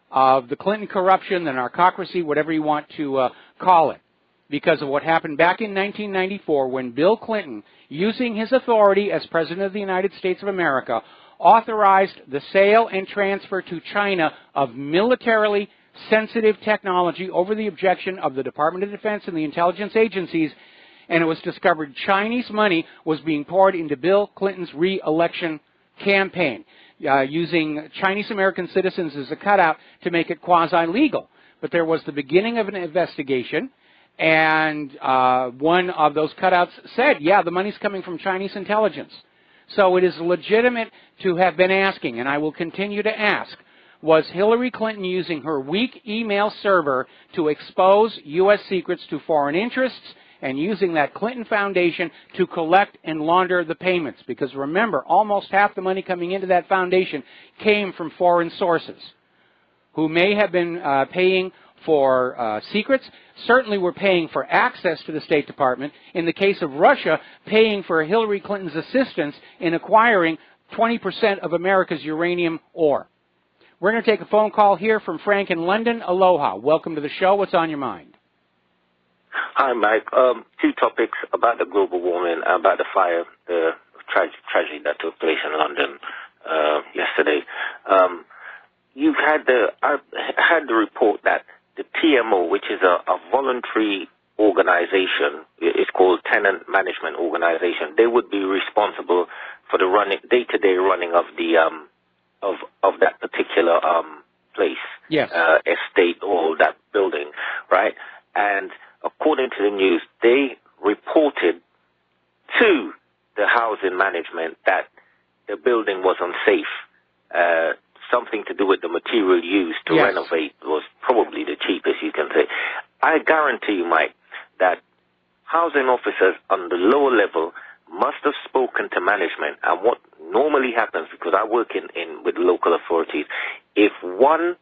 of the Clinton corruption, the narcocracy, whatever you want to call it, because of what happened back in 1994 when Bill Clinton, using his authority as President of the United States of America, authorized the sale and transfer to China of militarily sensitive technology over the objection of the Department of Defense and the intelligence agencies, and it was discovered Chinese money was being poured into Bill Clinton's re-election campaign, using Chinese-American citizens as a cutout to make it quasi-legal. But there was the beginning of an investigation, and one of those cutouts said, yeah, the money's coming from Chinese intelligence. So it is legitimate to have been asking, and I will continue to ask, was Hillary Clinton using her weak email server to expose U.S. secrets to foreign interests and using that Clinton Foundation to collect and launder the payments? Because remember, almost half the money coming into that foundation came from foreign sources who may have been paying for secrets, certainly were paying for access to the State Department. In the case of Russia, paying for Hillary Clinton's assistance in acquiring 20% of America's uranium ore. We're going to take a phone call here from Frank in London. Aloha. Welcome to the show. What's on your mind? Hi, Mike. Two topics about the global warming, about the fire, the tragedy that took place in London yesterday. I had the report that the TMO, which is a voluntary organization, it's called Tenant Management Organization. They would be responsible for the day-to-day running of the of that particular place, yes, estate, or that building, right? And according to the news, they reported to the housing management that the building was unsafe. Something to do with the material used to renovate was probably the cheapest, you can say. I guarantee you, Mike, that housing officers on the lower level must have spoken to management. And what normally happens, because I work with local authorities, if one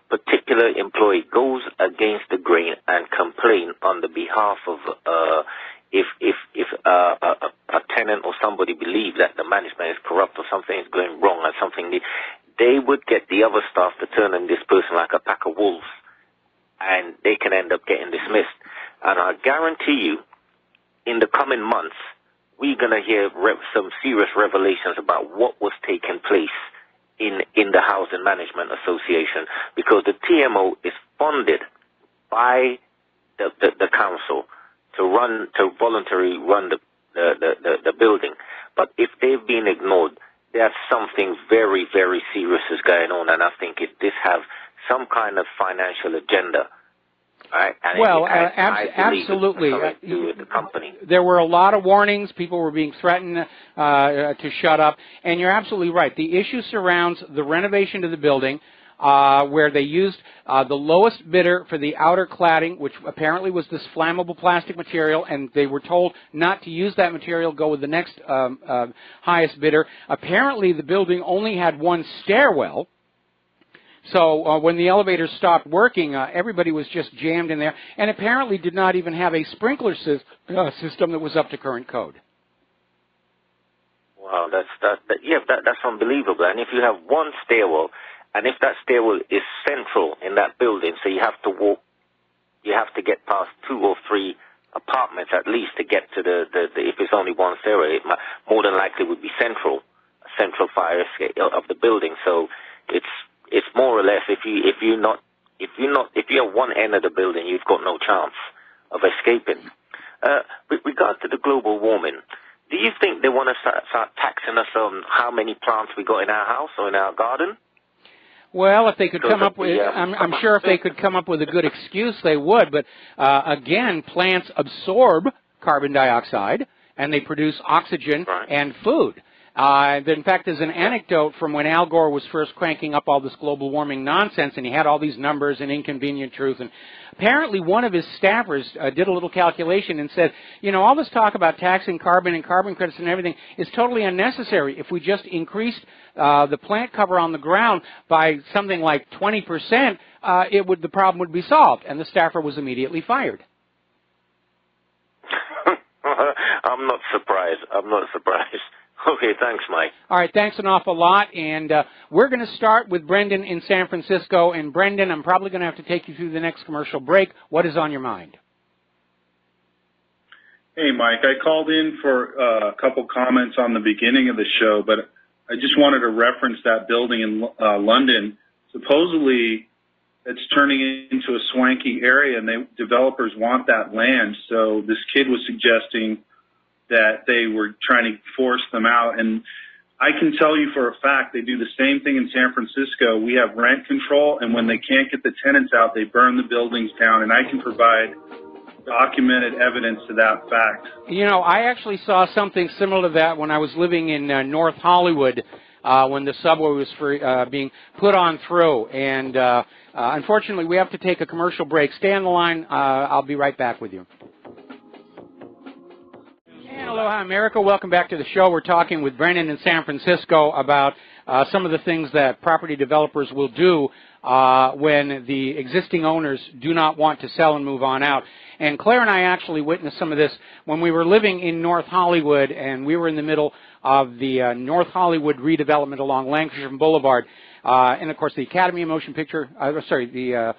particular employee goes against the grain and complain on the behalf of if a tenant or somebody believes that the management is corrupt or something is going wrong or something, they would get the other staff to turn on this person like a pack of wolves, and they can end up getting dismissed. And I guarantee you, in the coming months, we're going to hear some serious revelations about what was taking place in the Housing Management Association, because the TMO is funded by the council to voluntarily run the building. But if they've been ignored, there's something very, very serious is going on, and I think this has some kind of financial agenda. Right? And well, absolutely. The company. There were a lot of warnings. People were being threatened to shut up. And you're absolutely right. The issue surrounds the renovation of the building, where they used the lowest bidder for the outer cladding, which apparently was this flammable plastic material, and they were told not to use that material, go with the next highest bidder. Apparently, the building only had one stairwell. So when the elevators stopped working, everybody was just jammed in there, and apparently did not even have a sprinkler system that was up to current code. Wow, that's unbelievable. And if you have one stairwell, and if that stairwell is central in that building, so you have to walk, you have to get past 2 or 3 apartments at least to get to the if it's only one stairwell, it more than likely would be central fire escape of the building. So it's more or less if you're one end of the building, you've got no chance of escaping. With regard to the global warming, do you think they want to start taxing us on how many plants we got in our house or in our garden? Well, if they could come up with, I'm sure if they could come up with a good excuse, they would. But again, plants absorb carbon dioxide and they produce oxygen and food. In fact, there's an anecdote from when Al Gore was first cranking up all this global warming nonsense, and he had all these numbers and inconvenient truth. And apparently one of his staffers did a little calculation and said, you know, all this talk about taxing carbon and carbon credits and everything is totally unnecessary. If we just increased the plant cover on the ground by something like 20%, the problem would be solved. And the staffer was immediately fired. I'm not surprised. Okay, thanks, Mike. All right, thanks an awful lot. And we're going to start with Brendan in San Francisco. And Brendan, I'm probably going to have to take you through the next commercial break. What is on your mind? Hey, Mike, I called in for a couple comments on the beginning of the show, but I just wanted to reference that building in London. Supposedly, it's turning into a swanky area, and developers want that land. So this kid was suggesting that they were trying to force them out. And I can tell you for a fact they do the same thing in San Francisco. We have rent control, and when they can't get the tenants out, they burn the buildings down. And I can provide documented evidence to that fact. You know, I actually saw something similar to that when I was living in North Hollywood when the subway was being put on through. And unfortunately, we have to take a commercial break. Stay on the line. I'll be right back with you. Aloha, America. Welcome back to the show. We're talking with Brendan in San Francisco about some of the things that property developers will do when the existing owners do not want to sell and move on out. And Claire and I actually witnessed some of this when we were living in North Hollywood, and we were in the middle of the North Hollywood redevelopment along Lancashire Boulevard. And, of course, the Academy of Motion Picture, the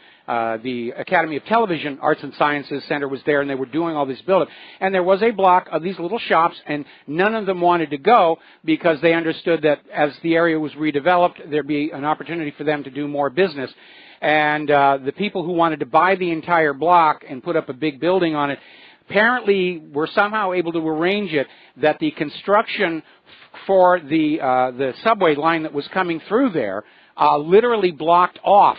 Academy of Television Arts and Sciences Center was there, and they were doing all this build-up. And there was a block of these little shops, and none of them wanted to go because they understood that as the area was redeveloped, there'd be an opportunity for them to do more business. And the people who wanted to buy the entire block and put up a big building on it apparently were somehow able to arrange it that the construction for the subway line that was coming through there literally blocked off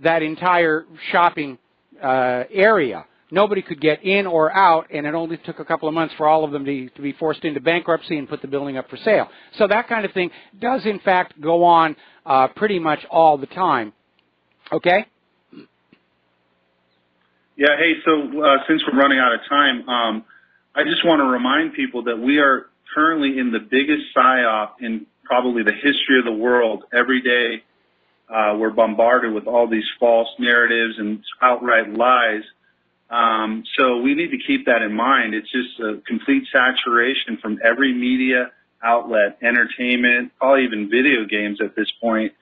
that entire shopping area. Nobody could get in or out, and it only took a couple of months for all of them to be forced into bankruptcy and put the building up for sale. So that kind of thing does, in fact, go on pretty much all the time. Okay? Yeah, hey, so since we're running out of time, I just want to remind people that we are currently in the biggest PSYOP in probably the history of the world. Every day we're bombarded with all these false narratives and outright lies. So we need to keep that in mind. It's just a complete saturation from every media outlet, entertainment, probably even video games at this point.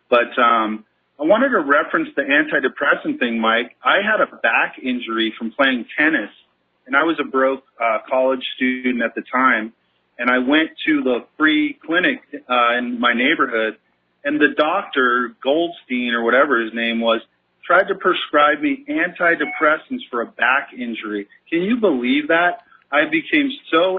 But I wanted to reference the antidepressant thing, Mike. I had a back injury from playing tennis, and I was a broke college student at the time. And I went to the free clinic in my neighborhood, and the doctor, Goldstein or whatever his name was, tried to prescribe me antidepressants for a back injury. Can you believe that? I became so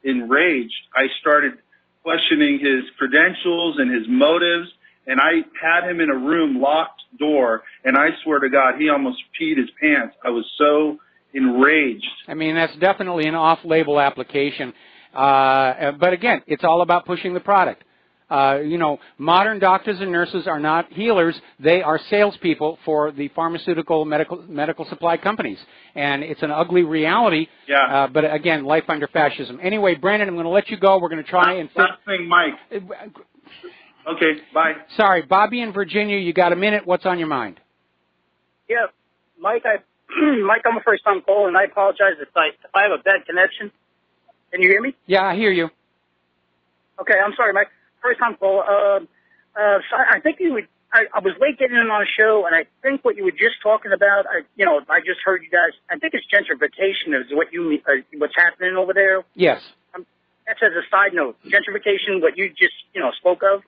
enraged, I started questioning his credentials and his motives, and I had him in a room, locked door, and I swear to God, he almost peed his pants. I was so enraged. I mean, that's definitely an off-label application. But again, it's all about pushing the product. You know, modern doctors and nurses are not healers. They are salespeople for the pharmaceutical medical supply companies. And it's an ugly reality. Yeah. But again, life under fascism. Anyway, Brandon, I'm going to let you go. We're going to try and fit. Last thing, Mike. Okay, bye. Sorry, Bobby in Virginia, you got a minute. What's on your mind? Yeah, Mike, Mike, I'm a first-time caller, and I apologize if I have a bad connection. Can you hear me? Yeah, I hear you. Okay, I'm sorry, Mike. First-time caller. So I think you would. I was late getting in on a show, and I think what you were just talking about. I just heard you guys. I think it's gentrification is what you what's happening over there. Yes. That's as a side note. Gentrification, what you just spoke of.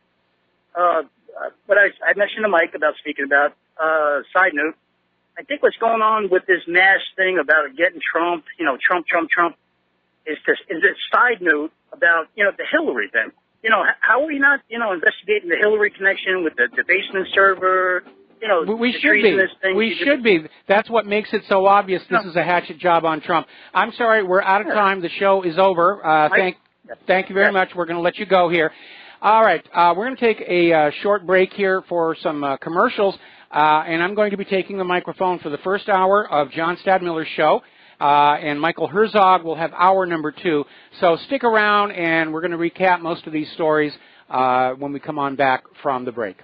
But I mentioned to Mike about speaking about. Side note. I think what's going on with this mass thing about getting Trump, Trump, is a side note about, the Hillary thing. How are we not, investigating the Hillary connection with the basement server? We should be. We should be. That's what makes it so obvious this is a hatchet job on Trump. I'm sorry, we're out of time. The show is over. Thank you very much. We're going to let you go here. All right. We're going to take a short break here for some commercials. And I'm going to be taking the microphone for the first hour of John Stadmiller's show. And Michael Herzog will have hour number 2. So stick around, and we're going to recap most of these stories when we come on back from the break.